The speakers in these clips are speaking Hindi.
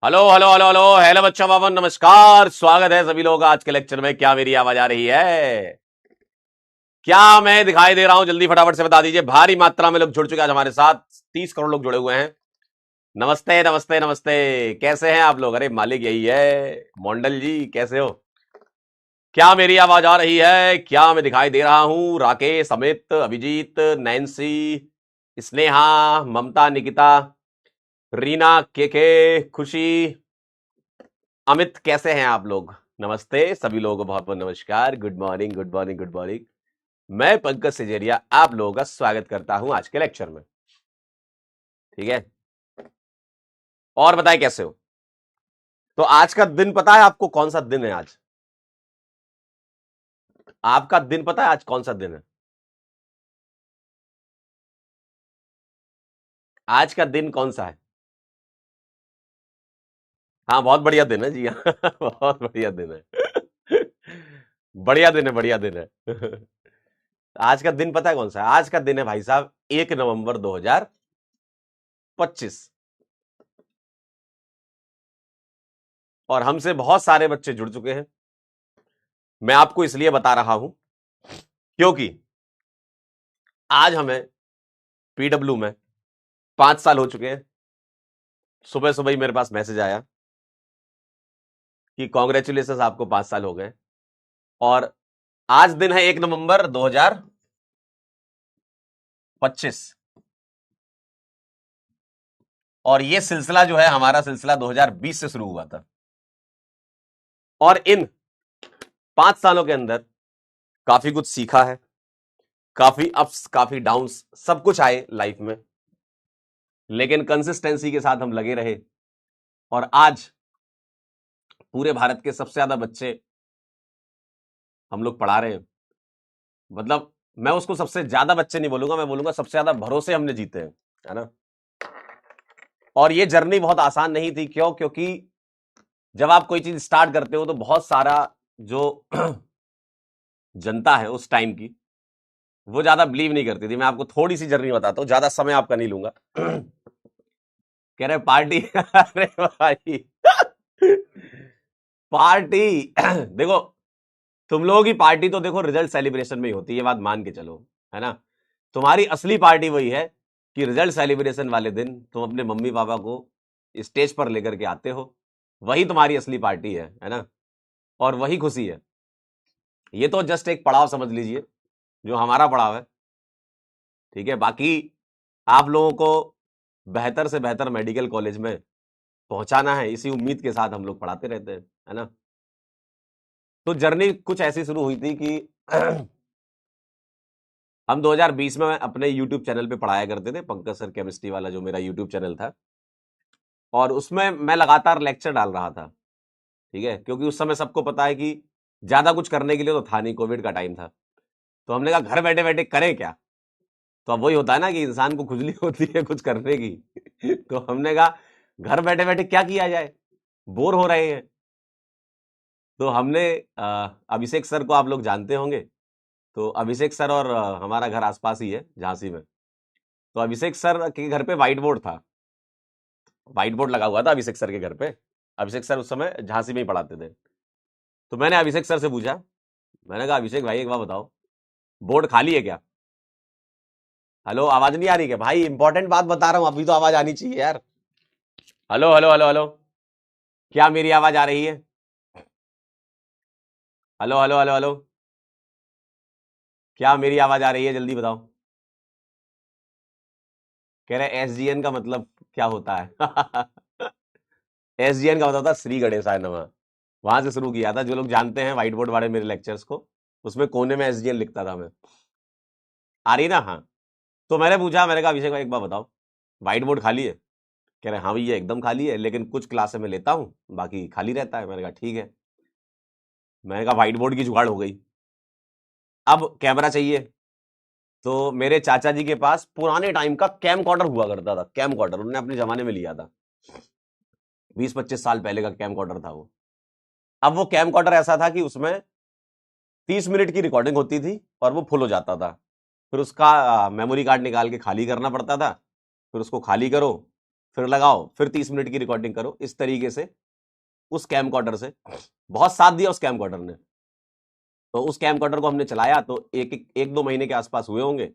Hello hello hello hello hello बच्चों बाबा नमस्कार। स्वागत है सभी लोग आज के लेक्चर में। क्या मेरी आवाज आ रही है? क्या मैं दिखाई दे रहा हूं? जल्दी फटाफट से बता दीजिए। भारी मात्रा में लोग जुड़ चुके हैं आज हमारे साथ। 30 करोड़ लोग जुड़े हुए हैं। नमस्ते नमस्ते नमस्ते। कैसे हैं आप लोग? अरे मालिक यही है। मोंडल जी कैसे हो? क्या मेरी आवाज आ रही है? क्या मैं दिखाई दे रहा हूं? राकेश, अमित, अभिजीत, नैन्सी, स्नेहा, ममता, निकिता, रीना, के खुशी, अमित, कैसे हैं आप लोग? नमस्ते सभी लोगों को, बहुत बहुत नमस्कार। Good morning good morning good morning. मैं पंकज सजेरिया आप लोगों का स्वागत करता हूं आज के लेक्चर में। ठीक है, और बताएं कैसे हो? तो आज का दिन पता है आपको कौन सा दिन है? आज आपका दिन पता है आज कौन सा दिन है? आज का दिन कौन सा है? हाँ बहुत बढ़िया दिन है जी हाँ बहुत बढ़िया दिन है बढ़िया दिन है, बढ़िया दिन है आज का दिन पता है कौन सा है? आज का दिन है भाई साहब 1 नवंबर 2025। और हमसे बहुत सारे बच्चे जुड़ चुके हैं। मैं आपको इसलिए बता रहा हूं क्योंकि आज हमें पीडब्ल्यू में 5 साल हो चुके हैं। सुबह सुबह ही मेरे पास मैसेज आया कि कॉन्ग्रेचुलेशन, आपको 5 साल हो गए। और आज दिन है 1 नवंबर 2025। और ये सिलसिला जो है हमारा सिलसिला 2020 से शुरू हुआ था। और इन 5 सालों के अंदर काफी कुछ सीखा है। काफी अप्स काफी डाउन्स सब कुछ आए लाइफ में, लेकिन कंसिस्टेंसी के साथ हम लगे रहे। और आज पूरे भारत के सबसे ज्यादा बच्चे हम लोग पढ़ा रहे हैं। मतलब मैं उसको सबसे ज्यादा बच्चे नहीं बोलूंगा, मैं बोलूंगा सबसे ज्यादा भरोसे हमने जीते हैं, है ना। और ये जर्नी बहुत आसान नहीं थी। क्यों? क्योंकि जब आप कोई चीज स्टार्ट करते हो तो बहुत सारा जो जनता है उस टाइम की, वो ज्यादा बिलीव नहीं करती थी। मैं आपको थोड़ी सी जर्नी बताता हूँ, ज्यादा समय आपका नहीं लूंगा कह रहे पार्टी अरे भाई पार्टी देखो, तुम लोगों की पार्टी तो देखो रिजल्ट सेलिब्रेशन में ही होती है, ये बात मान के चलो, है ना। तुम्हारी असली पार्टी वही है कि रिजल्ट सेलिब्रेशन वाले दिन तुम अपने मम्मी पापा को स्टेज पर लेकर के आते हो। वही तुम्हारी असली पार्टी है ना। और वही खुशी है। ये तो जस्ट एक पड़ाव समझ लीजिए, जो हमारा पड़ाव है। ठीक है, बाकी आप लोगों को बेहतर से बेहतर मेडिकल कॉलेज में पहुंचाना है, इसी उम्मीद के साथ हम लोग पढ़ाते रहते हैं, है ना। तो जर्नी कुछ ऐसी शुरू हुई थी कि हम 2020 में अपने यूट्यूब चैनल पे पढ़ाया करते थे, पंकज सर केमिस्ट्री वाला जो मेरा यूट्यूब चैनल था। और उसमें मैं लगातार लेक्चर डाल रहा था। ठीक है, क्योंकि उस समय सबको पता है कि ज्यादा कुछ करने के लिए तो था नहीं, कोविड का टाइम था। तो हमने कहा घर बैठे बैठे करें क्या। तो अब वही होता है ना कि इंसान को खुजली होती है कुछ करने की तो हमने कहा घर बैठे बैठे क्या किया जाए, बोर हो रहे हैं। तो हमने अभिषेक सर को आप लोग जानते होंगे। तो अभिषेक सर और हमारा घर आसपास ही है, झांसी में। तो अभिषेक सर के घर पे व्हाइट बोर्ड था, व्हाइट बोर्ड लगा हुआ था अभिषेक सर के घर पे। अभिषेक सर उस समय झांसी में ही पढ़ाते थे। तो मैंने अभिषेक सर से पूछा, मैंने कहा अभिषेक भाई एक बात बताओ, बोर्ड खाली है क्या? हेलो, आवाज नहीं आ रही क्या भाई? इंपॉर्टेंट बात बता रहा हूं, अभी तो आवाज आनी चाहिए यार। हेलो हेलो हेलो हेलो, क्या मेरी आवाज आ रही है? हेलो हेलो हेलो हेलो, क्या मेरी आवाज आ रही है? जल्दी बताओ। कह रहे एसजीएन का मतलब क्या होता है एसजीएन का मतलब था श्री गणेशाय नमः। वहां से शुरू किया था। जो लोग जानते हैं व्हाइट बोर्ड वाले मेरे लेक्चर्स को, उसमें कोने में एसजीएन लिखता था मैं। आ रही ना? हाँ। तो मैंने पूछा, मैंने कहा अभिषेक भाई एक बात बताओ, व्हाइट बोर्ड खाली है? कह रहे हाँ भैया एकदम खाली है, लेकिन कुछ क्लासें में लेता हूँ, बाकी खाली रहता है। मैंने कहा ठीक है। मैंने कहा व्हाइट बोर्ड की जुगाड़ हो गई, अब कैमरा चाहिए। तो मेरे चाचा जी के पास पुराने टाइम का कैम कॉर्डर हुआ करता था। कैम कॉर्डर उन्होंने अपने जमाने में लिया था, 20-25 साल पहले का कैम कॉर्डर था वो। अब वो कैम कॉर्डर ऐसा था कि उसमें 30 मिनट की रिकॉर्डिंग होती थी और वो फुल हो जाता था। फिर उसका मेमोरी कार्ड निकाल के खाली करना पड़ता था। फिर उसको खाली करो, फिर लगाओ, फिर 30 मिनट की रिकॉर्डिंग करो, इस तरीके से उस कैमकॉर्डर से। बहुत साथ दिया उस कैमकॉर्डर ने। तो उस कैमकॉर्डर को हमने चलाया तो एक दो महीने के आसपास हुए होंगे,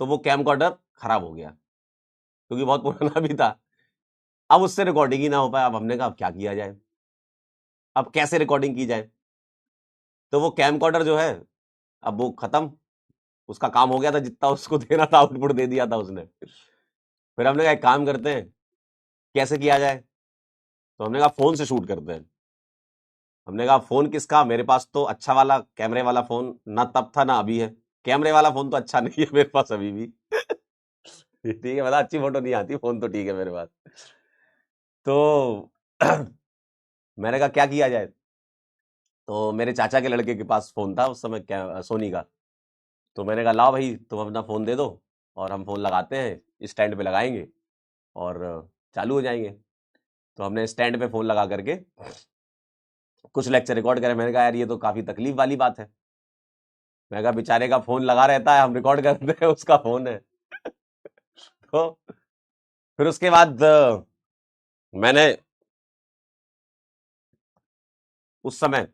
तो वो कैमकॉर्डर खराब हो गया क्योंकि बहुत पुराना भी था। अब उससे रिकॉर्डिंग ही ना हो पाया। अब हमने कहा अब क्या किया जाए, अब कैसे रिकॉर्डिंग की जाए। तो वो कैमकॉर्डर जो है, अब वो खत्म, उसका काम हो गया था, जितना उसको देना था आउटपुट दे दिया था उसने। फिर हमने कहा एक काम करते हैं, कैसे किया जाए। तो हमने कहा फोन से शूट करते हैं। हमने कहा फोन किसका, मेरे पास तो अच्छा वाला कैमरे वाला फोन ना तब था ना अभी है। कैमरे वाला फोन तो अच्छा नहीं है मेरे पास अभी भी। ठीक है, मतलब अच्छी फोटो नहीं आती, फोन तो ठीक है मेरे पास। तो मैंने कहा क्या किया जाए। तो मेरे चाचा के लड़के के पास फोन था उस समय, क्या सोनी का। तो मैंने कहा लाओ भाई तुम अपना फोन दे दो और हम फोन लगाते हैं, स्टैंड पे लगाएंगे और चालू हो जाएंगे। तो हमने स्टैंड पे फोन लगा करके कुछ लेक्चर रिकॉर्ड करे। मैंने कहा यार ये तो काफी तकलीफ वाली बात है। मैं कहा बेचारे का फोन लगा रहता है, हम रिकॉर्ड करते हैं, उसका फोन है। तो फिर उसके बाद मैंने उस समय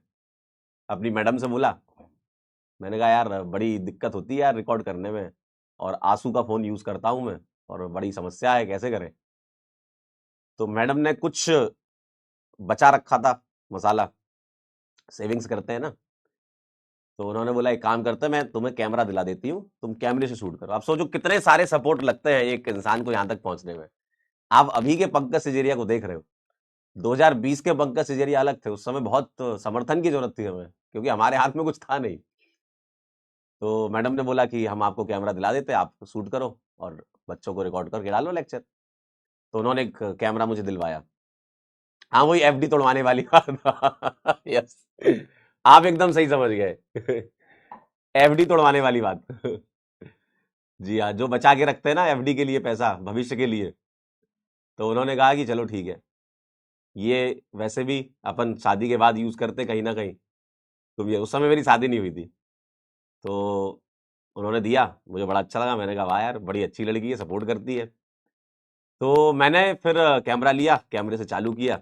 अपनी मैडम से बोला। मैंने कहा यार बड़ी दिक्कत होती है यार रिकॉर्ड करने में, और आंसू का फोन यूज करता हूं मैं, और बड़ी समस्या है, कैसे करें। तो मैडम ने कुछ बचा रखा था मसाला, सेविंग्स करते हैं ना। तो उन्होंने बोला एक काम करते हैं, मैं तुम्हें कैमरा दिला देती हूँ, तुम कैमरे से शूट करो। आप सोचो कितने सारे सपोर्ट लगते हैं एक इंसान को यहां तक पहुंचने में। आप अभी के पंकज सिजेरिया को देख रहे हो, 2020 के पंकज सिजेरिया अलग थे। उस समय बहुत समर्थन की जरूरत थी हमें, क्योंकि हमारे हाथ में कुछ था नहीं। तो मैडम ने बोला कि हम आपको कैमरा दिला देते हैं, आप शूट करो और बच्चों को रिकॉर्ड करके डालो लेक्चर। तो उन्होंने एक कैमरा मुझे दिलवाया। हाँ वही एफडी तोड़वाने वाली बात। यस, आप एकदम सही समझ गए। एफडी तोड़वाने वाली बात। जी हाँ, जो बचा के रखते हैं ना एफडी के लिए पैसा भविष्य के लिए। तो उन्होंने कहा कि चलो ठीक है, ये वैसे भी अपन शादी के बाद यूज करते कहीं ना कहीं। तो ये उस समय मेरी शादी नहीं हुई थी। तो उन्होंने दिया, मुझे बड़ा अच्छा लगा। मैंने कहा वाह यार बड़ी अच्छी लड़की है, सपोर्ट करती है। तो मैंने फिर कैमरा लिया, कैमरे से चालू किया,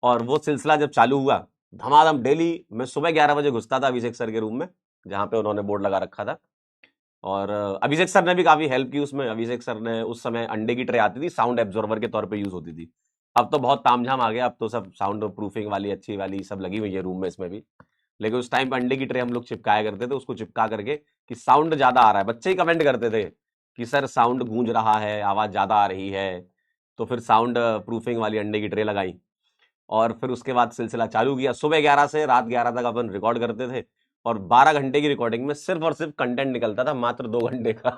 और वो सिलसिला जब चालू हुआ, धमाधम डेली मैं सुबह 11 बजे घुसता था अभिषेक सर के रूम में, जहाँ पे उन्होंने बोर्ड लगा रखा था। और अभिषेक सर ने भी काफी हेल्प की उसमें। अभिषेक सर ने उस समय अंडे की ट्रे आती थी, साउंड एब्जॉर्वर के तौर पे यूज होती थी। अब तो बहुत तामझाम आ गया, अब तो सब साउंड प्रूफिंग वाली अच्छी वाली सब लगी हुई है रूम में इसमें भी। लेकिन उस टाइम पे अंडे की ट्रे हम लोग चिपकाया करते थे, उसको चिपका करके कि साउंड ज्यादा आ रहा है। बच्चे ही कमेंट करते थे कि सर साउंड गूंज रहा है, आवाज ज्यादा आ रही है। तो फिर साउंड प्रूफिंग वाली अंडे की ट्रे लगाई, और फिर उसके बाद सिलसिला चालू किया। सुबह 11 से रात 11 तक अपन रिकॉर्ड करते थे, और 12 घंटे की रिकॉर्डिंग में सिर्फ और सिर्फ कंटेंट निकलता था मात्र 2 घंटे का।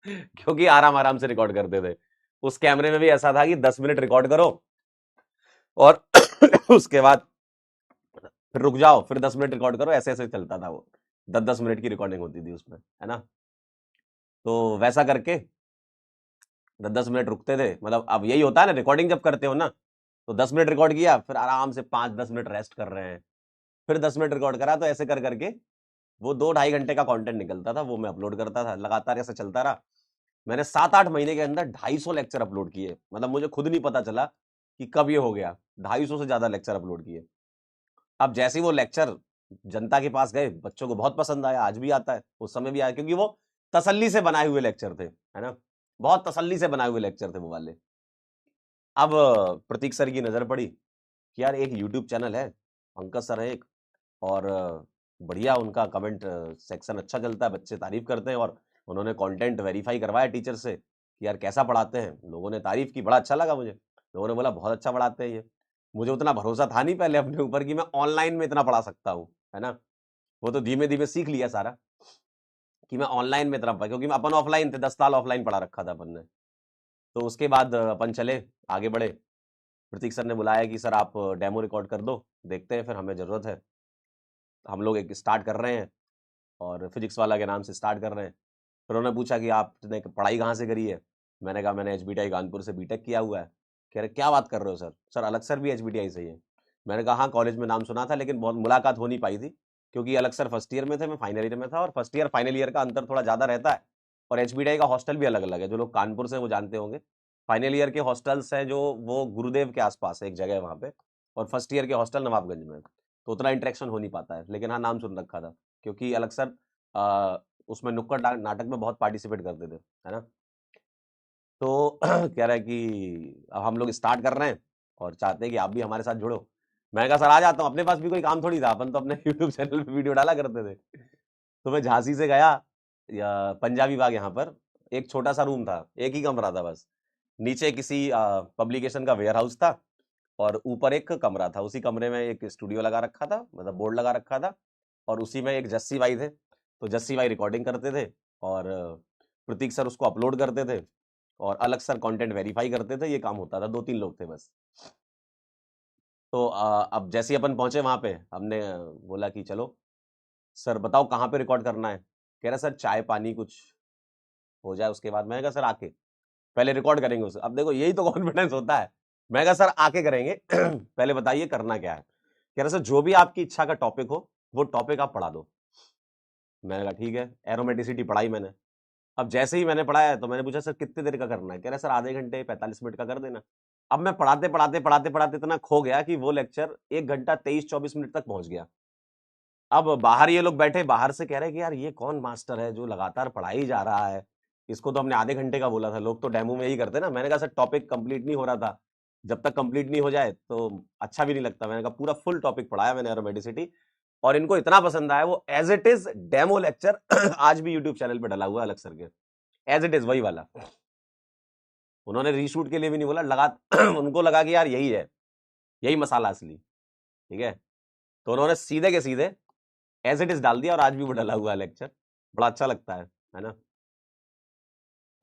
क्योंकि आराम आराम से रिकॉर्ड करते थे। उस कैमरे में भी ऐसा था कि 10 मिनट रिकॉर्ड करो और उसके बाद फिर रुक जाओ, फिर 10 मिनट रिकॉर्ड करो, ऐसे ऐसे चलता था वो। 10-10 मिनट की रिकॉर्डिंग होती थी उसमें, है ना। तो वैसा करके 10-10 मिनट रुकते थे। मतलब अब यही होता है ना, रिकॉर्डिंग जब करते हो ना, तो 10 मिनट रिकॉर्ड किया, फिर आराम से 5-10 मिनट रेस्ट कर रहे हैं, फिर 10 मिनट रिकॉर्ड करा। तो ऐसे कर करके वो 2-2.5 घंटे का कंटेंट निकलता था, वो मैं अपलोड करता था। लगातार ऐसे चलता रहा। मैंने 7-8 महीने के अंदर 250 लेक्चर अपलोड किए। मतलब मुझे खुद नहीं पता चला कि कब ये हो गया, 250 से ज्यादा लेक्चर अपलोड किए। अब जैसे ही वो लेक्चर जनता के पास गए, बच्चों को बहुत पसंद आया, आज भी आता है, उस समय भी आया, क्योंकि वो तसल्ली से बनाए हुए लेक्चर थे, है ना। बहुत तसल्ली से बनाए हुए लेक्चर थे वो वाले। अब प्रतीक सर की नजर पड़ी कि यार एक यूट्यूब चैनल है, पंकज सर है एक, और बढ़िया उनका कमेंट सेक्शन अच्छा चलता है, बच्चे तारीफ करते हैं। और उन्होंने कंटेंट वेरीफाई करवाया टीचर से कि यार कैसा पढ़ाते हैं। लोगों ने तारीफ की, बड़ा अच्छा लगा मुझे। लोगों ने बोला बहुत अच्छा पढ़ाते हैं ये। मुझे उतना भरोसा था नहीं पहले अपने ऊपर कि मैं ऑनलाइन में इतना पढ़ा सकता हूँ, है ना। वो तो धीमे धीमे सीख लिया सारा कि मैं ऑनलाइन में इतना पढ़ा, क्योंकि मैं अपन ऑफलाइन थे, 10 साल ऑफलाइन पढ़ा रखा था अपन ने। तो उसके बाद अपन चले, आगे बढ़े। प्रतीक सर ने बुलाया कि सर आप डेमो रिकॉर्ड कर दो, देखते हैं, फिर हमें ज़रूरत है। हम लोग एक स्टार्ट कर रहे हैं, और फिजिक्स वाला के नाम से स्टार्ट कर रहे हैं। फिर उन्होंने पूछा कि आपने पढ़ाई कहाँ से करी है। मैंने कहा मैंने एचबीटीआई कानपुर से बीटेक किया हुआ है। कह रहे क्या बात कर रहे हो सर, सर अलग सर भी एचबीटीआई से ही है। मैंने कहा हाँ कॉलेज में नाम सुना था, लेकिन बहुत मुलाकात हो नहीं पाई थी, क्योंकि अलग सर फर्स्ट ईयर में थे, मैं फाइनल ईयर में था, और फर्स्ट ईयर फाइनल ईयर का अंतर थोड़ा ज़्यादा रहता है। और एचबीटीआई का हॉस्टल भी अलग अलग है, जो लोग कानपुर से वो जानते होंगे। फाइनल ईयर के हॉस्टल्स हैं जो वो गुरुदेव के आसपास है, एक जगह है वहाँ पे, और फर्स्ट ईयर के हॉस्टल नवाबगंज में है। तो उतना इंटरेक्शन हो नहीं पाता है, लेकिन हाँ नाम सुन रखा था, क्योंकि अलग सर उसमें नुक्कड़ नाटक में बहुत पार्टिसिपेट करते थे, है ना। तो कह रहा है कि अब हम लोग स्टार्ट कर रहे हैं और चाहते हैं कि आप भी हमारे साथ जुड़ो। मैं कहा सर आ जाता हूँ, अपने पास भी कोई काम थोड़ी था, अपन तो अपने यूट्यूब चैनल पे वीडियो डाला करते थे। तो मैं झांसी से गया या पंजाबी बाग, यहाँ पर एक छोटा सा रूम था, एक ही कमरा था बस, नीचे किसी पब्लिकेशन का वेयर हाउस था और ऊपर एक कमरा था, उसी कमरे में एक स्टूडियो लगा रखा था, मतलब बोर्ड लगा रखा था, और उसी में एक जस्सी भाई थे, तो जस्सी भाई रिकॉर्डिंग करते थे और प्रतीक सर उसको अपलोड करते थे और अलग सर कंटेंट वेरीफाई करते थे, ये काम होता था, 2-3 लोग थे बस। तो अब जैसे ही अपन पहुंचे वहां पे, हमने बोला कि चलो सर बताओ कहाँ पे रिकॉर्ड करना है। कह रहा सर चाय पानी कुछ हो जाए उसके बाद। मैंने कहा सर आके पहले रिकॉर्ड करेंगे उसे। अब देखो यही तो कॉन्फिडेंस होता है। मैं कहा सर आके करेंगे पहले बताइए करना क्या है। कह रहा सर जो भी आपकी इच्छा का टॉपिक हो वो टॉपिक आप पढ़ा दो। मैंने कहा ठीक है, एरोमेटिसिटी पढ़ाई मैंने। अब जैसे ही मैंने पढ़ाया तो मैंने पूछा सर कितने देर का करना है। कह रहा सर आधे घंटे 45 मिनट का कर देना। अब मैं पढ़ाते पढ़ाते इतना खो गया कि वो लेक्चर 1 घंटा 23-24 मिनट तक पहुंच गया। अब बाहर ये लोग बैठे, बाहर से कह रहे हैं कि यार ये कौन मास्टर है जो लगातार पढ़ाई जा रहा है, इसको तो हमने आधे घंटे का बोला था। लोग तो डेमो में ही करते ना। मैंने कहा सर टॉपिक कंप्लीट नहीं हो रहा था, जब तक कंप्लीट नहीं हो जाए तो अच्छा भी नहीं लगता। मैंने कहा पूरा फुल टॉपिक पढ़ाया मैंने एरोमेटिसिटी, और इनको इतना पसंद आया वो as it is demo lecture आज भी यूट्यूब चैनल पे डला हुआ है अलग सर के, एज इट इज वही वाला। उन्होंने रीशूट के लिए भी नहीं बोला, लगा उनको लगा कि यार यही है, यही मसाला असली, ठीक है। तो उन्होंने सीधे के सीधे एज इट इज डाल दिया और आज भी वो डला हुआ है लेक्चर, बड़ा अच्छा लगता है ना।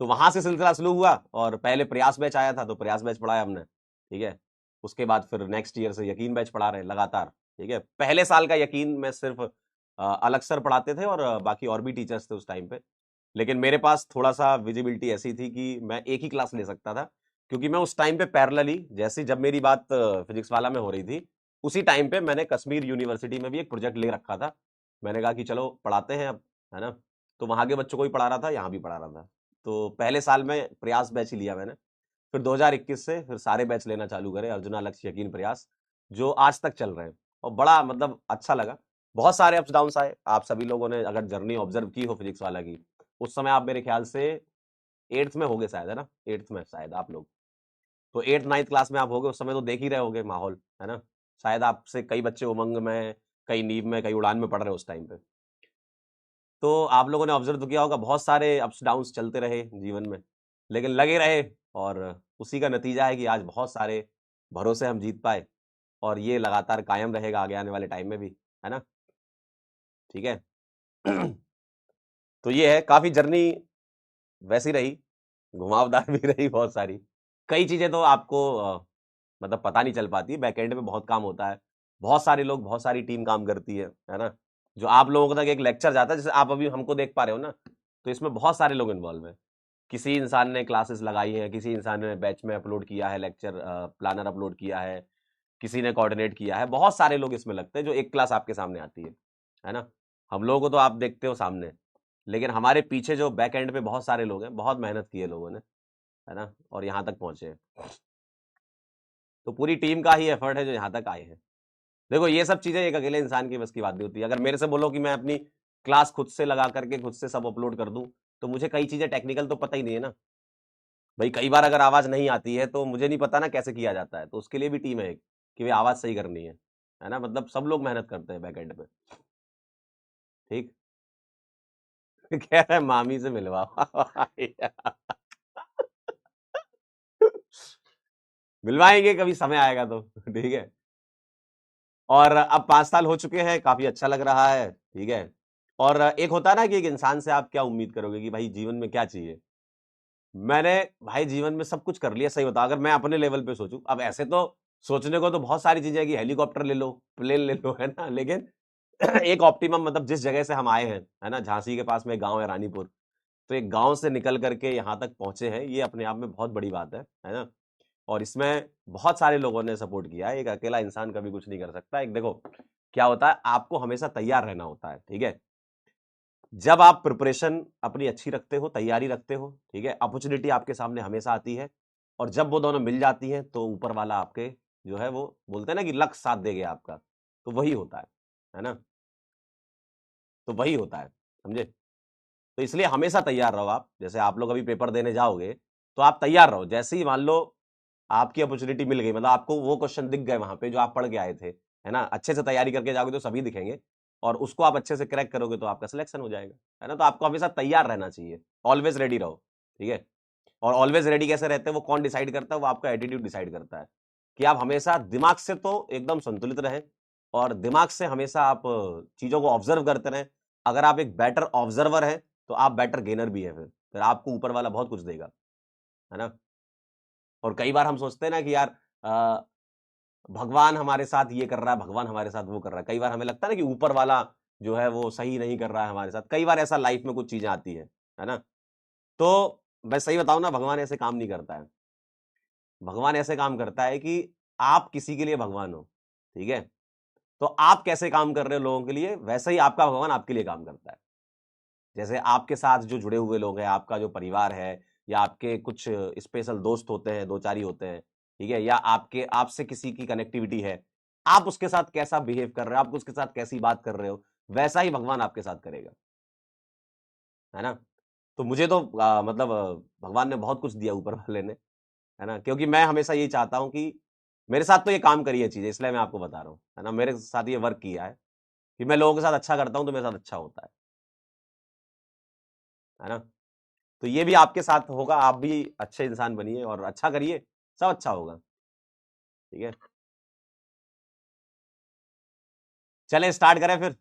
तो वहां से सिलसिला शुरू हुआ और पहले प्रयास बैच आया था तो प्रयास बैच पढ़ाया हमने, ठीक है। उसके बाद फिर नेक्स्ट ईयर से यकीन बैच पढ़ा रहे लगातार, ठीक है। पहले साल का यकीन में सिर्फ अलग सर पढ़ाते थे और बाकी और भी टीचर्स थे उस टाइम पे, लेकिन मेरे पास थोड़ा सा विजिबिलिटी ऐसी थी कि मैं एक ही क्लास ले सकता था, क्योंकि मैं उस टाइम पे पैरेलली, जैसे जब मेरी बात फिजिक्स वाला में हो रही थी, उसी टाइम पे मैंने कश्मीर यूनिवर्सिटी में भी एक प्रोजेक्ट ले रखा था। मैंने कहा कि चलो पढ़ाते हैं अब, है ना। तो वहां के बच्चों को भी पढ़ा रहा था, यहाँ भी पढ़ा रहा था। तो पहले साल में प्रयास बैच ही लिया मैंने, फिर 2021 से फिर सारे बैच लेना चालू करे, अर्जुना, लक्ष्य, यकीन, प्रयास, जो आज तक चल रहे हैं। और बड़ा मतलब अच्छा लगा। बहुत सारे अप्स डाउन्स आए, आप सभी लोगों ने अगर जर्नी ऑब्जर्व की हो फिजिक्स वाला की, उस समय आप मेरे ख्याल से 8th में होगे शायद, है ना, 8th में शायद आप लोग, तो 8th 9th क्लास में आप होगे उस समय, तो देख ही रहे होगे माहौल, है ना। शायद आपसे कई बच्चे उमंग में, कई नीव में, कई उड़ान में पढ़ रहे हो उस टाइम पे। तो आप लोगों ने ऑब्जर्व तो किया होगा, बहुत सारे अप्स डाउन्स चलते रहे जीवन में, लेकिन लगे रहे, और उसी का नतीजा है कि आज बहुत सारे भरोसे हम जीत पाए, और ये लगातार कायम रहेगा आगे आने वाले टाइम में भी, है ना। ठीक है। तो ये है, काफी जर्नी वैसी रही, घुमावदार भी रही बहुत सारी। कई चीजें तो आपको मतलब पता नहीं चल पाती, बैकएंड में बहुत काम होता है, बहुत सारे लोग, बहुत सारी टीम काम करती है ना। जो आप लोगों तक एक लेक्चर जाता है, जैसे आप अभी हमको देख पा रहे हो ना, तो इसमें बहुत सारे लोग इन्वॉल्व हैं। किसी इंसान ने क्लासेस लगाई हैं, किसी इंसान ने बैच में अपलोड किया है, लेक्चर प्लानर अपलोड किया है, किसी ने कोऑर्डिनेट किया है, बहुत सारे लोग इसमें लगते हैं जो एक क्लास आपके सामने आती है ना। हम लोगों को तो आप देखते हो सामने, लेकिन हमारे पीछे जो बैक एंड पे बहुत सारे लोग हैं, बहुत मेहनत की है लोगों ने, है ना, और यहाँ तक पहुंचे हैं। तो पूरी टीम का ही एफर्ट है जो यहाँ तक आए हैं। देखो ये सब चीजें एक अकेले इंसान की बस की बात नहीं होती। अगर मेरे से बोलो कि मैं अपनी क्लास खुद से लगा करके खुद से सब अपलोड कर दूं, तो मुझे कई चीजें टेक्निकल तो पता ही नहीं है ना भाई। कई बार अगर आवाज नहीं आती है तो मुझे नहीं पता ना कैसे किया जाता है, तो उसके लिए भी टीम है एक, कि भाई आवाज सही करनी है ना। मतलब सब लोग मेहनत करते हैं बैक एंड पे, ठीक। कह रहा है मामी से मिलवाओ। मिलवाएंगे कभी समय आएगा तो, ठीक है। और अब 5 साल हो चुके हैं, काफी अच्छा लग रहा है, ठीक है। और एक होता है ना कि एक इंसान से आप क्या उम्मीद करोगे कि भाई जीवन में क्या चाहिए। मैंने भाई जीवन में सब कुछ कर लिया, सही बता, अगर मैं अपने लेवल पे सोचूं, अब ऐसे तो सोचने को तो बहुत सारी चीजें हैं कि हेलीकॉप्टर ले लो, प्लेन ले लो, है ना, लेकिन एक ऑप्टिमम, मतलब जिस जगह से हम आए हैं, है ना, झांसी के पास में गांव है रानीपुर, तो एक गांव से निकल करके यहाँ तक पहुंचे हैं, ये अपने आप में बहुत बड़ी बात है ना। और इसमें बहुत सारे लोगों ने सपोर्ट किया है, एक अकेला इंसान कभी कुछ नहीं कर सकता। एक देखो क्या होता है, आपको हमेशा तैयार रहना होता है, ठीक है। जब आप प्रिपरेशन अपनी अच्छी रखते हो, तैयारी रखते हो, ठीक है, अपॉर्चुनिटी आपके सामने हमेशा आती है, और जब वो दोनों मिल जाती हैं तो ऊपर वाला आपके जो है वो बोलते हैं ना कि लक साथ दे गया आपका, तो वही होता है ना, तो वही होता है, समझे। तो इसलिए हमेशा तैयार रहो आप, जैसे आप लोग अभी पेपर देने जाओगे तो आप तैयार रहो, जैसे ही मान लो आपकी अपॉर्चुनिटी मिल गई, मतलब आपको वो क्वेश्चन दिख गए वहां पे जो आप पढ़ के आए थे, है ना, अच्छे से तैयारी करके जाओगे तो सभी दिखेंगे, और उसको आप अच्छे से क्रैक करोगे तो आपका सिलेक्शन हो जाएगा, है ना। तो आपको हमेशा तैयार रहना चाहिए, ऑलवेज रेडी रहो, ठीक है। और ऑलवेज रेडी कैसे रहते हैं, वो कौन डिसाइड करता है, वो आपका एटीट्यूड डिसाइड करता है, कि आप हमेशा दिमाग से तो एकदम संतुलित रहें, और दिमाग से हमेशा आप चीजों को ऑब्जर्व करते रहें। अगर आप एक बेटर ऑब्जर्वर हैं तो आप बेटर गेनर भी है, फिर आपको ऊपर वाला बहुत कुछ देगा, है ना। और कई बार हम सोचते हैं ना कि यार भगवान हमारे साथ ये कर रहा है, भगवान हमारे साथ वो कर रहा है, कई बार हमें लगता है ना कि ऊपर वाला जो है वो सही नहीं कर रहा है हमारे साथ, कई बार ऐसा लाइफ में कुछ चीजें आती है ना। तो मैं सही बताऊं ना, भगवान ऐसे काम नहीं करता है। भगवान ऐसे काम करता है कि आप किसी के लिए भगवान हो, ठीक है, तो आप कैसे काम कर रहे हो लोगों के लिए, वैसे ही आपका भगवान आपके लिए काम करता है। जैसे आपके साथ जो जुड़े हुए लोग हैं, आपका जो परिवार है, या आपके कुछ स्पेशल दोस्त होते हैं, दो चार ही होते हैं, ठीक है, या आपके आपसे किसी की कनेक्टिविटी है, आप उसके साथ कैसा बिहेव कर रहे हो, आप उसके साथ कैसी बात कर रहे हो, वैसा ही भगवान आपके साथ करेगा, है ना। तो मुझे तो मतलब भगवान ने बहुत कुछ दिया ऊपर वाले ने, है ना, क्योंकि मैं हमेशा यही चाहता हूं कि मेरे साथ तो ये काम करी है चीजें, इसलिए मैं आपको बता रहा हूं, है ना, मेरे साथ ये वर्क किया है कि मैं लोगों के साथ अच्छा करता हूं तो मेरे साथ अच्छा होता है ना। तो ये भी आपके साथ होगा, आप भी अच्छे इंसान बनिए और अच्छा करिए, सब अच्छा होगा, ठीक है। चलें स्टार्ट करें फिर।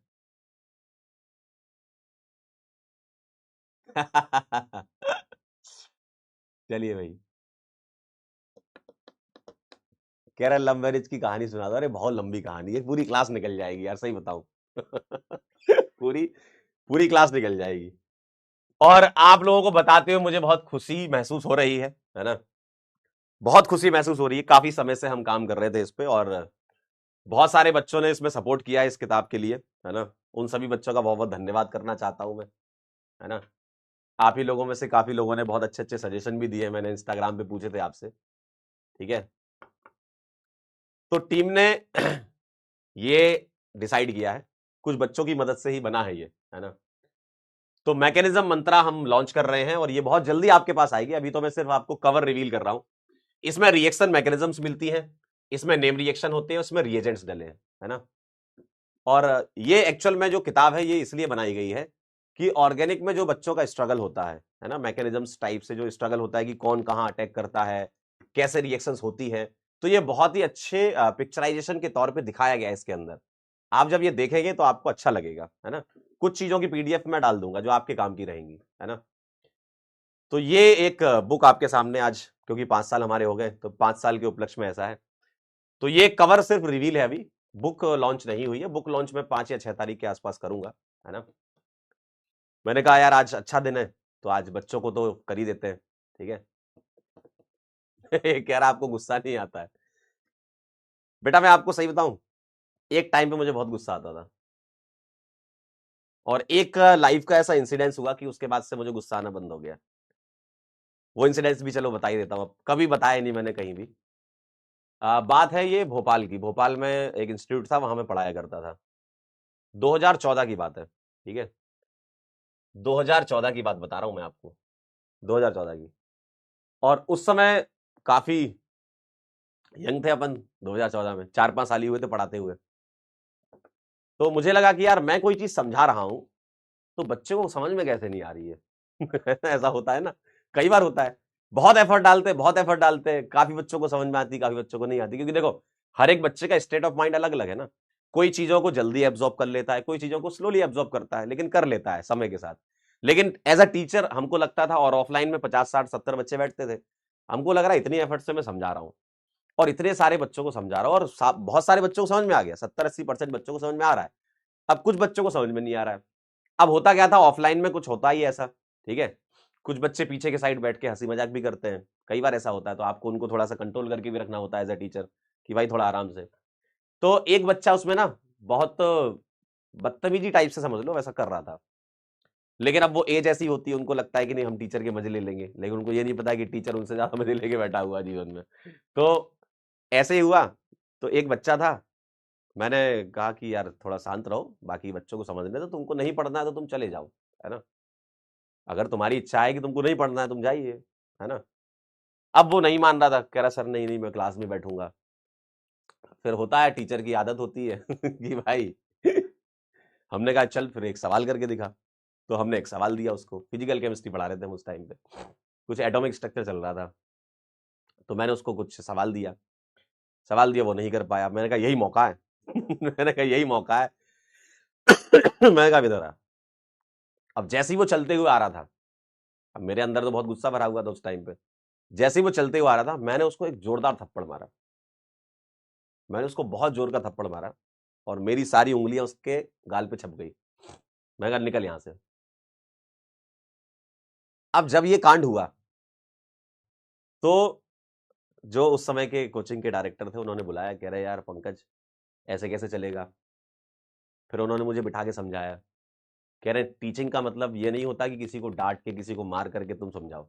चलिए भाई, कह रहा लव मैरिज की कहानी सुना दो, अरे बहुत लंबी कहानी है, पूरी क्लास निकल जाएगी यार, सही बताऊं। पूरी पूरी क्लास निकल जाएगी। और आप लोगों को बताते हुए मुझे बहुत खुशी महसूस हो रही है ना, बहुत खुशी महसूस हो रही है। काफी समय से हम काम कर रहे थे इस पे, और बहुत सारे बच्चों ने इसमें सपोर्ट किया है इस किताब के लिए, है ना। उन सभी बच्चों का बहुत बहुत धन्यवाद करना चाहता हूं मैं, है ना। आप ही लोगों में से काफी लोगों ने बहुत अच्छे अच्छे सजेशन भी दिए, मैंने इंस्टाग्राम पे पूछे थे आपसे, ठीक है। तो टीम ने ये डिसाइड किया है, कुछ बच्चों की मदद से ही बना है ये, है ना। तो मैकेनिज्म मंत्रा हम लॉन्च कर रहे हैं और ये बहुत जल्दी आपके पास आएगी, अभी तो मैं सिर्फ आपको कवर रिवील कर रहा हूं। इसमें रिएक्शन मैकेनिज्म्स मिलती हैं, इसमें नेम रिएक्शन होते हैं, उसमें रिएजेंट्स डले हैं, है ना। और ये एक्चुअल में जो किताब है ये इसलिए बनाई गई है कि ऑर्गेनिक में जो बच्चों का स्ट्रगल होता है ना, मैकेनिज्म्स टाइप से जो स्ट्रगल होता है कि कौन कहां अटैक करता है, कैसे रिएक्शंस होती है, तो ये बहुत ही अच्छे पिक्चराइजेशन के तौर पे दिखाया गया है इसके अंदर। आप जब ये देखेंगे तो आपको अच्छा लगेगा, है ना। कुछ चीजों की पीडीएफ मैं डाल दूंगा जो आपके काम की रहेंगी, है ना। तो ये एक बुक आपके सामने आज, क्योंकि 5 साल हमारे हो गए तो 5 साल के उपलक्ष्य में ऐसा है। तो ये कवर सिर्फ रिवील है, अभी बुक लॉन्च नहीं हुई है, बुक लॉन्च में 5 या 6 तारीख के आसपास करूंगा, है ना। मैंने कहा यार आज अच्छा दिन है तो आज बच्चों को तो कर ही देते हैं, ठीक है। कह रहा आपको गुस्सा नहीं आता है, बेटा मैं आपको सही बताऊं, एक टाइम पे मुझे बहुत गुस्सा आता था, और एक लाइफ का ऐसा इंसिडेंस हुआ कि उसके बाद से मुझे गुस्सा आना बंद हो गया। वो इंसिडेंस भी चलो बता ही देता हूं, कभी बताया नहीं मैंने कहीं भी। बात है ये भोपाल की, भोपाल में एक इंस्टीट्यूट था, वहां मैं पढ़ाया करता था। 2014 की बात है, ठीक है, 2014 की बात बता रहा हूं मैं आपको, 2014 की। और उस समय काफी यंग थे अपन, 2014 में 4-5 साल ही हुए थे पढ़ाते हुए। तो मुझे लगा कि यार मैं कोई चीज समझा रहा हूं तो बच्चे को समझ में कैसे नहीं आ रही है। ऐसा होता है ना, कई बार होता है। बहुत एफर्ट डालते हैं, काफी बच्चों को समझ में आती, काफी बच्चों को नहीं आती, क्योंकि देखो हर एक बच्चे का स्टेट ऑफ माइंड अलग अलग है ना। कोई चीजों को जल्दी एब्जॉर्ब कर लेता है, कोई चीजों को स्लोली एब्जॉर्ब करता है, लेकिन कर लेता है समय के साथ। लेकिन एज अ टीचर हमको लगता था, और ऑफलाइन में 50-60-70 बच्चे बैठते थे, हमको लग रहा है इतनी एफर्ट से मैं समझा रहा हूं, और इतने सारे बच्चों को समझा रहा हूं, और बहुत सारे बच्चों को समझ में आ गया, 70-80% बच्चों को समझ में आ रहा है। अब कुछ बच्चों को समझ में नहीं आ रहा है। अब होता क्या था, ऑफलाइन में कुछ होता ही ऐसा, ठीक है, कुछ बच्चे पीछे के साइड बैठ के हंसी मजाक भी करते हैं, कई बार ऐसा होता है, तो आपको उनको थोड़ा सा कंट्रोल करके भी रखना होता है एज अ टीचर, कि भाई थोड़ा आराम से। तो एक बच्चा उसमें ना बहुत बदतमीजी टाइप से समझ लो वैसा कर रहा था, लेकिन अब वो एज ऐसी होती है, उनको लगता है कि नहीं हम टीचर के मजे ले लेंगे, लेकिन उनको ये नहीं पता कि टीचर उनसे ज्यादा मजे लेके बैठा हुआ जीवन में। तो ऐसे ही हुआ। तो एक बच्चा था, मैंने कहा कि यार थोड़ा शांत रहो, बाकी बच्चों को समझने दो, तुमको नहीं पढ़ना है तो तुम चले जाओ, है ना, अगर तुम्हारी इच्छा है कि तुमको नहीं पढ़ना है तुम जाइए, है ना। अब वो नहीं मान रहा था, कह रहा सर नहीं नहीं मैं क्लास में बैठूंगा। फिर होता है, टीचर की आदत होती है कि भाई हमने कहा चल फिर एक सवाल करके दिखा। तो हमने एक सवाल दिया उसको, फिजिकल केमिस्ट्री पढ़ा रहे थे हम उस टाइम पे, कुछ एटॉमिक स्ट्रक्चर चल रहा था। तो मैंने उसको कुछ सवाल दिया, वो नहीं कर पाया। मैंने कहा यही मौका है मैंने कहा यही मौका है मैंने कहा इधर आ। अब जैसे ही वो चलते हुए आ रहा था, अब मेरे अंदर तो बहुत गुस्सा भरा हुआ था उस टाइम पे, जैसे ही वो चलते हुए आ रहा था मैंने उसको एक जोरदार थप्पड़ मारा। मैंने उसको बहुत जोर का थप्पड़ मारा और मेरी सारी उंगलियां उसके गाल पे छप गई। मैं कहा निकल यहां से। अब जब ये कांड हुआ तो जो उस समय के कोचिंग के डायरेक्टर थे उन्होंने बुलाया, कह रहे यार पंकज ऐसे कैसे चलेगा। फिर उन्होंने मुझे बिठा के समझाया, कह रहे टीचिंग का मतलब ये नहीं होता कि किसी को डांट के किसी को मार करके तुम समझाओ,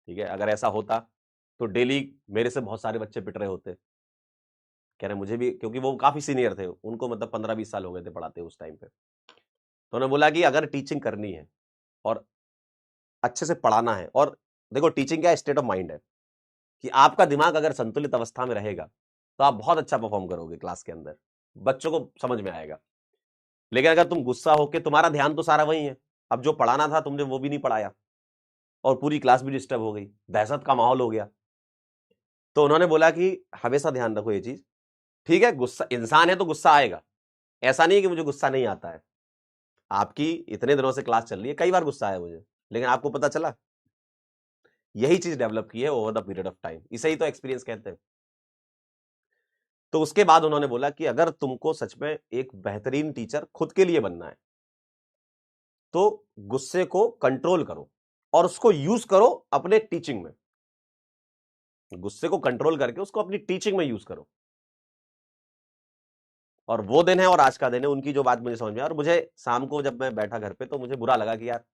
ठीक है, अगर ऐसा होता तो डेली मेरे से बहुत सारे बच्चे पिट रहे होते। कह रहे मुझे भी, क्योंकि वो काफी सीनियर थे, उनको मतलब 15-20 साल हो गए थे पढ़ाते उस टाइम पे। तो उन्होंने बोला कि अगर टीचिंग करनी है और अच्छे से पढ़ाना है, और देखो टीचिंग क्या स्टेट ऑफ माइंड है, कि आपका दिमाग अगर संतुलित अवस्था में रहेगा तो आप बहुत अच्छा परफॉर्म करोगे क्लास के अंदर, बच्चों को समझ में आएगा। लेकिन अगर तुम गुस्सा होके, तुम्हारा ध्यान तो सारा वही है, अब जो पढ़ाना था तुमने वो भी नहीं पढ़ाया और पूरी क्लास भी डिस्टर्ब हो गई, दहशत का माहौल हो गया। तो उन्होंने बोला कि हमेशा ध्यान रखो ये चीज, ठीक है गुस्सा इंसान है तो गुस्सा आएगा, ऐसा नहीं है कि मुझे गुस्सा नहीं आता है। आपकी इतने दिनों से क्लास चल रही है, कई बार गुस्सा आया मुझे, लेकिन आपको पता चला, यही चीज डेवलप की है over the period of time, इसे ही तो एक्सपीरियंस कहते हैं। तो उसके बाद उन्होंने बोला कि अगर तुमको सच में एक बेहतरीन टीचर खुद के लिए बनना है तो गुस्से को कंट्रोल करो और उसको यूज करो अपने टीचिंग में, गुस्से को कंट्रोल करके उसको अपनी टीचिंग में यूज करो। और वो दिन है और आज का दिन है, उनकी जो बात मुझे समझ में आया। और मुझे शाम को जब मैं बैठा घर पे तो मुझे बुरा लगा कि यार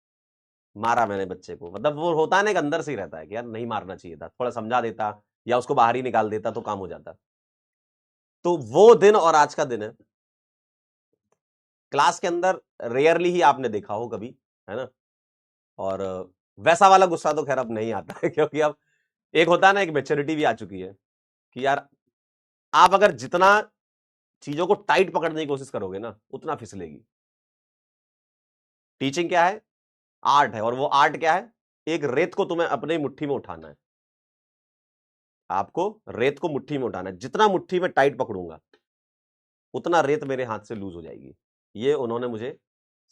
मारा मैंने बच्चे को, मतलब वो होता है ना, एक अंदर से ही रहता है कि यार नहीं मारना चाहिए था, थोड़ा समझा देता या उसको बाहर ही निकाल देता तो काम हो जाता। तो वो दिन और आज का दिन है, क्लास के अंदर रेयरली ही आपने देखा हो कभी, है ना। और वैसा वाला गुस्सा तो खैर अब नहीं आता है क्योंकि अब एक होता है ना, एक मेच्योरिटी भी आ चुकी है कि यार आप अगर जितना चीजों को टाइट पकड़ने की कोशिश करोगे ना उतना फिसलेगी। टीचिंग क्या है, आर्ट है, और वो आर्ट क्या है, एक रेत को तुम्हें अपने मुट्ठी में उठाना है। आपको रेत को मुट्ठी में उठाना है, जितना मुट्ठी में टाइट पकड़ूंगा उतना रेत मेरे हाथ से लूज हो जाएगी। ये उन्होंने मुझे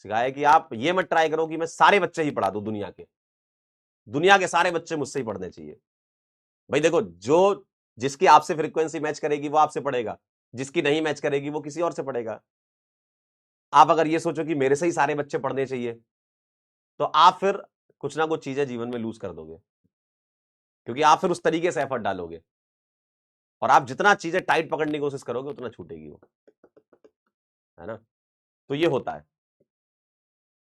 सिखाया कि आप ये मत ट्राई करो कि मैं सारे बच्चे ही पढ़ा दूं, दुनिया के सारे बच्चे मुझसे ही पढ़ने चाहिए। भाई देखो, जो जिसकी आपसे फ्रीक्वेंसी मैच करेगी वो आपसे पढ़ेगा, जिसकी नहीं मैच करेगी वो किसी और से पढ़ेगा। आप अगर ये सोचो कि मेरे से ही सारे बच्चे पढ़ने चाहिए तो आप फिर कुछ ना कुछ चीजें जीवन में लूज कर दोगे, क्योंकि आप फिर उस तरीके से एफर्ट डालोगे और आप जितना चीजें टाइट पकड़ने की कोशिश करोगे उतना छूटेगी वो, है ना। तो ये होता है।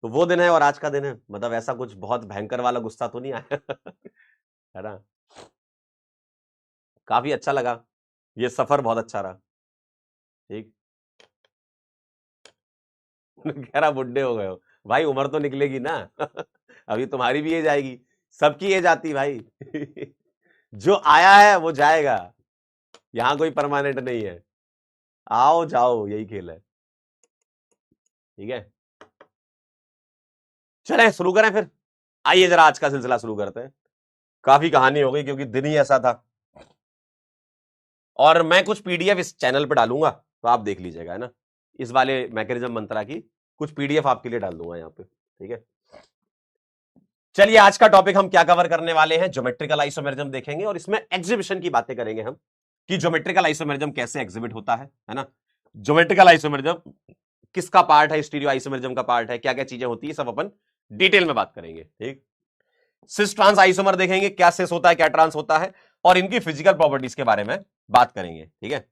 तो वो दिन है और आज का दिन है, मतलब ऐसा कुछ बहुत भयंकर वाला गुस्सा तो नहीं आया है ना। काफी अच्छा लगा, ये सफर बहुत अच्छा रहा। ठीक कह रहा बुड्ढे हो गए हो, भाई उम्र तो निकलेगी ना अभी तुम्हारी भी एज आएगी, सबकी एज आती भाई जो आया है वो जाएगा, यहां कोई परमानेंट नहीं है, आओ जाओ यही खेल है। ठीक है, चलें शुरू करें फिर। आइए जरा आज का सिलसिला शुरू करते हैं, काफी कहानी हो गई क्योंकि दिन ही ऐसा था। और मैं कुछ पीडीएफ इस चैनल पे डालूंगा तो आप देख लीजिएगा, है ना, इस वाले मैकेनिज्म मंत्रा की कुछ पीडीएफ आपके लिए डाल दूंगा यहाँ पे। ठीक है, चलिए आज का टॉपिक हम क्या कवर करने वाले हैं, ज्योमेट्रिकल आइसोमेरिज्म देखेंगे और इसमें एग्जीबिशन की बातें करेंगे हम, कि ज्योमेट्रिकल आइसोमेरिज्म कैसे एग्जिबिट होता है ना। ज्योमेट्रिकल आइसोमेरिज्म किसका पार्ट है, स्टीरियो आइसोमेरिज्म का पार्ट है, क्या क्या चीजें होती है, सब अपन डिटेल में बात करेंगे। ठीक, सिस ट्रांस आइसोमर देखेंगे, क्या सिस होता है क्या ट्रांस होता है, और इनकी फिजिकल प्रॉपर्टीज के बारे में बात करेंगे। ठीक है,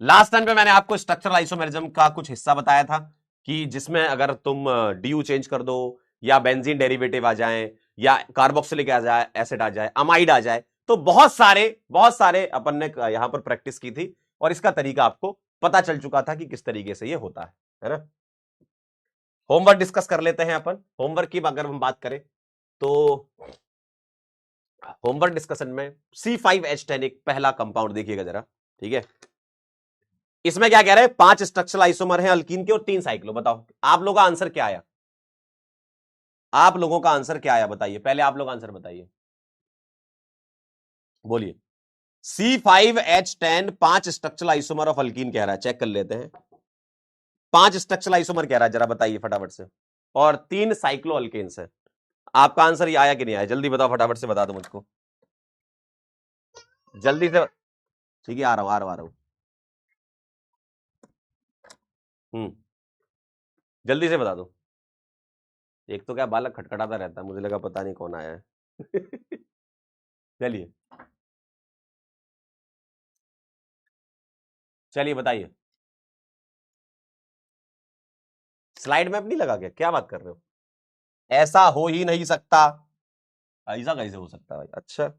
लास्ट टाइम पे मैंने आपको स्ट्रक्चरल आइसोमेरिज्म का कुछ हिस्सा बताया था कि जिसमें अगर तुम डीयू चेंज कर दो या बेंजीन डेरिवेटिव आ जाए या कार्बोक्सिलिक एसिड आ जाए, अमाइड आ जाए, तो बहुत सारे अपन ने यहां पर प्रैक्टिस की थी और इसका तरीका आपको पता चल चुका था कि किस तरीके से ये होता है ना। होमवर्क डिस्कस कर लेते हैं अपन। होमवर्क की अगर हम बात करें तो होमवर्क डिस्कशन में C5H10 एक पहला कंपाउंड देखिएगा जरा, ठीक है। इसमें क्या कह रहे हैं, 5 स्ट्रक्चरल आइसोमर हैं अल्कीन के और 3 साइक्लो। बताओ आप लोगों का आंसर क्या आया, आप लोगों का आंसर क्या आया बताइए, पहले आप लोग आंसर बताइए, बोलिए। C5H10 5 structural isomer of alkyne कह रहा है, चेक कर लेते हैं। 5 स्ट्रक्चरल आइसोमर कह रहा है, जरा बताइए फटाफट से। और 3 साइक्लो अल्केन्स है। आपका आंसर ये आया कि नहीं आया, जल्दी बताओ, फटाफट से बता दो मुझको, जल्दी से। ठीक है, आ रहा हूं। जल्दी से बता दो। एक तो क्या बालक खटखटाता रहता है, मुझे लगा पता नहीं कौन आया है। चलिए चलिए बताइए। स्लाइड मैप नहीं लगा क्या बात कर रहे हो, ऐसा हो ही नहीं सकता। ऐसा कैसे हो सकता है भाई, अच्छा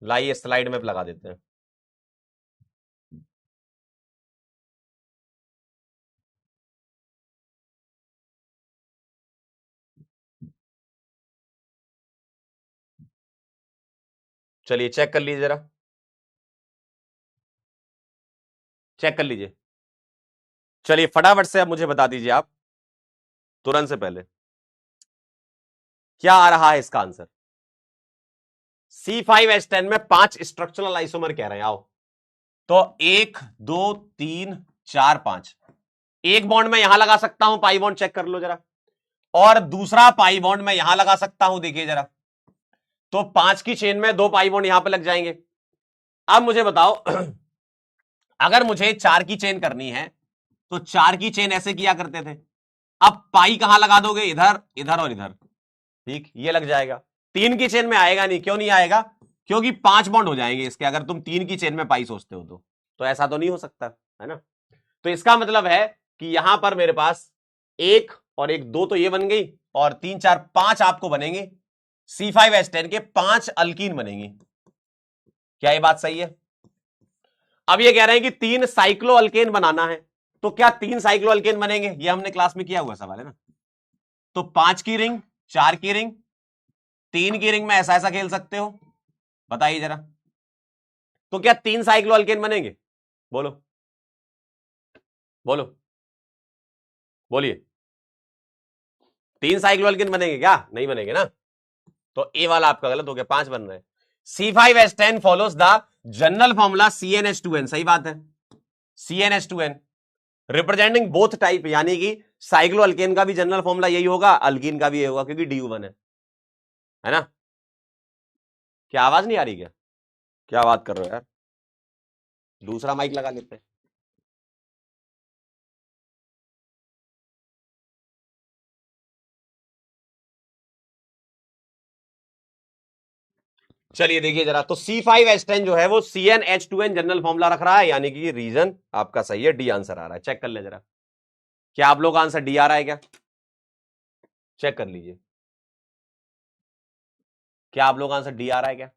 लाइए स्लाइड मैप लगा देते हैं। चलिए चेक कर लीजिए जरा, चेक कर लीजिए। चलिए फटाफट से अब मुझे बता दीजिए आप, तुरंत से पहले क्या आ रहा है इसका आंसर। C5H10 में 5 स्ट्रक्चरल आइसोमर कह रहे हैं, आओ तो 1 2 3 4 5। एक बॉन्ड में यहां लगा सकता हूं, पाई बॉन्ड चेक कर लो जरा, और दूसरा पाई बॉन्ड में यहां लगा सकता हूं, देखिए जरा। तो 5 की चेन में 2 पाई बॉन्ड यहां पे लग जाएंगे। अब मुझे बताओ, अगर मुझे 4 की चेन करनी है तो 4 की चेन ऐसे किया करते थे। अब पाई कहां लगा दोगे, इधर इधर और इधर, ठीक, ये लग जाएगा। 3 की चेन में आएगा नहीं, क्यों नहीं आएगा, क्योंकि 5 बॉन्ड हो जाएंगे इसके, अगर तुम 3 की चेन में पाई सोचते हो तो ऐसा तो नहीं हो सकता है ना। तो इसका मतलब है कि यहां पर मेरे पास 1 और 1 2 तो ये बन गई, और 3 4 5 आपको बनेंगे। C5H10 के 5 अल्कीन बनेंगे। क्या ये बात सही है। अब ये कह रहे हैं कि 3 साइक्लो अल्केन बनाना है, तो क्या 3 साइक्लो अल्केन बनेंगे, ये हमने क्लास में किया हुआ सवाल है ना। तो 5 की रिंग, 4 की रिंग, 3 की रिंग में ऐसा ऐसा खेल सकते हो, बताइए जरा। तो क्या 3 साइक्लो अल्केन बनेंगे, बोलो बोलो बोलिए। 3 साइक्लो अल्केन बनेंगे क्या, नहीं बनेंगे ना। तो ए वाला आपका गलत हो गया, 5 बन रहे हैं। C5H10 follows the general formula CnH2n, सही बात है, CnH2n रिप्रेजेंटिंग बोथ टाइप, यानी कि साइक्लो अल्केन का भी जनरल फॉर्मूला यही होगा, अल्कीन का भी यही होगा, क्योंकि DU1 है ना। क्या आवाज नहीं आ रही क्या, क्या बात कर रहे हो यार, दूसरा माइक लगा लेते हैं। चलिए देखिए जरा, तो C5H10 जो है वो CnH2n जनरल फॉर्मूला रख रहा है, यानी कि रीजन आपका सही है, डी आंसर आ रहा है। चेक कर ले जरा, क्या आप लोग आंसर डी आ रहा है क्या, चेक कर लीजिए, क्या आप लोग आंसर डी आ रहा है क्या,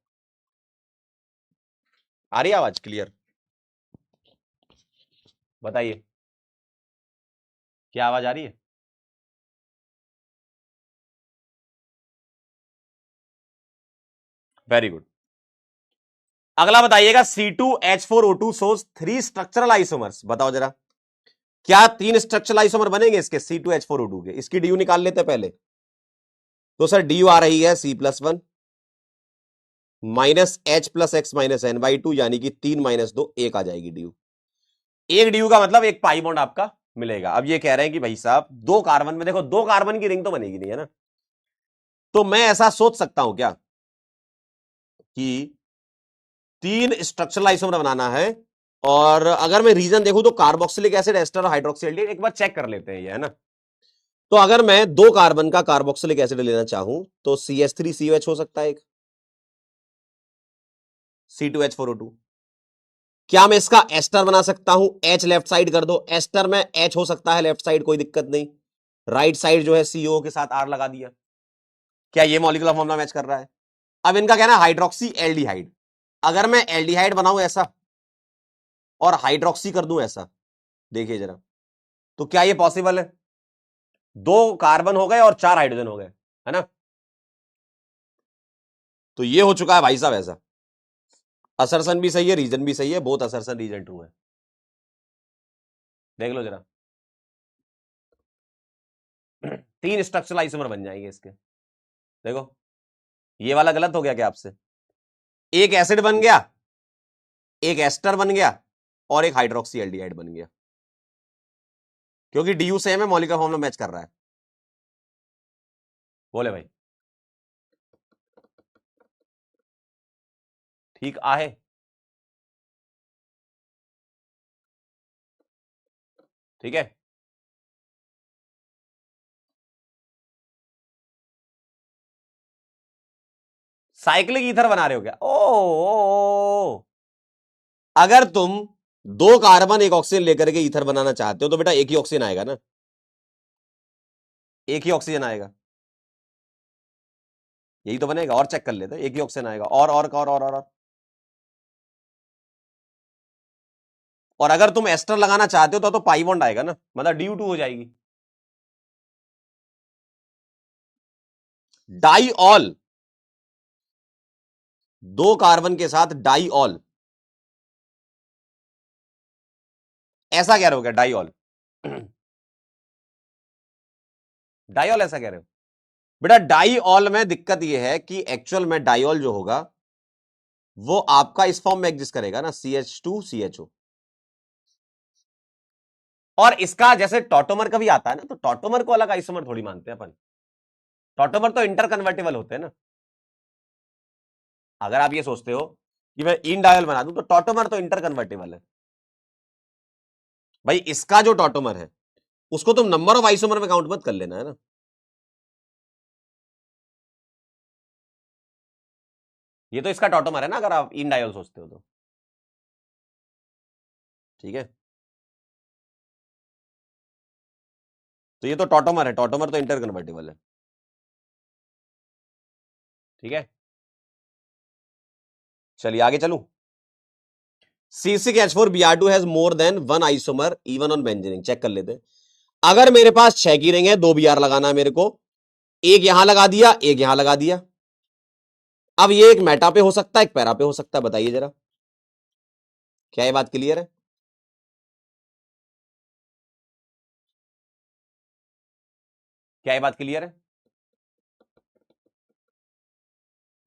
आ रही है आवाज क्लियर, बताइए, क्या आवाज आ रही है। Very good. अगला बताइएगा, C2H4O2 सोर्स 3 स्ट्रक्चरल आइसोमर्स, बताओ जरा, क्या 3 स्ट्रक्चरल आइसोमर बनेंगे इसके C2H4O2 के, इसकी डी निकाल लेते पहले। तो सर डी आ रही है C+1 -H+X-N/2, यानी कि 3 - 2 1 आ जाएगी डी। एक डी का मतलब एक पाई बॉन्ड आपका मिलेगा। अब ये कह रहे हैं कि भाई साहब 2 कार्बन में, देखो 2 कार्बन की रिंग तो बनेगी नहीं है ना, तो मैं ऐसा सोच सकता हूं क्या कि 3 स्ट्रक्चरल आइसोमर बनाना है, और अगर मैं रीजन देखूं तो कार्बोक्सिलिक एसिड, एस्टर और हाइड्रोक्सी एल्डिहाइड, एक बार चेक कर लेते हैं ये, है ना। तो अगर मैं 2 कार्बन का कार्बोक्सिलिक एसिड लेना चाहूं तो CH3COH हो सकता है एक, C2H4O2, क्या मैं इसका एस्टर बना सकता हूं? एच लेफ्ट साइड कर दो, एस्टर में एच हो सकता है लेफ्ट साइड, कोई दिक्कत नहीं। राइट साइड जो है सीओ के साथ आर लगा दिया। क्या ये मॉलिक्यूलर फॉर्मूला मैच कर रहा है? अब इनका कहना है हाइड्रोक्सी एल्डिहाइड। अगर मैं एल्डिहाइड बनाऊं ऐसा और हाइड्रोक्सी कर दूं ऐसा, देखिए जरा, तो क्या ये पॉसिबल है? 2 कार्बन हो गए और 4 हाइड्रोजन हो गए, है ना? तो ये हो चुका है भाई साहब ऐसा। असर्सन भी सही है, रीजन भी सही है, बहुत असर्सन रीजन ट्रू है। देख लो जरा, 3 स्ट्रक्चरल आइसोमर बन जाएंगे इसके। देखो, ये वाला गलत हो गया क्या आपसे? एक एसिड बन गया, एक एस्टर बन गया और एक हाइड्रोक्सी एल्डिहाइड बन गया, क्योंकि डीयू सेम है, मॉलिक्यूलर फॉर्मूला मैच कर रहा है। बोले भाई, ठीक आहे? ठीक है। साइक्लिक ईथर बना रहे हो क्या? ओ, अगर तुम 2 कार्बन 1 ऑक्सीजन लेकर के ईथर बनाना चाहते हो तो बेटा एक ही ऑक्सीजन आएगा ना, एक ही ऑक्सीजन आएगा, यही तो बनेगा। और चेक कर लेते, एक ही ऑक्सीजन आएगा। और अगर तुम एस्टर लगाना चाहते हो तो पाई बॉन्ड आएगा ना, मतलब DU2 हो जाएगी। डाईऑल, 2 कार्बन के साथ डाईऑल, ऐसा कह रहे हो क्या? डाईऑल, डाईऑल ऐसा कह रहे हो? बेटा डाईऑल में दिक्कत यह है कि एक्चुअल में डाईऑल जो होगा वो आपका इस फॉर्म में एग्जिस्ट करेगा ना, CH2CHO। और इसका जैसे टॉटोमर का भी आता है ना, तो टॉटोमर को अलग आइसोमर थोड़ी मानते हैं अपन। टॉटोमर तो इंटर कन्वर्टेबल होते हैं ना। अगर आप ये सोचते हो कि मैं इन डायल बना दूं तो टॉटोमर तो इंटर कन्वर्टेबल है भाई। इसका जो टॉटोमर है उसको तुम नंबर ऑफ आइसोमर में काउंट मत कर लेना, है ना। ये तो इसका टॉटोमर है ना, अगर आप इन डायल सोचते हो तो। ठीक है, तो ये तो टॉटोमर है, टॉटोमर तो इंटर कन्वर्टेबल है। ठीक है, चलिए आगे चलूं। C6H4Br2 has more than 1 isomer even on benzene ring. Check कर लेते हैं। अगर मेरे पास 6 की रिंग है, 2 Br लगाना है मेरे को, एक यहां लगा दिया, एक यहां लगा दिया। अब ये एक मेटा पे हो सकता है, एक पैरा पे हो सकता है, बताइए जरा, क्या ये बात क्लियर है? क्या ये बात क्लियर है?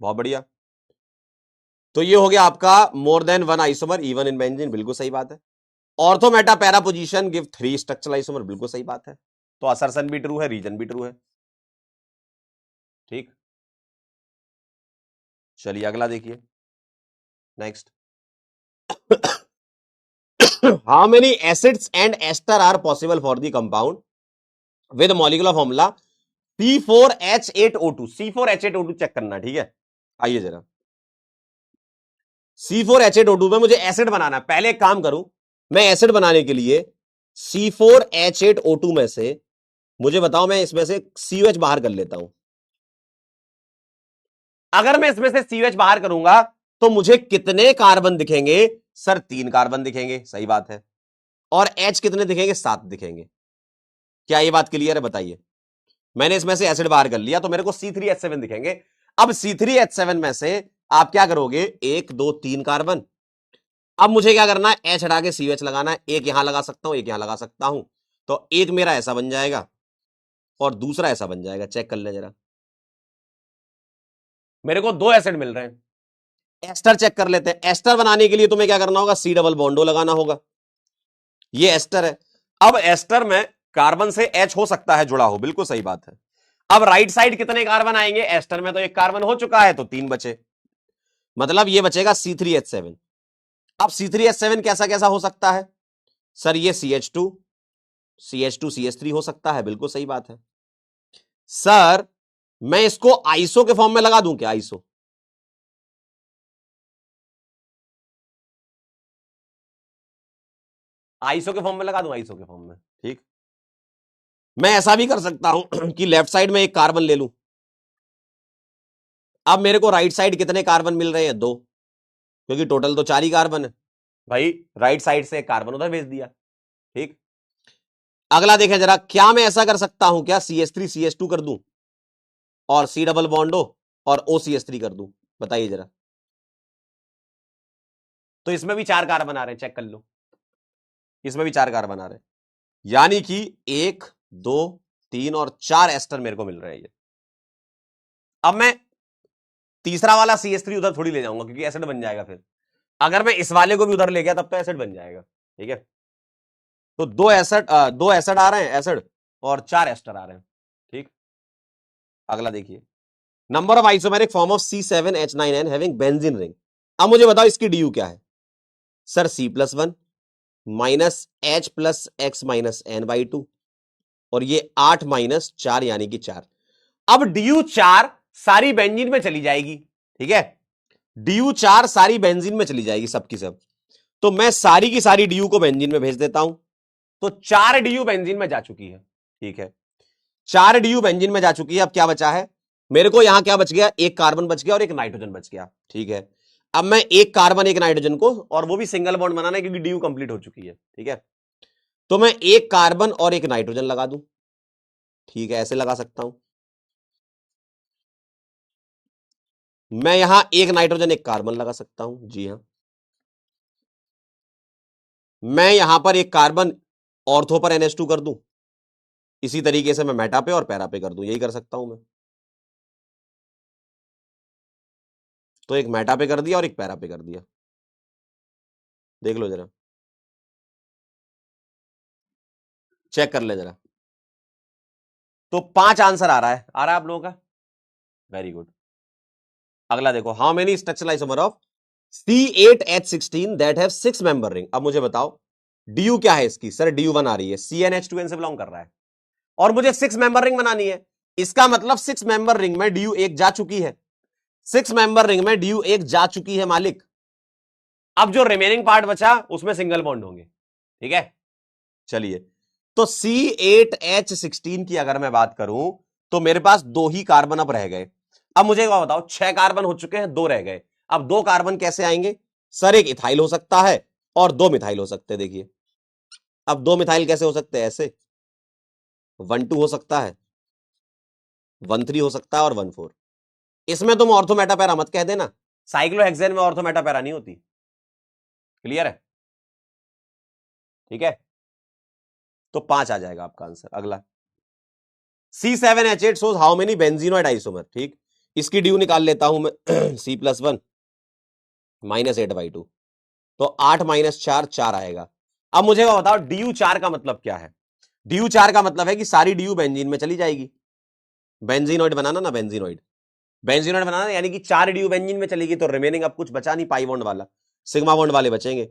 बहुत बढ़िया। तो ये हो गया आपका मोर than 1 isomer even in benzene, बिल्कुल सही बात है। Ortho Meta para position give 3 structural isomer, बिल्कुल सही बात है। तो असर्सन भी ट्रू है, रीजन भी ट्रू है। ठीक, चलिए अगला देखिए, next. How many acids and ester are possible for the compound with molecular formula C4H8O2? C4H8O2 check करना, ठीक है। आइए जरा, C4H8O2 में मुझे एसिड बनाना है। पहले एक काम करूं, मैं एसिड बनाने के लिए C4H8O2 में से, मुझे बताओ, मैं इसमें से COH बाहर कर लेता हूं। अगर मैं इसमें से COH बाहर करूंगा तो मुझे कितने कार्बन दिखेंगे? सर 3 कार्बन दिखेंगे, सही बात है। और H कितने दिखेंगे? 7 दिखेंगे। क्या ये बात क्लियर है? बताइए। मैंने इसमें से एसिड बाहर कर लिया तो मेरे को C3H7 दिखेंगे। अब C3H7 में से आप क्या करोगे? 1 2 3 कार्बन। अब मुझे क्या करना है? H हटा के COH लगाना है। एक यहां लगा सकता हूं, एक यहां लगा सकता हूं, तो एक मेरा ऐसा बन जाएगा और दूसरा ऐसा बन जाएगा। चेक कर ले जरा, मेरे को 2 एसिड मिल रहे हैं। एस्टर चेक कर लेते हैं। एस्टर बनाने के लिए तुम्हें क्या करना होगा? C डबल बॉन्डो लगाना होगा। ये एस्टर है। अब एस्टर में कार्बन से H हो सकता है जुड़ा हो, बिल्कुल सही बात है। अब राइट साइड कितने कार्बन आएंगे? एस्टर में तो 1 कार्बन हो चुका है, तो 3 बचे, मतलब ये बचेगा C3H7। अब C3H7 कैसा कैसा हो सकता है? सर ये CH2 CH2 CH3 हो सकता है, बिल्कुल सही बात है। सर मैं इसको आइसो के फॉर्म में लगा दूं क्या? आइसो, आइसो के फॉर्म में लगा दूं, आइसो के फॉर्म में, ठीक। मैं ऐसा भी कर सकता हूं कि लेफ्ट साइड में एक कार्बन ले लूं। अब मेरे को राइट साइड कितने कार्बन मिल रहे हैं? 2, क्योंकि टोटल तो 4 ही कार्बन है भाई। राइट साइड से एक कार्बन उधर भेज दिया, ठीक। अगला देखें जरा, क्या मैं ऐसा कर सकता हूं क्या, CH3 CH2 कर दूं और C डबल बॉन्ड हो और OCH3 कर दूं? बताइए जरा। तो इसमें भी 4 कार्बन आ रहे हैं, चेक कर लो, इसमें भी 4 कार्बन आ रहे हैं, यानी कि 1 2 3 और 4 एस्टर मेरे को मिल रहे हैं ये। अब मैं तीसरा वाला CH3 उधर थोड़ी ले जाऊंगा, क्योंकि एसिड बन जाएगा फिर। अगर मैं इस वाले को भी उधर ले गया तब तो एसिड बन जाएगा, ठीक है। तो 2 एसिड आ रहे हैं, एसिड, और 4 एस्टर आ रहे हैं, ठीक। अगला देखिए, number of isomeric form of C7H9N having benzene ring. अब मुझे बताओ इसकी डी क्या है? Sir C+1 minus H plus x minus N/2 और ये 8 माइनस 4 यानी कि 4। अब DU4 सारी बेंजीन में चली जाएगी, ठीक है। DU4 सारी बेंजीन में चली जाएगी, सबकी सब। तो मैं सारी की सारी DU को बेंजीन में भेज देता हूं। तो 4 DU बेंजीन में जा चुकी है, ठीक है। 4 DU बेंजीन में जा चुकी है। अब क्या बचा है मेरे को? यहां क्या बच गया? एक कार्बन बच गया और एक नाइट्रोजन बच गया, ठीक है। अब मैं एक कार्बन एक नाइट्रोजन को, और वो भी सिंगल बॉन्ड बनाना है क्योंकि DU कंप्लीट हो चुकी है, ठीक है। तो मैं एक कार्बन और एक नाइट्रोजन लगा दूं, ठीक है, ऐसे लगा सकता हूं मैं। यहां एक नाइट्रोजन एक कार्बन लगा सकता हूं, जी हां। मैं यहां पर एक कार्बन ऑर्थो पर NH2 कर दूं, इसी तरीके से मैं मेटा पे और पैरा पे कर दूं, यही कर सकता हूं मैं। तो एक मेटा पे कर दिया और एक पैरा पे कर दिया, देख लो जरा, चेक कर ले जरा। तो 5 आंसर आ रहा है, आ रहा है आप लोगों का? Very good. अगला देखो, how many structural isomer of C8H16 that have 6 member ring. अब मुझे बताओ DU क्या है इसकी? सर DU1 आ रही है, CnH2n से बिलोंग कर रहा है, और मुझे 6 मेंबर रिंग बनानी है। इसका मतलब 6 मेंबर रिंग में DU1 जा चुकी है, 6 मेंबर रिंग में DU1 जा चुकी है मालिक। अब जो रिमेनिंग पार्ट बचा उसमें सिंगल बॉन्ड होंगे, ठीक है। चलिए, तो C8H16 की अगर मैं बात करूं तो मेरे पास 2 ही कार्बन अब रह गए। अब मुझे बताओ, 6 कार्बन हो चुके हैं, 2 रह गए। अब 2 कार्बन कैसे आएंगे? सर एक इथाइल हो सकता है और 2 मिथाइल हो सकते हैं। देखिए, अब 2 मिथाइल कैसे हो सकते हैं? ऐसे 1 2 हो सकता है, 1 3 हो सकता है और 1 4। इसमें तुम ऑर्थो मेटा पैरा मत कह देना, साइक्लोहेक्सेन में ऑर्थो मेटा पैरा नहीं होती। क्लियर है? ठीक है, तो 5 आ जाएगा आपका आंसर। अगला, C7H8 shows how many benzenoid isomer, ठीक। इसकी ड्यू निकाल लेता हूं मैं C+1 माइनस 8/2, तो 8 माइनस 4 4 आएगा। अब मुझे बताओ DU4 का मतलब क्या है? DU4 का मतलब है कि सारी DU बेंजीन में चली जाएगी। बेंजीनोइड बनाना ना, बेंजीनोइड, बेंजीनोइड बनाना, यानी कि 4 DU बेंजीन में चलेगी, तो रिमेनिंग अब कुछ बचा नहीं, पाई बॉन्ड वाला, सिग्मा बॉन्ड वाले बचेंगे।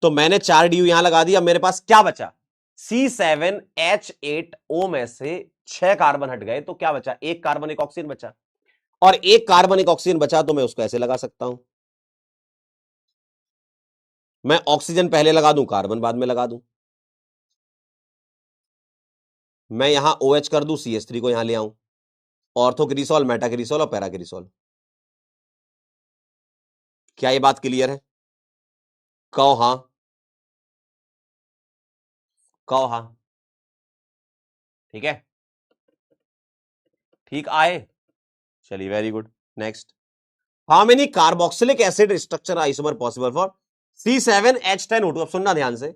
तो मैंने 4 DU यहां लगा दिया, मेरे पास क्या बचा? C7H8O में से 6 कार्बन हट गए, तो क्या बचा? एक कार्बन एक ऑक्सीजन बचा, और एक कार्बन एक ऑक्सीजन बचा, तो मैं उसको ऐसे लगा सकता हूं। मैं ऑक्सीजन पहले लगा दूं, कार्बन बाद में लगा दूं। मैं यहां OH कर दूं, CH3 को यहां ले आऊं, ऑर्थोक्रिसॉल, मेटाक्रिसॉल और पैराक्रिसॉल। क्या ये बात क्लियर है? कहो हां, कहो हां। ठीक है, ठीक आए? चलिए, very good. Next, how many carboxylic acid structure isomer possible for C7H10O2? अब सुनना ध्यान से,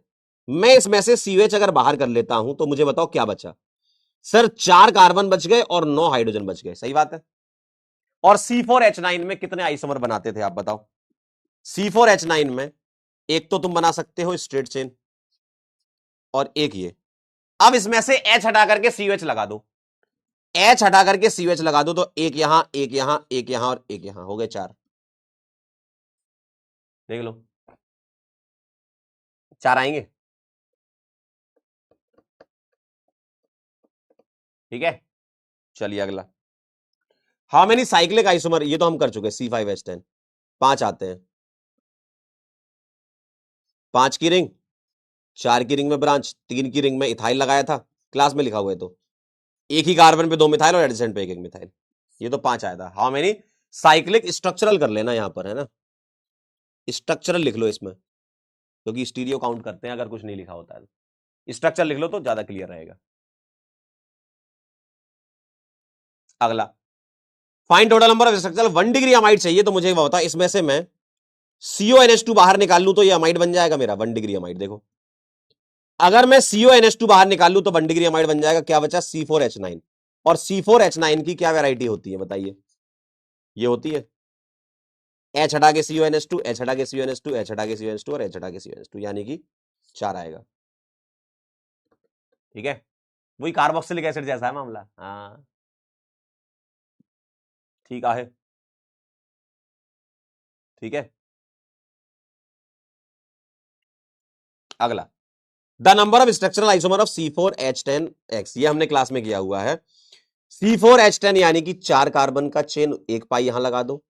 मैं इसमें से CH अगर बाहर कर लेता हूं तो मुझे बताओ क्या बचा? सर 4 कार्बन बच गए और 9 हाइड्रोजन बच गए, सही बात है। और C4H9 में कितने आइसोमर बनाते थे आप बताओ? C4H9 में एक तो तुम बना सकते हो स्ट्रेट चेन, और एक ये। अब इसमें से H हटा करके CH लगा दो, H हटा करके CH लगा दो, तो एक यहां एक यहां एक यहां और एक यहां, हो गए 4। देख लो, 4 आएंगे, ठीक है। चलिए अगला, हाउ मेनी साइक्लिक आइसोमर, ये तो हम कर चुके, C5H10, 5 आते हैं, 5 की रिंग, 4 की रिंग में ब्रांच, 3 की रिंग में इथाइल लगाया था, क्लास में लिखा हुआ है, तो एक ही कार्बन पे 2 मिथाइल और एडजेसेंट पे एक मिथाइल, ये तो 5 आया था। हाउ मेनी साइक्लिक, स्ट्रक्चरल कर लेना यहां पर, है ना, स्ट्रक्चरल लिख लो इसमें, क्योंकि स्टीरियो काउंट करते हैं अगर कुछ नहीं लिखा होता है तो स्ट्रक्चर लिख लो तो ज्यादा क्लियर रहेगा। अगला, find total number of structural 1 degree amide चाहिए, तो मुझे बता इसमें से मैं CONH2 बाहर निकाल लूं तो ये अमाइड बन जाएगा मेरा 1 डिग्री अमाइड। देखो अगर मैं CONH2 बाहर निकाल लूं तो 1 डिग्री अमाइड बन जाएगा, क्या बचा C4H9। और C4H9 की क्या वैरायटी होती है बताइए, ये होती है H हटा के CONH2, H हटा के CONH2, H हटा के CONH2 और H हटा के CONH2, यानी कि 4 आएगा। ठीक है, वही कार्बोक्सिलिक एसिड जैसा है मामला। हाँ ठीक है, ठीक है। अगला, the number of structural isomer of C4H10X, ये हमने क्लास में किया हुआ है। C4H10 यानी कि 4 कार्बन का चेन, एक पाई यहां लगा दो,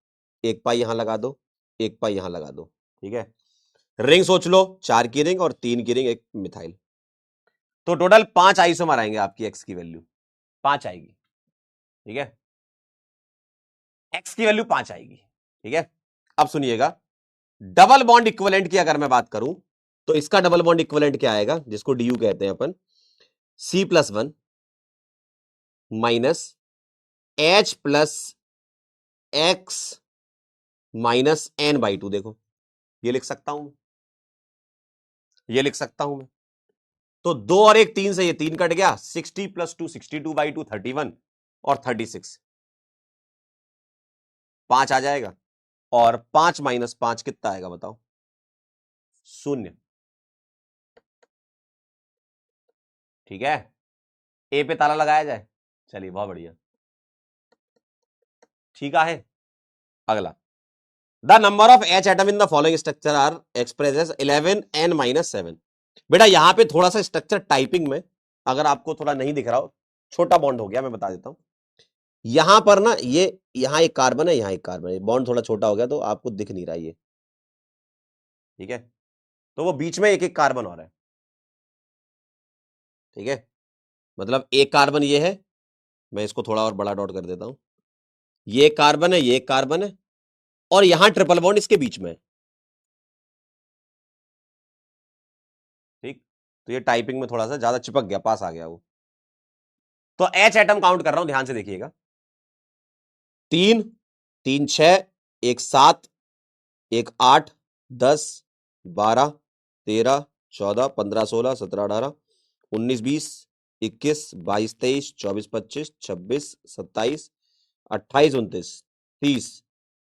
एक पाई यहां लगा दो, एक पाई यहां लगा दो। ठीक है, रिंग सोच लो, 4 की रिंग और 3 की रिंग, एक मिथाइल, तो टोटल 5 आइसोमर आएंगे, आपकी एक्स की वैल्यू 5 आएगी। ठीक है, एक्स की वैल्यू 5 आएगी। ठीक है, अब सुनिएगा, डबल बॉन्ड इक्विवेलेंट की अगर मैं बात करूं तो इसका डबल बॉन्ड इक्विवेलेंट क्या आएगा, जिसको डीयू कहते हैं अपन, C+1 minus H+X minus N/2। देखो ये लिख सकता हूं, ये लिख सकता हूं मैं, तो 2 और 1 3 से ये 3 कट गया, 60 + 2 62/2 31 और 36 5 आ जाएगा, और 5 - 5 कितना आएगा बताओ, 0। ठीक है, ए पे ताला लगाया जाए, चलिए बहुत बढ़िया, ठीक है। अगला, the number of H atom in the following structure are express as 11n - 7। बेटा यहां पे थोड़ा सा स्ट्रक्चर टाइपिंग में अगर आपको थोड़ा नहीं दिख रहा हो, छोटा बॉन्ड हो गया, मैं बता देता हूं। यहां पर ना ये, यहां एक कार्बन है, यहां एक कार्बन है, बॉन्ड थोड़ा छोटा हो गया तो आपको दिख नहीं रहा ये। ठीक है, तो वो बीच में एक एक कार्बन और है। ठीक है, मतलब एक कार्बन ये है, मैं इसको थोड़ा और बड़ा डॉट कर देता हूं, ये एक कार्बन है, ये एक कार्बन है, और यहां ट्रिपल बॉन्ड इसके बीच में है। ठीक, तो ये टाइपिंग में थोड़ा सा ज्यादा चिपक गया, पास आ गया वो। तो H एटम काउंट कर रहा हूं, ध्यान से देखिएगा, 3 3 6 1 7 1 8 10 12 13 14 15 16 17 18 19 20 21 22 23 24 25 26 27 28 29 30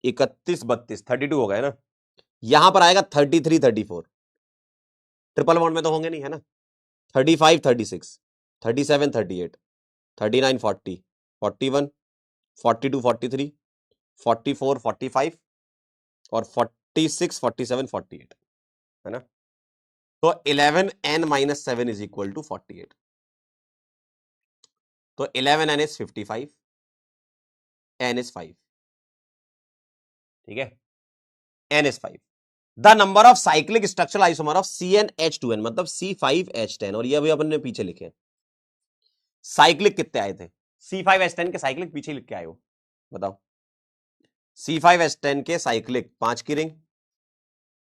31 32 32 हो गए ना, यहां पर आएगा 33 34, ट्रिपल बॉन्ड में तो होंगे नहीं, है ना, 35 36 37 38 39 40 41 42 43 44 45 और 46 47 48, है ना, तो 11n - 7 इज इक्वल टू 48, तो 11n इज 55, n इज 5। ठीक है, n is 5। The number of cyclic structural isomer of CnH2n, मतलब C5H10, और ये अभी अपन ने पीछे लिखे, साइक्लिक कितने आए थे, C5H10 के साइक्लिक पीछे लिख के आए हो, बताओ। C5H10 के साइक्लिक 5 की रिंग,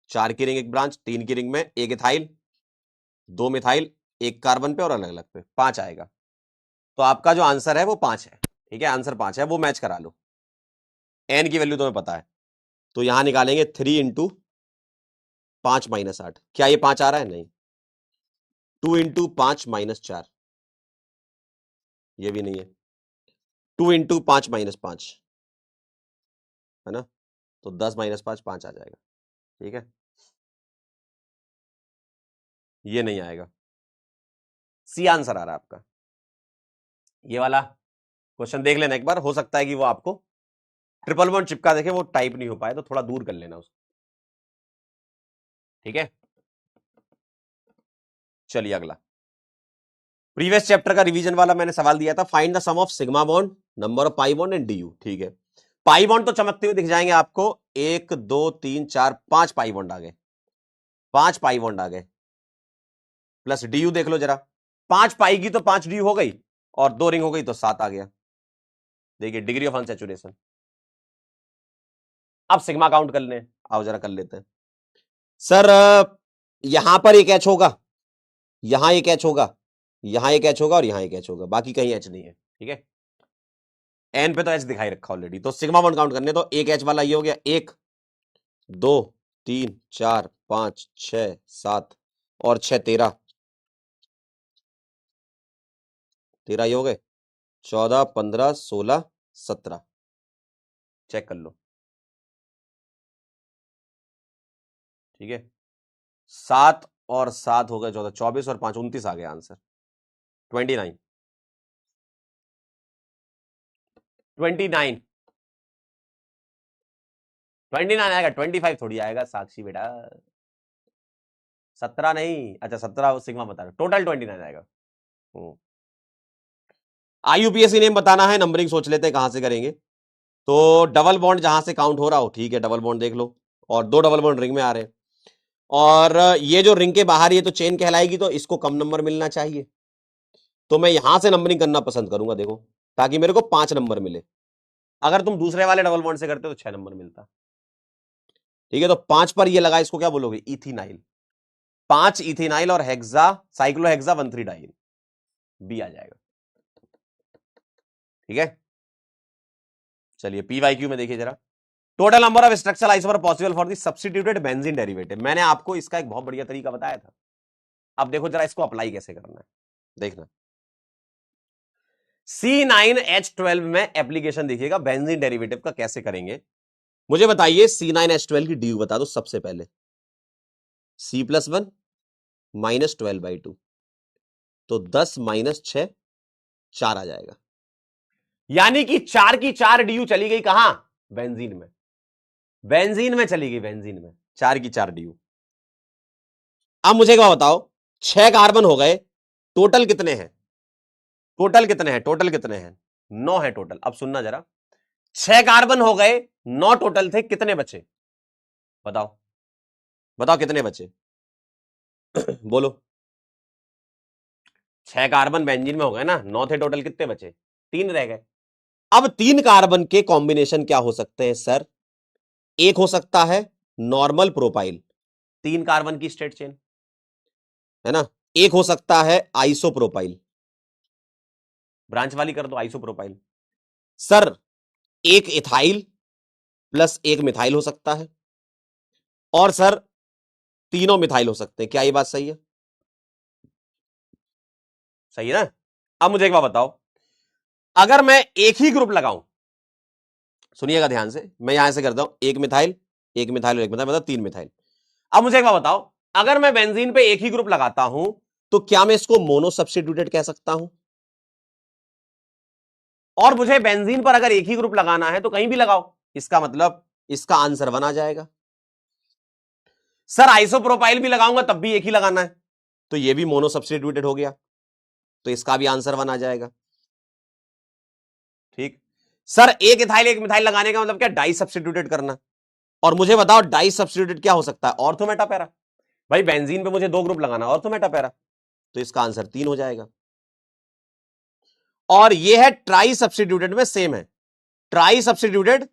4 की रिंग एक ब्रांच, 3 की रिंग में एक इथाइल, 2 मिथाइल, एक कार्बन पे और अलग अलग पे, 5 आएगा। तो आपका जो आंसर है वो 5 है। ठीक है, आंसर 5 है, वो मैच करा लो। एन की वैल्यू तुम्हें पता है, तो यहां निकालेंगे 3 × 5 - 8, क्या ये 5 आ रहा है, नहीं, 2 × 5 - 4, ये भी नहीं है, 2 × 5 - 5, है ना, तो 10 - 5 5 आ जाएगा। ठीक है, ये नहीं आएगा, सी आंसर आ रहा है आपका। ये वाला क्वेश्चन देख लेना एक बार, हो सकता है कि वो आपको ट्रिपल बॉन्ड चिपका देखे, वो टाइप नहीं हो पाए, तो थोड़ा दूर कर लेना उसको। ठीक है, चलिए अगला, प्रीवियस चैप्टर का रिवीजन वाला मैंने सवाल दिया था, find the sum of sigma bond, number of pi bond and DU. ठीक है, पाई बॉन्ड तो चमकते हुए दिख जाएंगे आपको, 1 2 3 4 5 पाई बॉन्ड आ गए, 5 पाई बॉन्ड आ गए। प्लस डी यू देख लो जरा, 5 पाएगी तो 5 डी यू हो गई, और 2 रिंग हो गई तो 7 आ गया। देखिए डिग्री ऑफ अनसैचुरेशन। अब सिग्मा काउंट कर लें, आओ जरा कर लेते हैं। सर यहां पर एक एच होगा, यहां एक एच होगा, यहां एक एच होगा और यहां एक एच होगा, बाकी कहीं एच नहीं है। ठीक है, एन पे तो एच दिखाई रखा ऑलरेडी, तो सिग्मा वन काउंट करने तो एक एच वाला ये हो गया, 1 2 3 4 5 6 7 और 6 13, 13 ये हो गए, 14 15 16 17, चेक कर लो। ठीक है, 7 और 7 हो गए 14, 24 और 5 29 आ गया आंसर, 29 29 29 आएगा, 25 थोड़ी आएगा साक्षी बेटा, 17 नहीं, अच्छा 17 सिग्मा बता रहा, टोटल 29 आएगा। आईयूपीएसी नेम बताना है, नंबरिंग सोच लेते हैं कहां से करेंगे। तो डबल बॉन्ड जहां से काउंट हो रहा हो, ठीक है, डबल बॉन्ड देख लो, और 2 डबल बॉन्ड रिंग में आ रहे हैं, और ये जो रिंग के बाहर ये तो चेन कहलाएगी, तो इसको कम नंबर मिलना चाहिए, तो मैं यहां से नंबरिंग करना पसंद करूंगा, देखो, ताकि मेरे को 5 नंबर मिले। अगर तुम दूसरे वाले डबल बॉन्ड से करते हो तो 6 नंबर मिलता। ठीक है, तो 5 पर ये लगा, इसको क्या बोलोगे, इथिनाइल, 5 इथिनाइल और हेक्सा साइक्लोहेक्सा 1,3 डाइन, बी आ जाएगा। ठीक है, चलिए पीवाईक्यू में देखिए जरा, total number of structural isomer possible for the substituted benzene derivative. मैंने आपको इसका एक बहुत बढ़िया तरीका बताया था, अब देखो जरा इसको अप्लाई कैसे करना है, देखना। C9H12 में एप्लीकेशन देखिएगा बेंजीन डेरिवेटिव का, कैसे करेंगे मुझे बताइए। C9H12 की ड्यू बता दो सबसे पहले, C+1 -12/2, तो 10 - 6 4 आ जाएगा, यानी कि 4 की 4 ड्यू चली गई कहां, बेंजीन में, बेंजीन में चली गई, बेंजीन में 4 की 4 ड्यू। अब मुझे क्या बताओ, 6 कार्बन हो गए, टोटल कितने हैं, टोटल कितने हैं, टोटल कितने हैं, 9 है टोटल। अब सुनना जरा, 6 कार्बन हो गए, 9 टोटल थे, कितने बचे बताओ, बताओ कितने बचे बोलो, 6 कार्बन बेंजीन में हो गए ना, 9 थे टोटल, कितने बचे, 3 रह गए। अब 3 कार्बन के कॉम्बिनेशन क्या हो सकते हैं सर, एक हो सकता है नॉर्मल प्रोपाइल, 3 कार्बन की स्ट्रेट चेन है ना, एक हो सकता है आइसोप्रोपाइल, ब्रांच वाली कर दो आइसोप्रोपाइल। सर एक इथाइल प्लस एक मिथाइल हो सकता है, और सर तीनों मिथाइल हो सकते हैं, क्या ये बात सही है, सही है ना। अब मुझे एक बात बताओ, अगर मैं एक ही ग्रुप लगाऊं, सुनिएगा ध्यान से, मैं यहां से करता हूं, एक मिथाइल एक मिथाइल और एक मिथाइल, मतलब 3 मिथाइल। अब मुझे एक बात बताओ, अगर मैं बेंजीन पे एक ही ग्रुप लगाता हूं, तो क्या मैं इसको मोनो सब्स्टिट्यूटेड कह सकता हूं, और मुझे बेंजीन पर अगर एक ही ग्रुप लगाना है तो कहीं भी लगाओ, इसका मतलब इसका आंसर 1 आ जाएगा। सर आइसोप्रोपाइल भी लगाऊंगा तब भी एक ही लगाना है, तो ये भी मोनो सब्स्टिट्यूटेड हो गया, तो इसका भी आंसर 1 आ जाएगा। ठीक, सर एक इथाइल एक मिथाइल लगाने का मतलब क्या, डाई सब्स्टिट्यूटेड करना, और मुझे बताओ डाई सब्स्टिट्यूटेड क्या हो सकता है, ऑर्थो मेटा पैरा, भाई बेंजीन पे मुझे 2 ग्रुप लगाना, ऑर्थो मेटा पैरा, तो इसका आंसर 3 हो जाएगा। और ये है ट्राई सब्स्टिट्यूटेड में सेम है, ट्राई सब्स्टिट्यूटेड,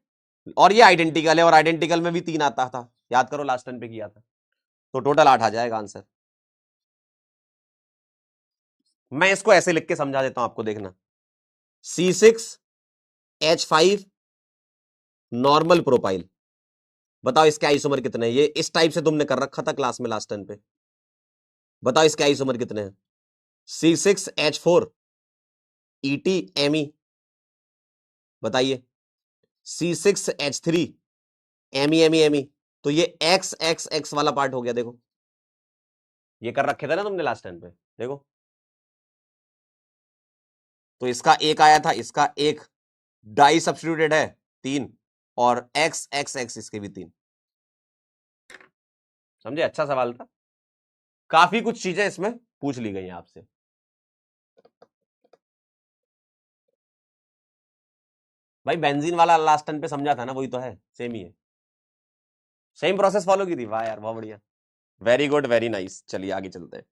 और ये आइडेंटिकल है, और आइडेंटिकल में भी 3 आता था, याद करो लास्ट टाइम पे किया था, तो टोटल 8 आ जाएगा आंसर। मैं इसको ऐसे लिख के समझा देता हूं आपको, देखना, C6H5 नॉर्मल प्रोपाइल, बताओ इसके आइसोमर कितने हैं, ये इस टाइप से तुमने कर रखा था क्लास में लास्ट टाइम पे, बताओ इसके आइसोमर कितने हैं, C6H4 ETME, बताइए, C6H3 MEME, तो ये XXX वाला पार्ट हो गया, देखो ये कर रखे थे ना तुमने लास्ट टाइम पे, देखो, तो इसका एक आया था, इसका एक, डाई सब्स्टिट्यूटेड है 3, और XXX इसके भी 3, समझे, अच्छा सवाल था, काफी कुछ चीजें इसमें पूछ ली गई हैं आपसे। भाई बेंजीन वाला लास्ट टाइम पे समझा था ना, वही तो है, सेम ही है, सेम प्रोसेस फॉलो की थी, वाह यार बहुत बढ़िया, वेरी गुड वेरी नाइस, चलिए आगे चलते हैं।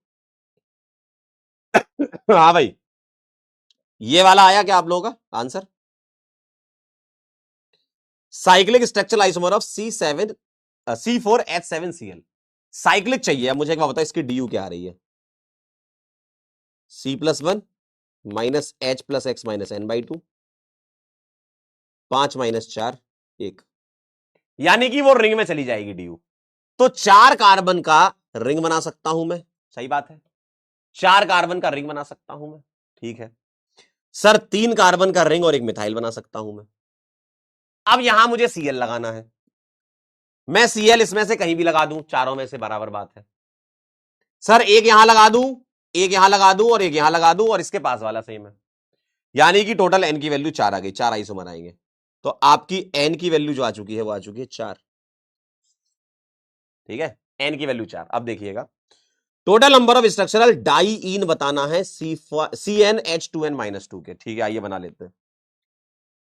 हाँ भाई, ये वाला आया क्या आप लोगों का answer? Cyclic structural isomer of C4H7Cl। Cyclic चाहिए। अब मुझे एक बात बताओ, इसकी डी क्या आ रही है? C+1 minus H plus x minus N/2, 5 minus 4 1, यानी कि वो रिंग में चली जाएगी डी। तो 4 कार्बन का रिंग बना सकता हूं मैं, सही बात है, 4 कार्बन का रिंग बना सकता हूं मैं, ठीक है सर। 3 कार्बन का रिंग और एक मिथाइल बना सकता हूं मैं। अब यहां मुझे Cl लगाना है। मैं Cl इसमें से कहीं भी लगा दूं, चारों में से बराबर बात है सर। एक यहां लगा दूं, एक यहां लगा दूं और एक यहां लगा दूं, और इसके पास वाला सेम है, यानी कि टोटल एन की वैल्यू 4 आ गई। 4 आइसोमर आएंगे। तो आपकी एन की वैल्यू जो आ चुकी है वो आ चुकी है 4, ठीक है। एन की वैल्यू 4। अब देखिएगा, total number of structural diene बताना है CnH2n-2 के, ठीक है। आइए बना लेते हैं।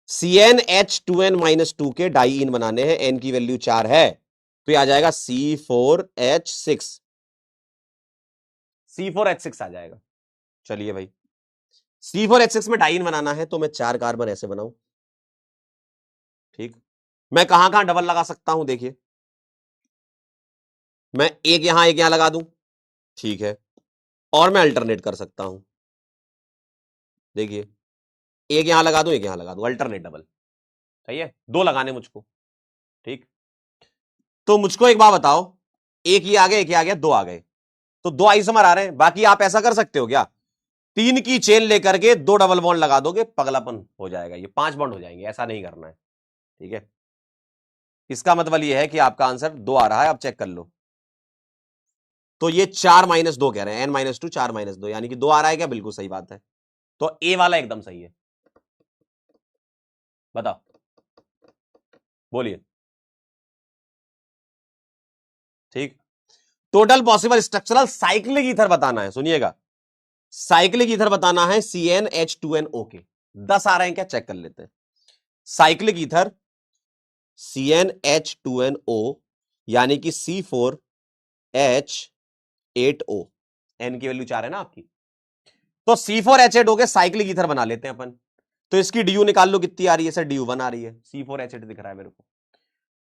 CnH2n-2 के डाइईन बनाने हैं। एन की वैल्यू 4 है, तो ये आ जाएगा C4H6। C4H6 आ जाएगा। चलिए भाई, C4H6 में डाइईन बनाना है, तो मैं 4 कार्बन ऐसे बनाऊं, ठीक। मैं कहां कहां डबल लगा सकता हूं, देखिए। मैं एक यहां लगा दूं, ठीक है। और मैं अल्टरनेट कर सकता हूं, देखिए। एक यहां लगा दूं, एक यहां लगा दूं, अल्टरनेट डबल, सही है। 2 लगाने मुझको, ठीक। तो मुझको एक बात बताओ, एक ही आ गया, एक ही आ गया, 2 आ गए, तो 2 आइसोमर आ रहे हैं। बाकी आप ऐसा कर सकते हो क्या, 3 की चेन लेकर के 2 डबल बॉन्ड लगा दोगे, पगलापन हो जाएगा, ये 5 बॉन्ड हो जाएंगे। ऐसा नहीं करना है, ठीक है। इसका मतलब ये है कि आपका आंसर 2 आ रहा है। अब चेक कर लो, तो ये 4-2 कह रहे हैं, N-2 4-2, यानी कि 2 आ रहा है क्या? बिल्कुल सही बात है। तो ए वाला एकदम सही है। बताओ, बोलिए, ठीक। Total possible structural cyclic ether बताना है, सुनिएगा। साइक्लिक ईथर बताना है CnH2nO के। 10 आ रहे हैं क्या? चेक कर लेते हैं। साइक्लिक ईथर CnH2nO, यानी कि C4H8O। एन की वैल्यू 4 है ना आपकी, तो C4H8O के साइक्लिक ईथर बना लेते हैं अपन। तो इसकी डी निकाल लो, कितनी आ रही है सर? डी1 आ रही है। C4H8 दिख रहा है मेरे को।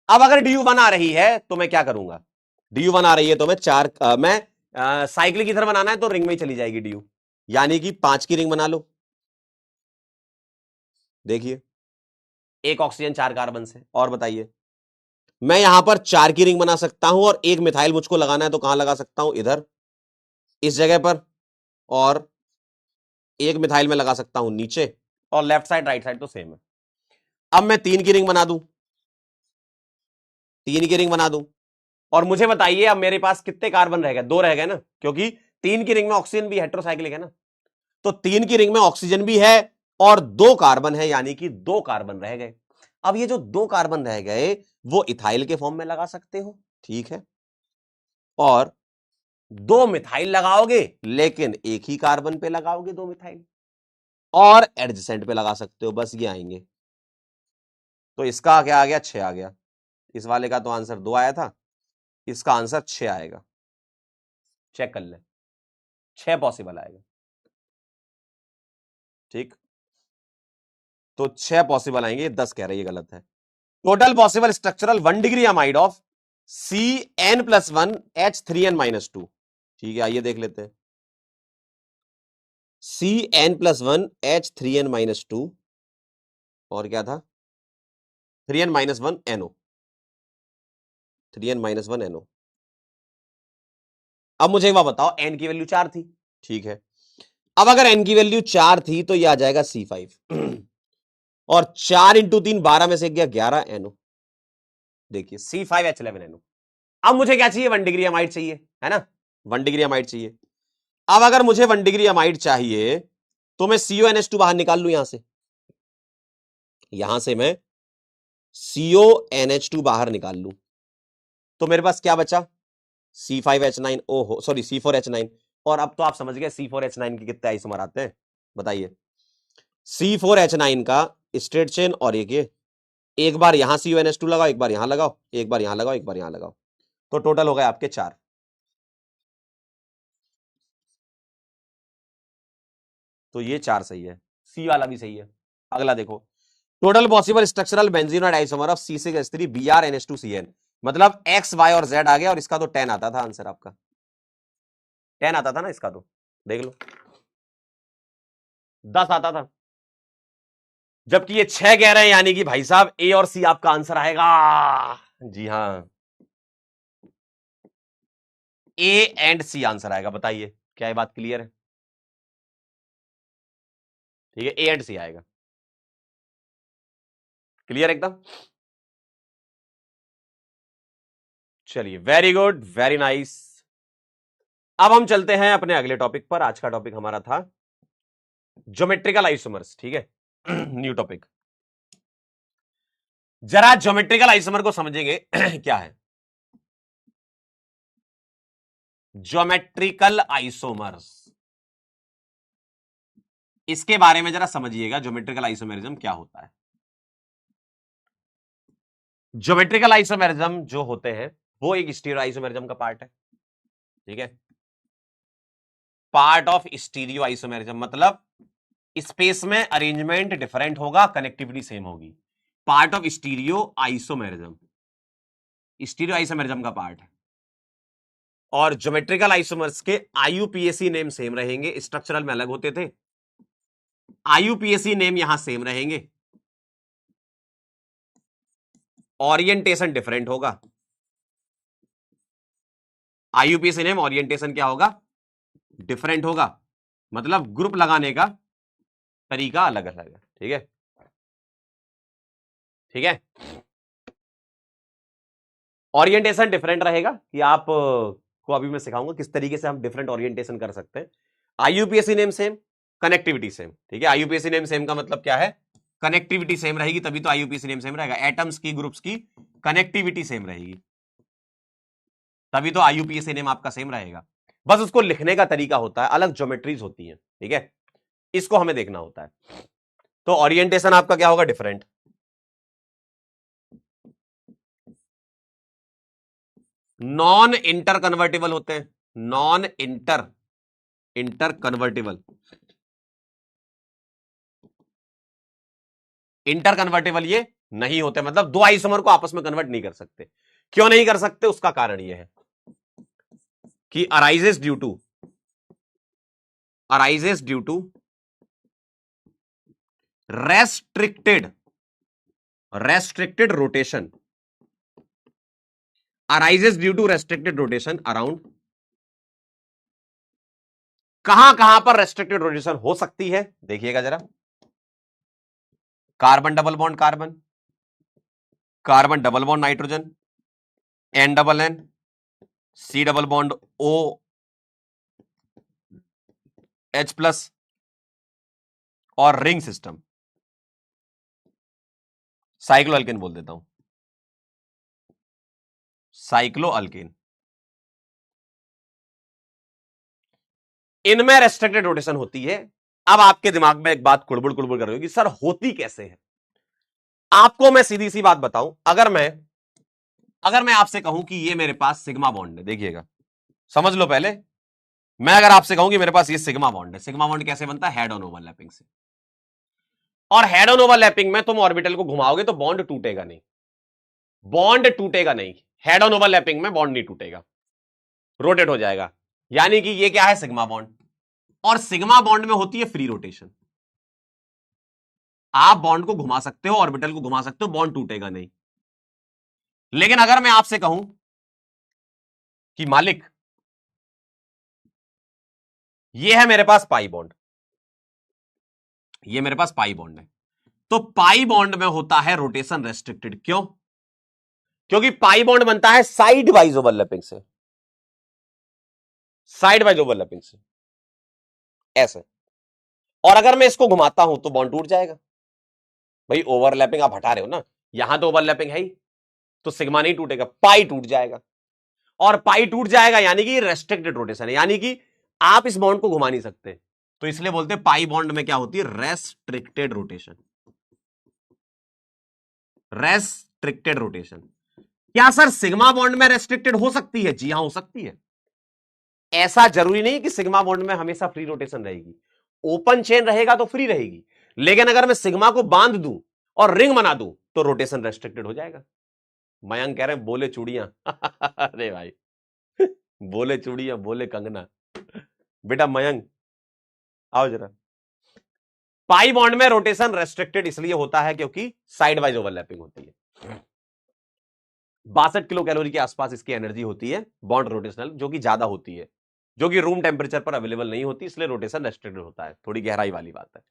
अब अगर डी1 आ रही है तो मैं क्या करूंगा? डी1 आ रही है तो मैं साइक्लिक ईथर बनाना है, तो रिंग में ही चली जाएगी डी, यानी कि 5 की रिंग बना लो। देखिए, एक ऑक्सीजन 4 कार्बन से। और बताइए, मैं यहां पर 4 की रिंग बना सकता हूं, और एक मिथाइल मुझको लगाना है, तो कहां लगा सकता हूं? इधर, इस जगह पर। और एक मिथाइल में लगा सकता हूं नीचे, और लेफ्ट साइड राइट साइड तो सेम है। अब मैं 3 की रिंग बना दूं, 3 की रिंग बना दूं, और मुझे बताइए अब मेरे पास कितने कार्बन रह गए? 2 रह गए ना, क्योंकि 3 की रिंग में ऑक्सीजन भी हेटेरोसाइक्लिक है ना। तो 3 की रिंग में ऑक्सीजन भी है और 2 कार्बन है, यानी कि 2 कार्बन रह गए। अब ये जो 2 कार्बन रह गए, वो इथाइल के फॉर्म में लगा सकते हो, ठीक है। और 2 मिथाइल लगाओगे, लेकिन एक ही कार्बन पे लगाओगे 2 मिथाइल, और एडजेसेंट पे लगा सकते हो, बस ये आएंगे। तो इसका क्या आ गया? 6 आ गया। इस वाले का तो आंसर 2 आया था, इसका आंसर 6 आएगा। चेक कर ले, 6 पॉसिबल आएगा, ठीक। तो 6 पॉसिबल आएंगे, 10 कह रहे हैं, ये गलत है। Total possible structural 1 degree amide of CN+1H3n-2, ठीक है। आइए देख लेते हैं। CN+1H3n-2, और क्या था? 3n-1NO, 3n-1NO। अब मुझे एक बात बताओ, एन की वैल्यू 4 थी, ठीक है। अब अगर एन की वैल्यू 4 थी, तो यह आ जाएगा C5 और 4 × 3 12 में से गया 11 NO। देखिए, C5H11NO। अब मुझे क्या चाहिए? 1 डिग्री अमाइड चाहिए, है ना। 1 डिग्री अमाइड चाहिए। अब अगर मुझे 1 डिग्री अमाइड चाहिए, तो मैं CONH2 बाहर निकाल लू। यहां से मैं CONH2 बाहर निकाल लू, तो मेरे पास क्या बचा? C5H9, ओहो सॉरी C4H9। और अब तो आप समझ गए C4H9 के कितने आइसोमर आते हैं, बताइए। C4H9 का स्ट्रेट चेन, और एक बार यहां CONH2 लगाओ, एक बार यहां लगाओ, एक बार यहां लगाओ, एक बार यहां लगाओ, तो टोटल हो गए आपके 4। तो ये 4 सही है, सी वाला भी सही है। अगला देखो, टोटल पॉसिबल स्ट्रक्चरल बेंजीन और आइसोमर ऑफ C6H3 BrNH2CN, मतलब एक्स वाई और जेड आ गया, और इसका तो 10 आता था आंसर आपका, 10 आता था ना इसका, तो देख लो 10 आता था, जबकि ये 6 कह रहे हैं, यानी कि भाई साहब ए और सी आपका आंसर आएगा। जी हां, ए एंड सी आंसर आएगा। बताइए क्या ये बात क्लियर है? ठीक है, ए एंड सी आएगा, क्लियर एकदम। चलिए, वेरी गुड, वेरी नाइस। अब हम चलते हैं अपने अगले टॉपिक पर। आज का टॉपिक हमारा था ज्योमेट्रिकल आइसोमर्स, ठीक है। New topic. जरा ज्योमेट्रिकल आइसोमर को समझेंगे क्या है ज्योमेट्रिकल आइसोमर्स, इसके बारे में जरा समझिएगा, ज्योमेट्रिकल आइसोमेरिज्म क्या होता है। ज्योमेट्रिकल आइसोमेरिज्म जो होते हैं वो एक स्टीरियो आइसोमेरिज्म का पार्ट है, ठीक है। पार्ट ऑफ स्टीरियो आइसोमेरिज्म मतलब स्पेस में अरेंजमेंट डिफरेंट होगा, कनेक्टिविटी सेम होगी। Part of stereo isomerism, stereo isomerism का पार्ट है। और ज्योमेट्रिकल आइसोमर्स के आईयूपीएसी नेम सेम रहेंगे, स्ट्रक्चरल में अलग होते थे, आईयूपीएसी नेम यहां सेम रहेंगे, ओरिएंटेशन डिफरेंट होगा। आईयूपीएसी नेम ओरिएंटेशन क्या होगा? डिफरेंट होगा, मतलब ग्रुप लगाने का तरीका अलग अलग है, ठीक है, ठीक है। ओरिएंटेशन डिफरेंट रहेगा कि आप को अभी मैं सिखाऊंगा किस तरीके से हम डिफरेंट ओरिएंटेशन कर सकते हैं। IUPAC name same, connectivity same, ठीक है। आईयूपीएसी नेम सेम का मतलब क्या है? कनेक्टिविटी सेम रहेगी, तभी तो आईयूपीएसी नेम सेम रहेगा। एटम्स की, ग्रुप्स की कनेक्टिविटी सेम रहेगी, तभी तो आईयूपीएसी नेम आपका सेम रहेगा। बस उसको लिखने का तरीका होता है, अलग ज्योमेट्रीज होती हैं, ठीक है, इसको हमें देखना होता है। तो ओरिएंटेशन आपका क्या होगा? डिफरेंट। नॉन इंटर कन्वर्टेबल होते हैं, non inter convertible, inter convertible ये नहीं होते, मतलब दो आइसोमर को आपस में कन्वर्ट नहीं कर सकते। क्यों नहीं कर सकते? उसका कारण यह है कि arises due to restricted rotation, arises due to restricted rotation around. कहां कहां पर रेस्ट्रिक्टेड रोटेशन हो सकती है देखिएगा जरा। Carbon double bond carbon, carbon double bond nitrogen, N double N, C double bond O H plus, और रिंग सिस्टम, साइक्लो अल्केन बोल देता हूं, साइक्लो अल्केन। इनमें रेस्ट्रिक्टेड रोटेशन होती है। अब आपके दिमाग में एक बात कुड़बुड़ कुड़बुड़ कर रही होगी, सर होती कैसे है? आपको मैं सीधी सी बात बताऊं, अगर मैं आपसे कहूं कि ये मेरे पास सिग्मा बॉन्ड है, देखिएगा समझ लो पहले। मैं अगर आपसे कहूं कि मेरे पास ये सिग्मा बॉन्ड है, सिग्मा बॉन्ड कैसे बनता है? हेड ऑन ओवरलैपिंग से। और हेड ऑन ओवरलैपिंग में तुम ऑर्बिटल को घुमाओगे तो बॉन्ड टूटेगा नहीं, बॉन्ड टूटेगा नहीं। हेड ऑन ओवरलैपिंग में बॉन्ड नहीं टूटेगा, रोटेट हो जाएगा। यानी कि ये क्या है? Sigma bond. और सिग्मा बॉन्ड में होती है फ्री रोटेशन। आप बॉन्ड को घुमा सकते हो, ऑर्बिटल को घुमा सकते हो, बॉन्ड टूटेगा नहीं। लेकिन अगर मैं आपसे कहूं कि मालिक ये है मेरे पास पाई बॉन्ड, ये मेरे पास पाई बॉन्ड है, तो पाई बॉन्ड में होता है रोटेशन रेस्ट्रिक्टेड। क्यों? क्योंकि पाई बॉन्ड बनता है साइड वाइज ओवरलैपिंग से, साइड वाइज ओवरलैपिंग से, ऐसे। और अगर मैं इसको घुमाता हूं तो बॉन्ड टूट जाएगा। भाई ओवरलैपिंग आप हटा रहे हो ना, यहां तो ओवरलैपिंग है ही, तो सिग्मा नहीं टूटेगा, पाई टूट जाएगा। और पाई टूट जाएगा यानी कि रेस्ट्रिक्टेड रोटेशन है, यानी कि आप इस बॉन्ड को घुमा नहीं सकते। तो इसलिए बोलते हैं पाई बॉन्ड में क्या होती है? Restricted rotation, restricted rotation. क्या सर सिग्मा बॉन्ड में रेस्ट्रिक्टेड हो सकती है? जी हां, हो सकती है। ऐसा जरूरी नहीं कि सिग्मा बॉन्ड में हमेशा फ्री रोटेशन रहेगी, ओपन चेन रहेगा तो फ्री रहेगी, लेकिन अगर मैं सिग्मा को बांध दूं और रिंग बना दूं तो रोटेशन रेस्ट्रिक्टेड हो जाएगा। मयंक कह रहे हैं बोले चूड़ियां अरे भाई बोले चूड़ियां बोले कंगना। बेटा मयंक आओ जरा। पाई बॉन्ड में रोटेशन रेस्ट्रिक्टेड इसलिए होता है क्योंकि साइड वाइज ओवरलैपिंग होती है। 62 किलो कैलोरी के आसपास इसकी एनर्जी होती है बॉन्ड रोटेशनल, जो कि ज्यादा होती है, जो कि रूम टेम्परेचर पर अवेलेबल नहीं होती, इसलिए रोटेशन रेस्ट्रिक्टेड होता है। थोड़ी गहराई वाली बात है,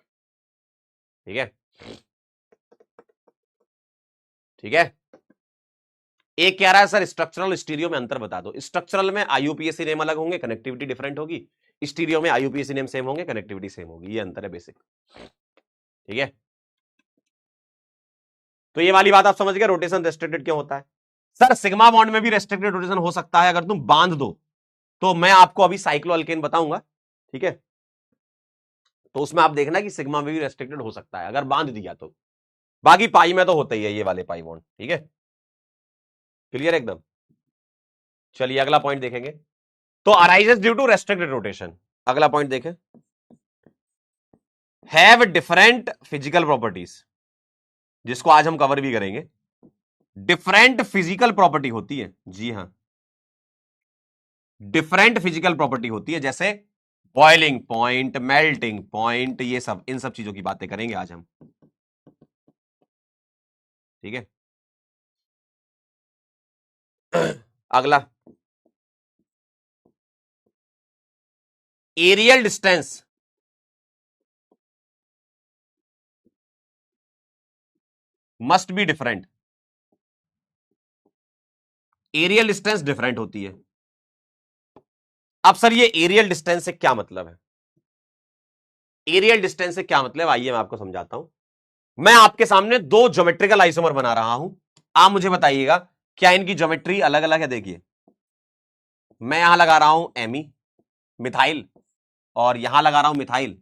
ठीक है। ठीक है। एक कह रहा है सर स्ट्रक्चरल स्टीरियो में अंतर बता दो। स्ट्रक्चरल में आईयूपीएसी नेम अलग होंगे, कनेक्टिविटी डिफरेंट होगी। स्टीरियो में आईयूपीएसी नेम सेम होंगे, कनेक्टिविटी सेम होगी। ये अंतर है बेसिक, ठीक है। तो ये वाली बात आप समझ गए, रोटेशन रेस्ट्रिक्टेड क्यों होता है। सर सिग्मा बॉन्ड में भी रेस्ट्रिक्टेड रोटेशन हो सकता है अगर तुम बांध दो, तो मैं आपको अभी साइक्लोअल्केन बताऊंगा, ठीक है। तो उसमें आप देखना कि सिग्मा में भी रेस्ट्रिक्टेड हो सकता है अगर बांध दिया तो। बाकी पाई में तो होता ही है ये वाले पाई बॉन्ड, ठीक है। क्लियर एकदम। चलिए अगला पॉइंट देखेंगे। तो arises due to restricted rotation. अगला पॉइंट देखें, हैव डिफरेंट फिजिकल प्रॉपर्टीज, जिसको आज हम कवर भी करेंगे। डिफरेंट फिजिकल प्रॉपर्टी होती है, जी हां, डिफरेंट फिजिकल प्रॉपर्टी होती है, जैसे बॉइलिंग पॉइंट, मेल्टिंग पॉइंट, ये सब, इन सब चीजों की बातें करेंगे आज हम, ठीक है। अगला, aerial distance must be different. Aerial distance different होती है। अब सर ये एरियल डिस्टेंस से क्या मतलब है, एरियल डिस्टेंस से क्या मतलब, आइए मैं आपको समझाता हूं। मैं आपके सामने दो ज्योमेट्रिकल आइसोमर बना रहा हूं, आप मुझे बताइएगा क्या इनकी ज्योमेट्री अलग अलग है। देखिए मैं यहां लगा रहा हूं एमी मिथाइल, और यहां लगा रहा हूं मिथाइल,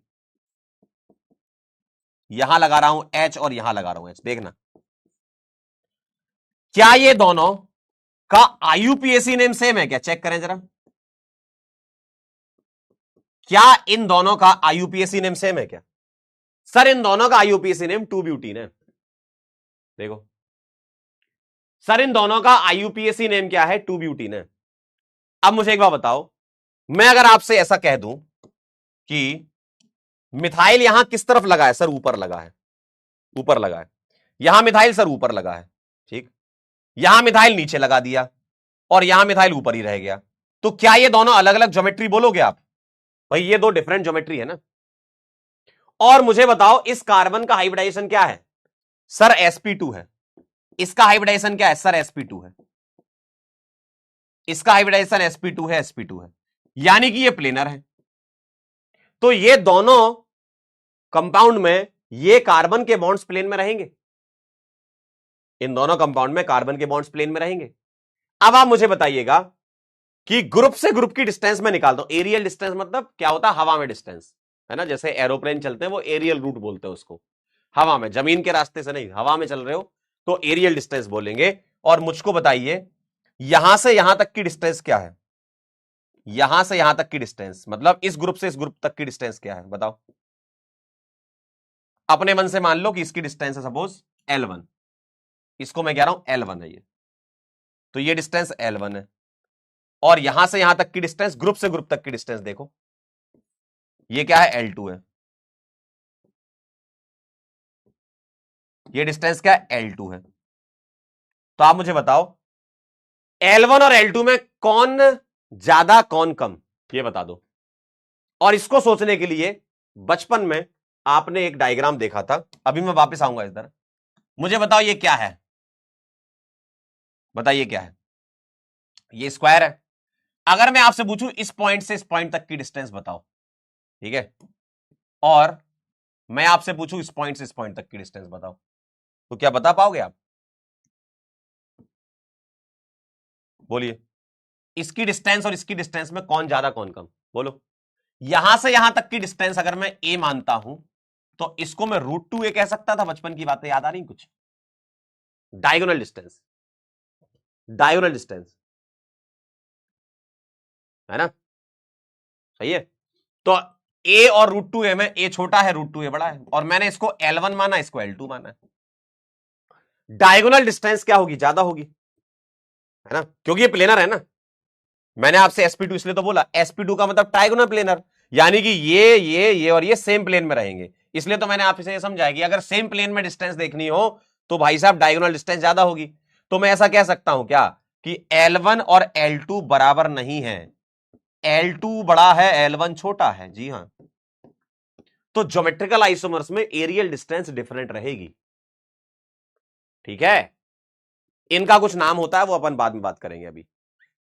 यहां लगा रहा हूं एच, और यहां लगा रहा हूं एच। देखना क्या ये दोनों का आईयूपीएसी नेम सेम है क्या, चेक करें जरा। क्या इन दोनों का आईयूपीएसी नेम सेम है क्या। सर इन दोनों का आईयूपीएसी नेम 2 ब्यूटीन है। देखो सर इन दोनों का आईयूपीएसी नेम क्या है, 2 ब्यूटीन है। अब मुझे एक बात बताओ, मैं अगर आपसे ऐसा कह दूं कि मिथाइल यहां किस तरफ लगा है, सर ऊपर लगा है, ऊपर लगा है। यहां मिथाइल सर ऊपर लगा है, ठीक। यहां मिथाइल नीचे लगा दिया और यहां मिथाइल ऊपर ही रह गया, तो क्या ये दोनों अलग अलग ज्योमेट्री बोलोगे आप। भाई ये दो डिफरेंट ज्योमेट्री है ना। और मुझे बताओ इस कार्बन का हाइब्रिडाइजेशन क्या है, सर sp2 है। इसका हाइब्रिडाइजेशन क्या है, सर sp2 है। इसका हाइब्रिडाइजेशन sp2 है, sp2 है, यानी कि ये प्लेनर है। तो ये दोनों कंपाउंड में ये कार्बन के बॉन्ड्स प्लेन में रहेंगे, इन दोनों कंपाउंड में कार्बन के बॉन्ड्स प्लेन में रहेंगे। अब आप मुझे बताइएगा कि ग्रुप से ग्रुप की डिस्टेंस में निकालता हूं। एरियल डिस्टेंस मतलब क्या होता है, हवा में डिस्टेंस, है ना। जैसे एरोप्लेन चलते हैं वो एरियल रूट बोलते हैं उसको, हवा में, जमीन के रास्ते से नहीं, हवा में चल रहे हो तो एरियल डिस्टेंस बोलेंगे। और मुझको बताइए यहां से यहां तक की डिस्टेंस क्या है, यहां से यहां तक की डिस्टेंस मतलब इस ग्रुप से इस ग्रुप तक की डिस्टेंस क्या है बताओ। अपने मन से मान लो कि इसकी डिस्टेंस है सपोज L1, इसको मैं कह रहा हूं L1 है ये, तो ये डिस्टेंस L1 है। और यहां से यहां तक की डिस्टेंस, ग्रुप से ग्रुप तक की डिस्टेंस देखो, ये क्या है, L2 है। ये डिस्टेंस क्या है, L2 है। तो आप मुझे बताओ L1 और L2 में कौन ज्यादा कौन कम, ये बता दो। और इसको सोचने के लिए बचपन में आपने एक डायग्राम देखा था, अभी मैं वापस आऊंगा इधर। मुझे बताओ ये क्या है, बताइए क्या है, ये स्क्वायर है। अगर मैं आपसे पूछूं इस पॉइंट से इस पॉइंट तक की डिस्टेंस बताओ, ठीक है, और मैं आपसे पूछूं इस पॉइंट से इस पॉइंट तक की डिस्टेंस बताओ, तो क्या बता पाओगे आप, बोलिए। इसकी डिस्टेंस और इसकी डिस्टेंस में कौन ज्यादा कौन कम, बोलो। यहां से यहां तक की डिस्टेंस अगर मैं a मानता हूं तो इसको मैं √2a कह सकता था, बचपन की बातें याद आ रही कुछ। डायगोनल डिस्टेंस, डायगोनल डिस्टेंस, है ना, सही है। तो ए और √2a में ए छोटा है, √2a बड़ा है, और मैंने इसको L1 माना, इसको L2 माना है। डायगोनल डिस्टेंस क्या होगी? ज्यादा होगी, है ना, क्योंकि ये प्लेनर है ना। मैंने आपसे sp2 इसलिए तो बोला, sp2 का मतलब डायगोनल प्लेनर, यानी कि ये और ये सेम प्लेन में रहेंगे। इसलिए तो मैंने आपसे ये समझाया कि अगर सेम प्लेन में डिस्टेंस देखनी हो तो भाई साहब डायगोनल डिस्टेंस ज्यादा होगी। तो मैं ऐसा कह सकता हूं क्या कि L1 और L2 बराबर नहीं है, L2 बड़ा है, L1 छोटा है। जी हां, तो ज्योमेट्रिकल आइसोमर्स में एरियल डिस्टेंस डिफरेंट रहेगी। ठीक है, इनका कुछ नाम होता है, वो अपन बाद में बात करेंगे। अभी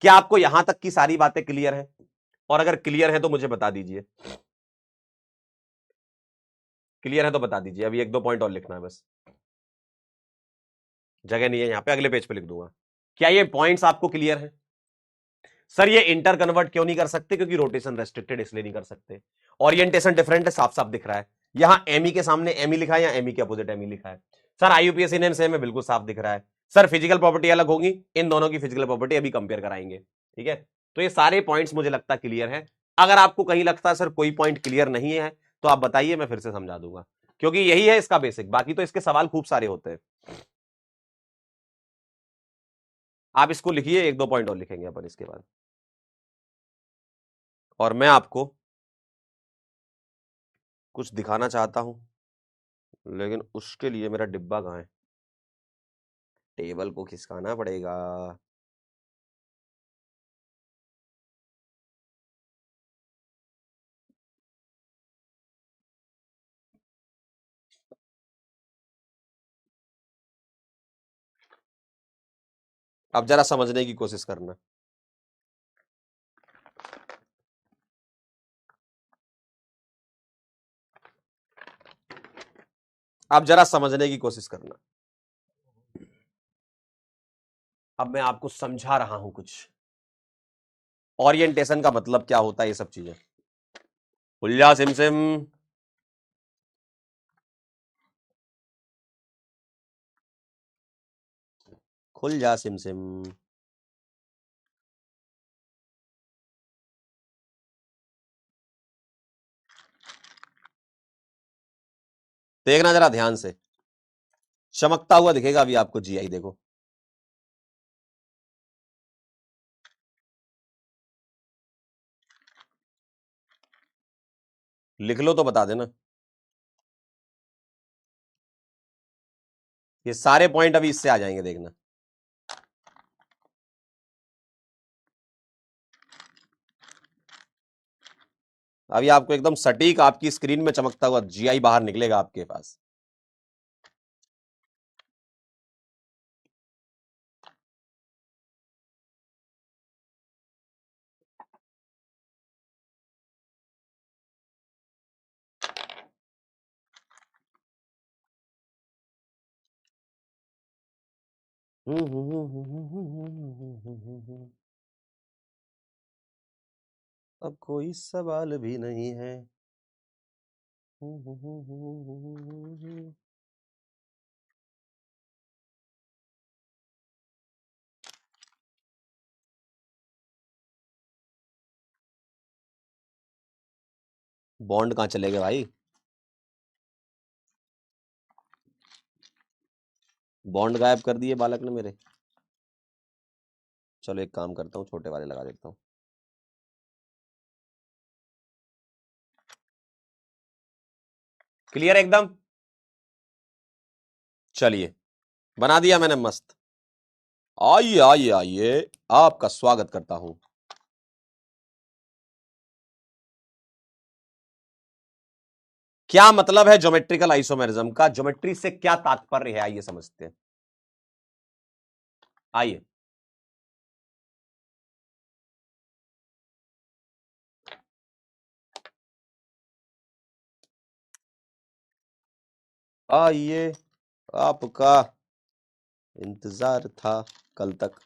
क्या आपको यहां तक की सारी बातें क्लियर है? और अगर क्लियर है तो मुझे बता दीजिए, क्लियर है तो बता दीजिए। अभी एक दो पॉइंट और लिखना है बस, जगह नहीं है यहां पे, अगले पेज पे लिख दूंगा। क्या ये पॉइंट्स आपको क्लियर है? सर ये इंटर कन्वर्ट क्यों नहीं कर सकते? क्योंकि रोटेशन रेस्ट्रिक्टेड, इसलिए नहीं कर सकते। ओरिएंटेशन डिफरेंट है, साफ साफ दिख रहा है। यहां एमई के सामने एमई लिखा है, या एमई के अपोजिट एमई लिखा है। सर आईयूपीएसी नेम सेम है, बिल्कुल साफ दिख रहा है। सर फिजिकल प्रॉपर्टी अलग होगी, इन दोनों की फिजिकल प्रॉपर्टी अभी कंपेयर कराएंगे। ठीक है, तो ये सारे पॉइंट्स मुझे लगता क्लियर है। अगर आपको कहीं लगता है सर कोई पॉइंट क्लियर नहीं है तो आप बताइए, मैं फिर से समझा दूंगा, क्योंकि यही है इसका बेसिक। बाकी तो इसके सवाल खूब सारे होते हैं। आप इसको लिखिए, एक दो पॉइंट और लिखेंगे अपन इसके बाद, और मैं आपको कुछ दिखाना चाहता हूं, लेकिन उसके लिए मेरा डिब्बा कहाँ है? टेबल को खिसकाना पड़ेगा। अब जरा समझने की कोशिश करना। अब जरा समझने की कोशिश करना। अब मैं आपको समझा रहा हूं कुछ, ओरिएंटेशन का मतलब क्या होता है, ये सब चीजें। खुल्ला सिमसिम, खुल जा सिमसिम। देखना जरा ध्यान से, चमकता हुआ दिखेगा अभी आपको जीआई, देखो। लिख लो तो बता देना। ये सारे पॉइंट अभी इससे आ जाएंगे, देखना। अभी आपको एकदम सटीक आपकी स्क्रीन में चमकता हुआ जीआई बाहर निकलेगा आपके पास। अब कोई सवाल भी नहीं है। बॉन्ड कहाँ चले गए भाई? बॉन्ड गायब कर दिए बालक ने मेरे। चलो एक काम करता हूँ, छोटे वाले लगा देता हूँ। क्लियर एकदम? चलिए, बना दिया मैंने मस्त। आइए आइए आइए, आपका स्वागत करता हूं। क्या मतलब है ज्योमेट्रिकल आइसोमेरिज्म का? ज्योमेट्री से क्या तात्पर्य है, आइए समझते हैं। आइए, आइए, आपका इंतजार था कल तक।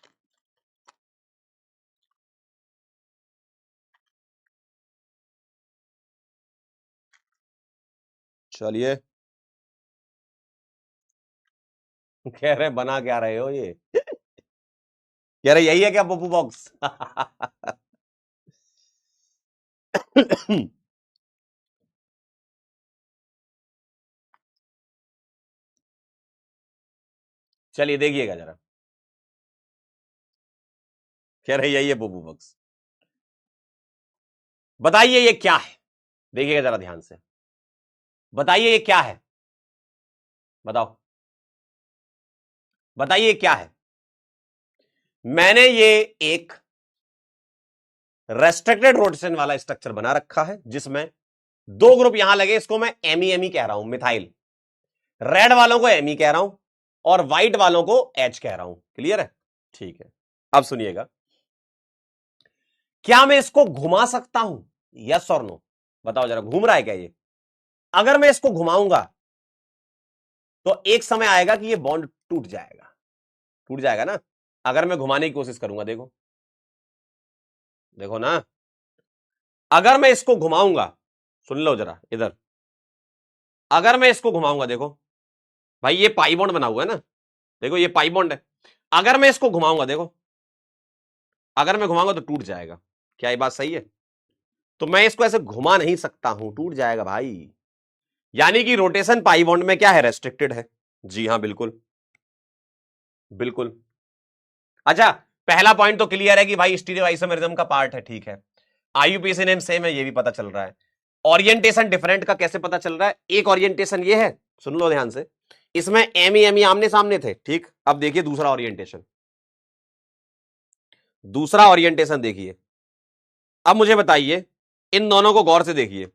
चलिए, कह रहे बना क्या रहे हो ये? कह रहे यही है क्या पप्पू बॉक्स? चलिए देखिएगा जरा, कह रही है ये बुबू बक्स। बताइए ये क्या है, देखिएगा जरा ध्यान से, बताइए ये क्या है, बताओ बताइए क्या है। मैंने ये एक रेस्ट्रिक्टेड रोटेशन वाला स्ट्रक्चर बना रखा है जिसमें दो ग्रुप यहां लगे, इसको मैं एमी कह रहा हूं, मिथाइल। रेड वालों को एमी कह रहा हूं और व्हाइट वालों को एच कह रहा हूं। क्लियर है? ठीक है, अब सुनिएगा, क्या मैं इसको घुमा सकता हूं? यस और नो, बताओ जरा, घूम रहा है क्या ये? अगर मैं इसको घुमाऊंगा तो एक समय आएगा कि ये बॉन्ड टूट जाएगा, टूट जाएगा ना। अगर मैं घुमाने की कोशिश करूंगा, देखो देखो ना, अगर मैं इसको घुमाऊंगा, सुन लो जरा इधर, अगर मैं इसको घुमाऊंगा, देखो भाई ये पाई बॉन्ड बना हुआ है ना, देखो ये पाई बॉन्ड है। अगर मैं इसको घुमाऊंगा, देखो अगर मैं घुमाऊंगा तो टूट जाएगा। क्या ये बात सही है? तो मैं इसको ऐसे घुमा नहीं सकता हूं, टूट जाएगा भाई। यानी कि रोटेशन पाई बॉन्ड में क्या है? रेस्ट्रिक्टेड है। जी हां, बिल्कुल बिल्कुल। अच्छा, पहला पॉइंट तो क्लियर है कि भाई स्टीरियो आइसोमेरिज्म का पार्ट है, ठीक है। आईयूपीएसी नेम सेम है, ये भी पता चल रहा है। ओरिएंटेशन डिफरेंट का कैसे पता चल रहा है? एक ओरिएंटेशन ये है, सुन लो ध्यान से, इसमें एमी आमने सामने थे, ठीक। अब देखिए दूसरा ओरिएंटेशन, दूसरा ओरिएंटेशन देखिए। अब मुझे बताइए, इन दोनों को गौर से देखिए,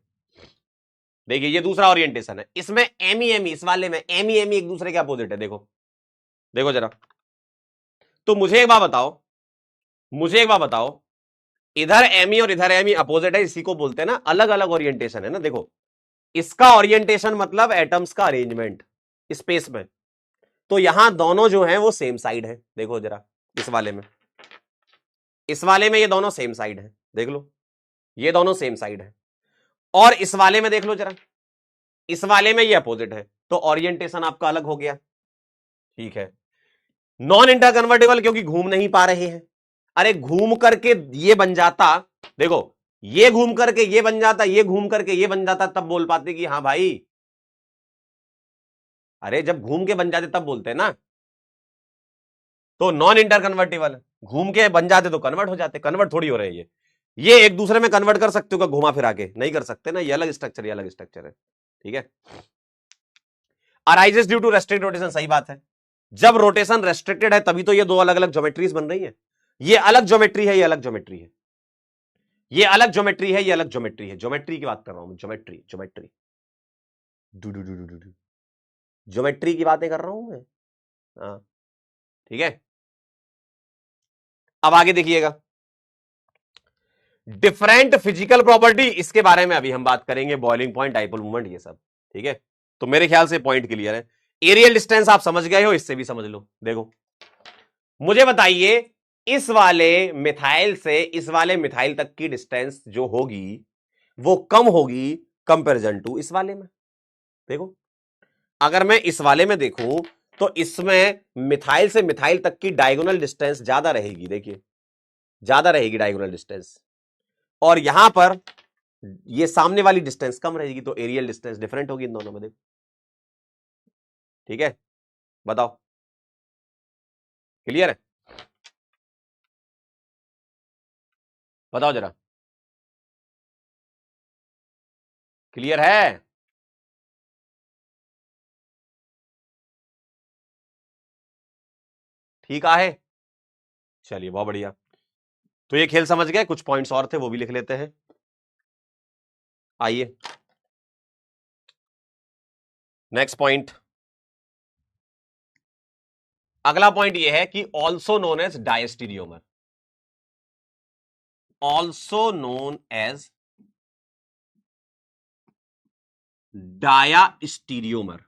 देखिए ये दूसरा ओरिएंटेशन है, इसमें एमी इस वाले में एमी एक दूसरे के अपोजिट है, देखो देखो जरा। तो मुझे एक बात बताओ, मुझे एक बात बताओ, इधर एमी और इधर एमी अपोजिट है, इसी को बोलते हैं ना अलग अलग ओरिएंटेशन है ना। देखो इसका ओरिएंटेशन मतलब एटम्स का अरेंजमेंट स्पेस में, तो यहां दोनों जो हैं वो सेम साइड है। देखो जरा, इस वाले में, इस वाले में ये दोनों सेम साइड है, देख लो ये दोनों सेम साइड है। और इस वाले में देख लो जरा, इस वाले में ये अपोजिट है, तो ओरिएंटेशन आपका अलग हो गया, ठीक है। नॉन इंटर कन्वर्टेबल क्योंकि घूम नहीं पा रहे हैं। अरे घूम करके ये बन जाता, देखो ये घूम करके ये बन जाता, ये घूम करके ये बन जाता, तब बोल पाते कि हाँ भाई। अरे जब घूम के बन जाते तब बोलते हैं ना, तो नॉन इंटर कन्वर्टेबल, घूम के बन जाते तो कन्वर्ट हो जाते, कन्वर्ट थोड़ी हो रहे हैं ये एक दूसरे में कन्वर्ट कर सकते हो क्या? घुमा फिरा के नहीं कर सकते ना, ये अलग स्ट्रक्चर, ये अलग स्ट्रक्चर है, ठीक है। Arises due to restricted rotation, सही बात है। जब रोटेशन रेस्ट्रिक्टेड है तभी तो ये दो अलग अलग ज्योमेट्रीज बन रही है। ये अलग ज्योमेट्री है, ये अलग ज्योमेट्री है, ये अलग ज्योमेट्री है, ये अलग ज्योमेट्री है। ज्योमेट्री की बात कर रहा हूं, ज्योमेट्री ज्योमेट्री ज्योमेट्री की बातें कर रहा हूं मैं, हाँ ठीक है। अब आगे देखिएगा, डिफरेंट फिजिकल प्रॉपर्टी, इसके बारे में अभी हम बात करेंगे, बॉइलिंग पॉइंट, डाइपोल मूवमेंट, ये सब, ठीक है। तो मेरे ख्याल से पॉइंट क्लियर है। एरियल डिस्टेंस आप समझ गए हो, इससे भी समझ लो। देखो मुझे बताइए, इस वाले मिथाइल से इस वाले मिथाइल तक की डिस्टेंस जो होगी वो कम होगी कंपैरिजन टू इस वाले में। देखो अगर मैं इस वाले में देखूं तो इसमें मिथाइल से मिथाइल तक की डायगोनल डिस्टेंस ज्यादा रहेगी, देखिए ज्यादा रहेगी डायगोनल डिस्टेंस, और यहां पर ये सामने वाली डिस्टेंस कम रहेगी, तो एरियल डिस्टेंस डिफरेंट होगी इन दोनों में। देखो ठीक है, बताओ क्लियर है? बताओ जरा, क्लियर है? ठीक है, चलिए बहुत बढ़िया। तो ये खेल समझ गए, कुछ पॉइंट्स और थे वो भी लिख लेते हैं। आइए नेक्स्ट पॉइंट, अगला पॉइंट ये है कि also known as diastereomer, also known as diastereomer.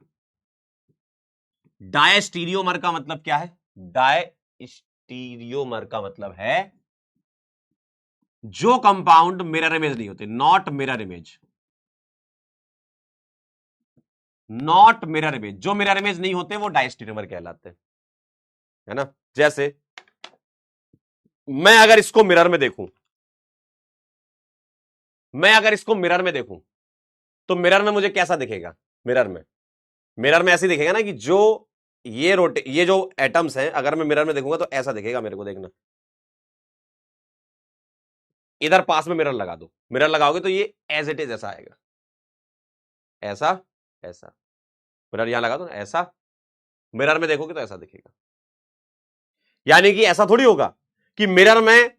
Diastereomer का मतलब क्या है? डायस्टीरियोमर का मतलब है जो कंपाउंड मिरर इमेज नहीं होते, not mirror image, not mirror image, जो मिरर इमेज नहीं होते वो डायस्टीरियोमर कहलाते हैं, है ना। जैसे मैं अगर इसको मिरर में देखूं, मैं अगर इसको मिरर में देखूं तो मिरर में मुझे कैसा दिखेगा? मिरर में ऐसे दिखेगा ना कि जो ये जो एटम्स हैं, अगर मैं मिरर में देखूंगा तो ऐसा दिखेगा मेरे को, देखना। इधर पास में मिरर लगा दो, मिरर लगाओगे तो ये एज इट इज ऐसा आएगा, ऐसा ऐसा। मिरर यहां लगा दो, ऐसा। मिरर में देखोगे तो ऐसा दिखेगा। यानी कि ऐसा थोड़ी होगा कि मिरर में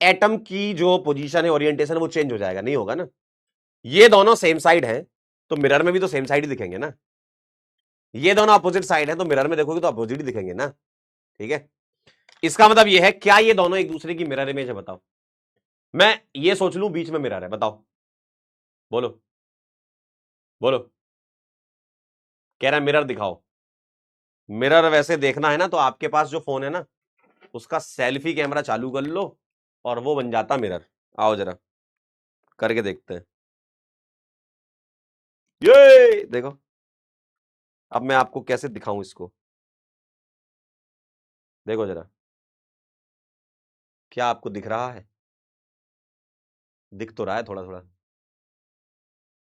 एटम की जो पोजीशन है, ओरिएंटेशन, वो चेंज हो जाएगा, नहीं होगा ना। ये दोनों सेम साइड हैं तो मिरर में भी तो सेम साइड ही दिखेंगे ना। ये दोनों अपोजिट साइड है तो मिरर में देखोगे तो अपोजिट ही दिखेंगे ना। ठीक है, इसका मतलब ये है, क्या ये दोनों एक दूसरे की मिरर इमेज है? बताओ। मैं ये सोच लूं बीच में मिरर है, बताओ, बोलो बोलो। कह रहा है मिरर दिखाओ। मिरर वैसे देखना है ना तो आपके पास जो फोन है ना, उसका सेल्फी कैमरा चालू कर लो और वो बन जाता मिरर। आओ जरा करके देखते हैं। ये देखो, अब मैं आपको कैसे दिखाऊं इसको, देखो जरा, क्या आपको दिख रहा है? दिख तो रहा है थोड़ा थोड़ा।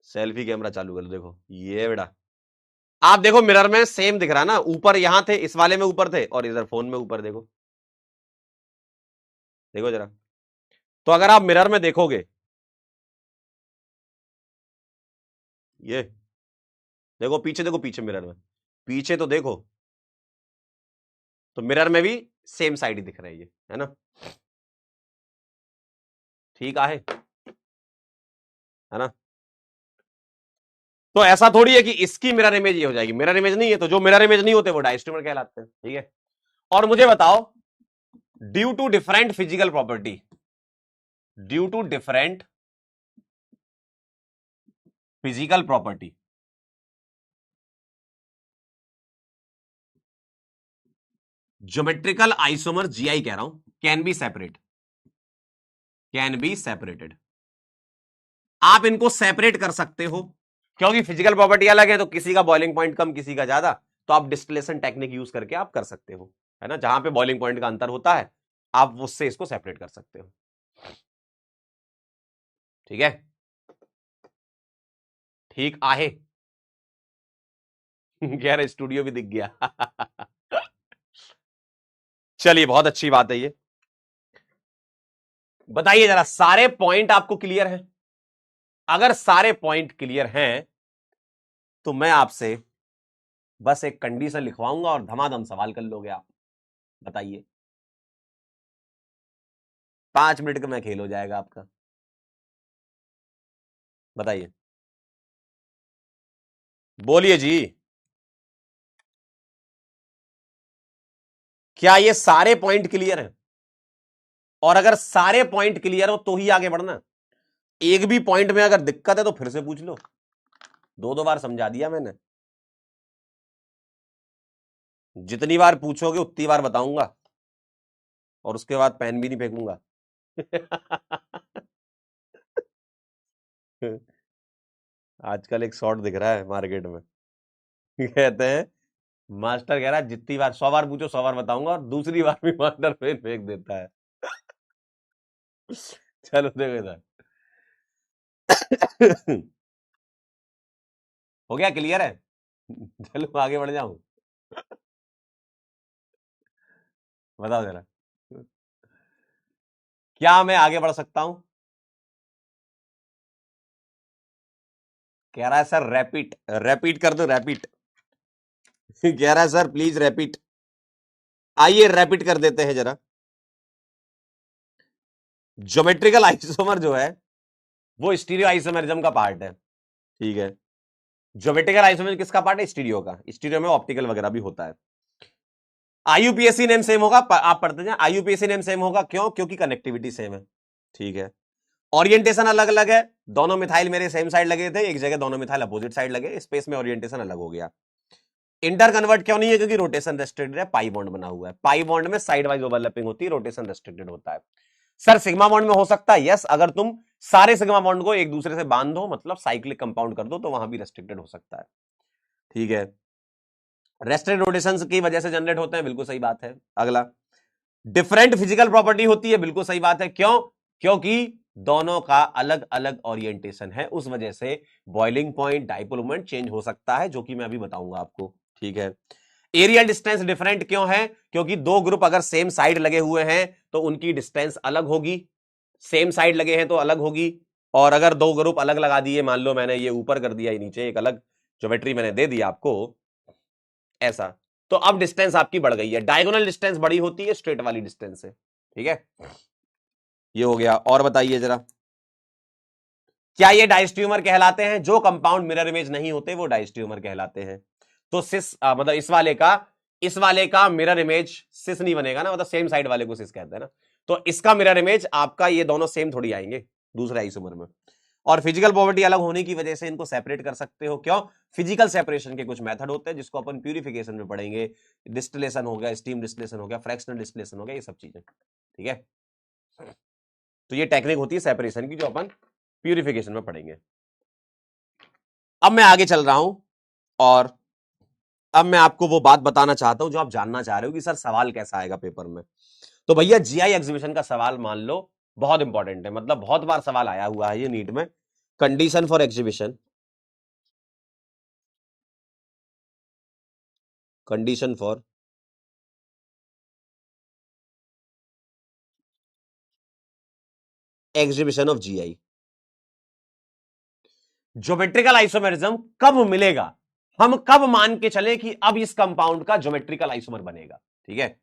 सेल्फी कैमरा चालू कर लो, देखो ये बेटा, आप देखो मिरर में सेम दिख रहा है ना। ऊपर यहां थे, इस वाले में ऊपर थे, और इधर फोन में ऊपर, देखो देखो जरा। तो अगर आप मिरर में देखोगे, ये देखो पीछे, देखो पीछे मिरर में, पीछे तो देखो, तो मिरर में भी सेम साइड ही दिख रहा है ये, है ना। ठीक है ना। तो ऐसा थोड़ी है कि इसकी मिरर इमेज ये हो जाएगी, मिरर इमेज नहीं है। तो जो मिरर इमेज नहीं होते वो डायस्ट्रीमर कहलाते हैं। ठीक है, और मुझे बताओ, due to different physical property, due to different physical property, geometrical isomer, GI कह रहा हूं, can be separate, can be separated. आप इनको सेपरेट कर सकते हो क्योंकि फिजिकल प्रॉपर्टी अलग है, तो किसी का बॉइलिंग पॉइंट कम, किसी का ज्यादा, तो आप डिस्टिलेशन टेक्निक यूज करके आप कर सकते हो, है ना। जहां पे बॉइलिंग पॉइंट का अंतर होता है, आप उससे इसको सेपरेट कर सकते हो। ठीक है, ठीक आहे। कह रहे स्टूडियो भी दिख गया। चलिए, बहुत अच्छी बात है ये। बताइए जरा, सारे पॉइंट आपको क्लियर हैं? अगर सारे पॉइंट क्लियर हैं तो मैं आपसे बस एक कंडीशन लिखवाऊंगा और धमाधम सवाल कर लोगे आप। बताइए, 5 मिनट में खेल हो जाएगा आपका। बताइए, बोलिए जी। क्या ये सारे पॉइंट क्लियर हैं? और अगर सारे पॉइंट क्लियर हो तो ही आगे बढ़ना। एक भी पॉइंट में अगर दिक्कत है तो फिर से पूछ लो, 2-2 बार समझा दिया मैंने। जितनी बार पूछोगे उतनी बार बताऊंगा, और उसके बाद पेन भी नहीं फेंकूंगा। आजकल एक शॉर्ट दिख रहा है मार्केट में। कहते हैं, मास्टर कह रहा है जितनी बार 100 बार पूछो 100 बार बताऊंगा, और दूसरी बार भी मास्टर पेन फेंक देता है। चलो देखो इधर। हो गया, क्लियर है? चलो आगे बढ़ जाऊं, बताओ जरा, क्या मैं आगे बढ़ सकता हूं? कह रहा है सर रैपिड, रैपिड कर दो, रैपिड। कह रहा है सर प्लीज रैपिड। आइए रैपिड कर देते हैं जरा। ज्योमेट्रिकल आइसोमर जो है वो स्टीरियो आइसोमरिज्म का पार्ट है। ठीक है, ज्योमेट्रिकल आइसोमर किसका पार्ट है? स्टीरियो का। स्टीरियो में ऑप्टिकल वगैरह भी होता है। आईयूपीएससी नेम सेम होगा, आप पढ़ते जाए। आईयूपीएससी नेम सेम होगा, क्यों? क्योंकि कनेक्टिविटी सेम है। ठीक है, ओरिएंटेशन अलग अलग है। दोनों मिथाइल मेरे सेम साइड लगे थे, एक जगह दोनों मिथाइल अपोजिट साइड लगे, स्पेस में ओरिएंटेशन अलग हो गया। इंटर कन्वर्ट क्यों नहीं है? क्योंकि रोटेशन रेस्ट्रिक्टेड है, पाई बॉन्ड बना हुआ है। पाई बॉन्ड में साइड वाइज ओवरलैपिंग होती है, रोटेशन रेस्ट्रिक्टेड होता है। सर सिग्मा बॉन्ड में हो सकता है, यस, अगर तुम सारे सिग्मा बॉन्ड को एक दूसरे से बांधो, मतलब साइक्लिक कंपाउंड कर दो, तो वहां भी रेस्ट्रिक्टेड हो सकता है। ठीक है, रेस्ट्रिक्टेड रोटेशन की वजह से जनरेट होते हैं, बिल्कुल सही बात है। अगला, डिफरेंट फिजिकल प्रॉपर्टी होती है, बिल्कुल सही बात है। क्यों? क्योंकि दोनों का अलग अलग ओरिएंटेशन है, उस वजह से boiling point, dipole moment change हो सकता है, जो कि मैं अभी बताऊंगा आपको। ठीक है, एरियल डिस्टेंस डिफरेंट क्यों है? क्योंकि दो ग्रुप अगर सेम साइड लगे हुए हैं तो उनकी डिस्टेंस अलग होगी, सेम साइड लगे हैं तो अलग होगी। और अगर दो ग्रुप अलग लगा दिए, मान लो मैंने ये ऊपर कर दिया, ये नीचे, एक अलग ज्योमेट्री मैंने दे दी आपको ऐसा, तो अब डिस्टेंस आपकी बढ़ गई है। डायगोनल डिस्टेंस बड़ी होती है स्ट्रेट वाली डिस्टेंस से, ठीक है। ये हो गया। और बताइए जरा, क्या ये डायस्ट्यूमर कहलाते हैं? जो कंपाउंड मिरर इमेज नहीं होते वो डायस्ट्यूमर कहलाते हैं। तो सिस मतलब इस वाले का मिरर इमेज सिस नहीं बनेगा ना, मतलब सेम साइड वाले को सिस कहते हैं ना, तो इसका मिरर इमेज आपका ये दोनों सेम थोड़ी आएंगे दूसरे आइसोमर में। और फिजिकल प्रॉपर्टी अलग होने की वजह से इनको सेपरेट कर सकते हो। क्यों? फिजिकल सेपरेशन के कुछ मेथड होते हैं जिसको अपन प्यूरिफिकेशन में पढ़ेंगे। डिस्टिलेशन हो गया, स्टीम डिस्टिलेशन हो गया, फ्रैक्शनल डिस्टिलेशन हो गया, ये सब चीजें, ठीक है। तो ये टेक्निक होती है सेपरेशन की जो अपन प्यूरिफिकेशन में पढ़ेंगे। अब मैं आगे चल रहा हूं और अब मैं आपको वो बात बताना चाहता हूं जो आप जानना चाह रहे हो कि सर सवाल कैसा आएगा पेपर में। तो भैया जीआई एग्जीबिशन का सवाल मान लो बहुत इंपॉर्टेंट है, मतलब बहुत बार सवाल आया हुआ है ये नीट में। Condition for exhibition, condition for exhibition of GI. Geometrical isomerism कब मिलेगा, हम कब मान के चले कि अब इस कंपाउंड का ज्योमेट्रिकल आइसोमर बनेगा, ठीक है।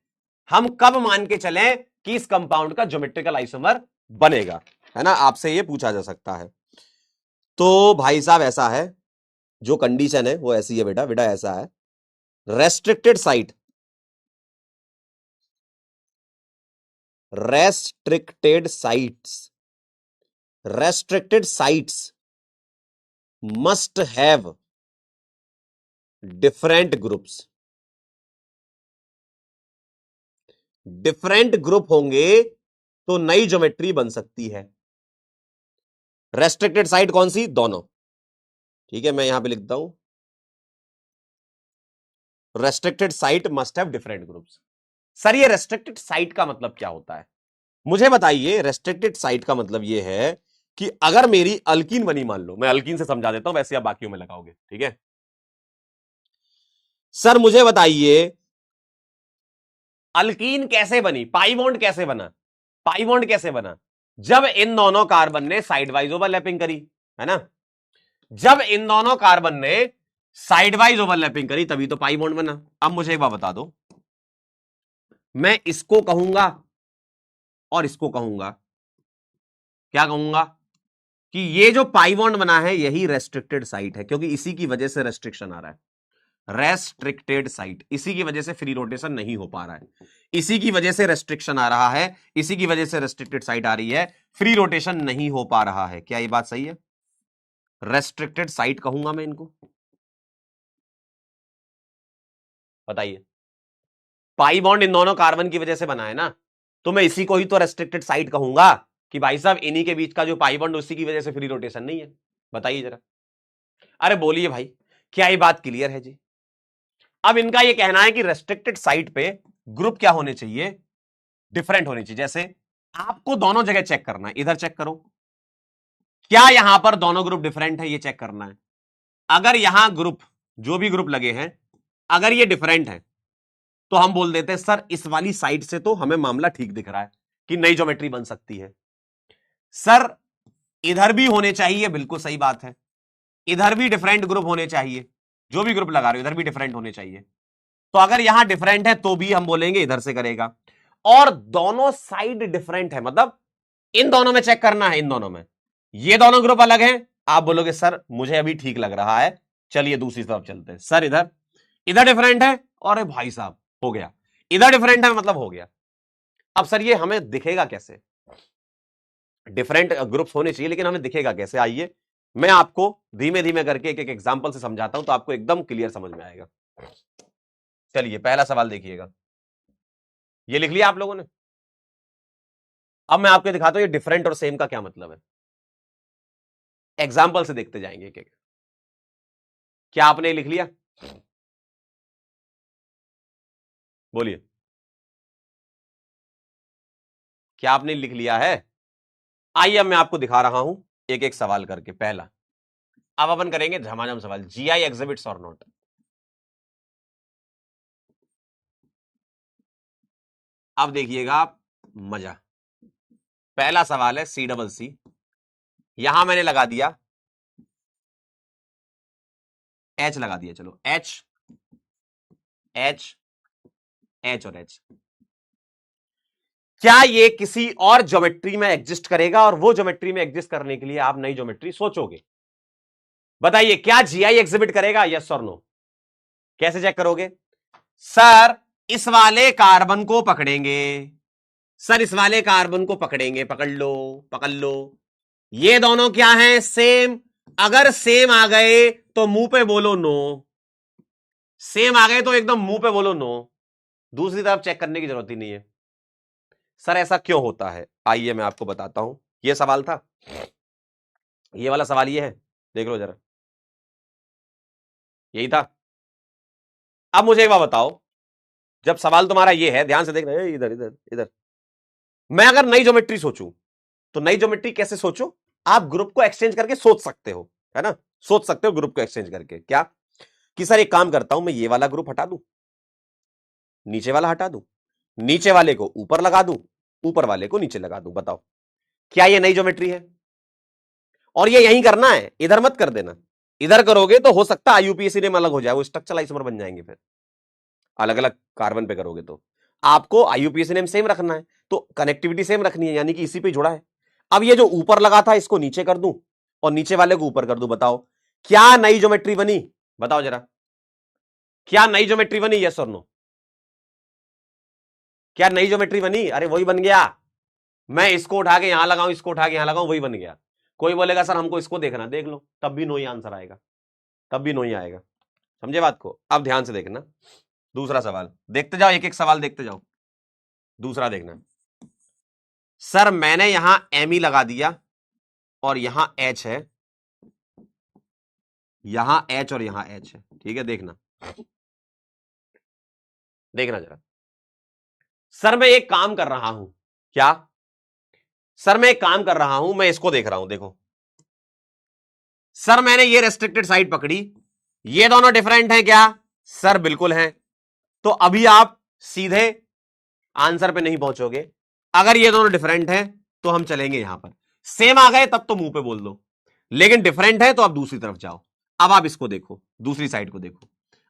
हम कब मान के चले कि इस कंपाउंड का ज्योमेट्रिकल आइसोमर बनेगा, है ना, आपसे ये पूछा जा सकता है। तो भाई साहब ऐसा है, जो कंडीशन है वो ऐसी है बेटा, बेटा ऐसा है, restricted site, restricted sites, restricted sites must have different groups. Different group होंगे तो नई ज्योमेट्री बन सकती है। रेस्ट्रिक्टेड साइट कौन सी? दोनों, ठीक है। मैं यहां पे लिखता हूं, restricted site must have different groups. Sir ये रेस्ट्रिक्टेड साइट का मतलब क्या होता है, मुझे बताइए। रेस्ट्रिक्टेड साइट का मतलब ये है कि अगर मेरी अल्कीन बनी, मान लो, मैं अल्कीन से समझा देता हूं, वैसे आप बाकियों में लगाओगे, ठीक है। सर मुझे बताइए अल्कीन कैसे बनी, पाई बॉन्ड कैसे बना? पाई बॉन्ड कैसे बना? जब इन दोनों कार्बन ने साइड वाइज ओवरलैपिंग करी, है ना। जब इन दोनों कार्बन ने साइड वाइज ओवरलैपिंग करी तभी तो पाई बॉन्ड बना। अब मुझे एक बात बता दो, मैं इसको कहूंगा और इसको कहूंगा, क्या कहूंगा? कि ये जो पाई बॉन्ड बना है यही रेस्ट्रिक्टेड साइट है, क्योंकि इसी की वजह से रेस्ट्रिक्शन आ रहा है। रेस्ट्रिक्टेड साइट, इसी की वजह से फ्री रोटेशन नहीं हो पा रहा है, इसी की वजह से रेस्ट्रिक्शन आ रहा है, इसी की वजह से रेस्ट्रिक्टेड साइट आ रही है, फ्री रोटेशन नहीं हो पा रहा है। क्या ये बात सही है? रेस्ट्रिक्टेड साइट कहूंगा मैं इनको, बताइए। पाई बॉन्ड इन दोनों कार्बन की वजह से बना है ना, तो मैं इसी को ही तो रेस्ट्रिक्टेड साइट कहूंगा कि भाई साहब इन्हीं के बीच का जो पाई बॉन्ड उसी की वजह से फ्री रोटेशन नहीं है। बताइए जरा, अरे बोलिए भाई, क्या ये बात क्लियर है जी? अब इनका ये कहना है कि रेस्ट्रिक्टेड साइट पे ग्रुप क्या होने चाहिए? डिफरेंट होने चाहिए। जैसे आपको दोनों जगह चेक करना है, इधर चेक करो, क्या यहां पर दोनों ग्रुप डिफरेंट है, ये चेक करना है। अगर यहां ग्रुप, जो भी ग्रुप लगे हैं, अगर ये डिफरेंट है तो हम बोल देते हैं सर इस वाली साइड से तो हमें मामला ठीक दिख रहा है कि नई ज्योमेट्री बन सकती है। सर इधर भी होने चाहिए, बिल्कुल सही बात है, इधर भी डिफरेंट ग्रुप होने चाहिए, जो भी ग्रुप लगा रहे हो इधर भी डिफरेंट होने चाहिए। तो अगर यहां डिफरेंट है तो भी हम बोलेंगे इधर से करेगा। और दोनों साइड डिफरेंट है, मतलब इन दोनों में चेक करना है, इन दोनों में ये दोनों ग्रुप अलग हैं, आप बोलोगे सर मुझे अभी ठीक लग रहा है, चलिए दूसरी तरफ चलते हैं। सर इधर, इधर डिफरेंट है, और भाई साहब हो गया, इधर डिफरेंट है मतलब हो गया। अब सर ये हमें दिखेगा कैसे? डिफरेंट ग्रुप्स होने चाहिए लेकिन हमें दिखेगा कैसे? आइए मैं आपको धीमे धीमे करके एक एक एग्जांपल से समझाता हूं तो आपको एकदम क्लियर समझ में आएगा। चलिए पहला सवाल देखिएगा, ये लिख लिया आप लोगों ने। अब मैं आपको दिखाता हूं ये डिफरेंट और सेम का क्या मतलब है, एग्जाम्पल से देखते जाएंगे एक एक। क्या आपने लिख लिया? बोलिए, क्या आपने लिख लिया है? आइए अब मैं आपको दिखा रहा हूं एक एक सवाल करके। पहला, अब अपन करेंगे झमाझम सवाल, जीआई एग्जिबिट्स और नॉट। अब देखिएगा आप मजा। पहला सवाल है C यहां मैंने लगा दिया H लगा दिया, चलो H H H और H। क्या ये किसी और ज्योमेट्री में एग्जिस्ट करेगा? और वो ज्योमेट्री में एग्जिस्ट करने के लिए आप नई ज्योमेट्री सोचोगे। बताइए क्या जीआई एग्जिबिट करेगा, यस और नो? कैसे चेक करोगे? सर इस वाले कार्बन को पकड़ेंगे, सर इस वाले कार्बन को पकड़ेंगे, पकड़ लो पकड़ लो, ये दोनों क्या हैं? सेम। अगर सेम आ गए तो मुंह पे बोलो नो, सेम आ गए तो एकदम मुंह पे बोलो नो, दूसरी तरफ चेक करने की जरूरत ही नहीं है। सर ऐसा क्यों होता है? आइए मैं आपको बताता हूं। ये सवाल था, ये वाला सवाल ये है, देख लो जरा, यही था। अब मुझे एक बात बताओ, जब सवाल तुम्हारा ये है, ध्यान से देखना, इधर इधर इधर, मैं अगर नई ज्योमेट्री सोचूं तो नई ज्योमेट्री कैसे सोचो? आप ग्रुप को एक्सचेंज करके सोच सकते हो, है ना? सोच सकते हो ग्रुप को एक्सचेंज करके। क्या कि सर एक काम करता हूं, मैं ये वाला ग्रुप हटा दूं, नीचे वाला हटा दूं, नीचे वाले को ऊपर लगा दूं, ऊपर वाले को नीचे लगा दूं। बताओ क्या ये नई ज्योमेट्री है? और ये यहीं करना है, इधर मत कर देना। इधर करोगे तो हो सकता है आईयूपीएसी नेम अलग हो जाए, वो स्ट्रक्चरल आइसोमर बन जाएंगे फिर, अलग अलग कार्बन पे करोगे तो। आपको आईयूपीएसी नेम सेम रखना है, तो कनेक्टिविटी सेम रखनी है, यानी कि इसी पे जुड़ा है। अब ये जो ऊपर लगा था इसको नीचे कर दूं और नीचे वाले को ऊपर कर दूं, बताओ क्या नई ज्योमेट्री बनी? बताओ जरा, क्या नई ज्योमेट्री बनी, यस और नो? क्या नई ज्योमेट्री बनी? अरे वही बन गया, मैं इसको उठा के यहां लगाऊं, इसको उठा के यहां लगाऊं, वही बन गया। कोई बोलेगा सर हमको इसको देखना, देख लो, तब भी नो ही आंसर आएगा, तब भी नो ही आएगा। समझे बात को? अब ध्यान से देखना, दूसरा सवाल देखते जाओ, एक एक सवाल देखते जाओ। दूसरा देखना, सर मैंने यहां एम लगा दिया और यहां एच है, यहां एच और यहां एच है, ठीक है? देखना देखना जरा। सर मैं एक काम कर रहा हूं, क्या? सर मैं एक काम कर रहा हूं, मैं इसको देख रहा हूं, देखो सर मैंने ये रेस्ट्रिक्टेड साइड पकड़ी, ये दोनों डिफरेंट हैं क्या? सर बिल्कुल हैं। तो अभी आप सीधे आंसर पे नहीं पहुंचोगे। अगर ये दोनों डिफरेंट हैं तो हम चलेंगे यहां पर, सेम आ गए तब तो मुंह पे बोल दो, लेकिन डिफरेंट है तो आप दूसरी तरफ जाओ। अब आप इसको देखो, दूसरी साइड को देखो।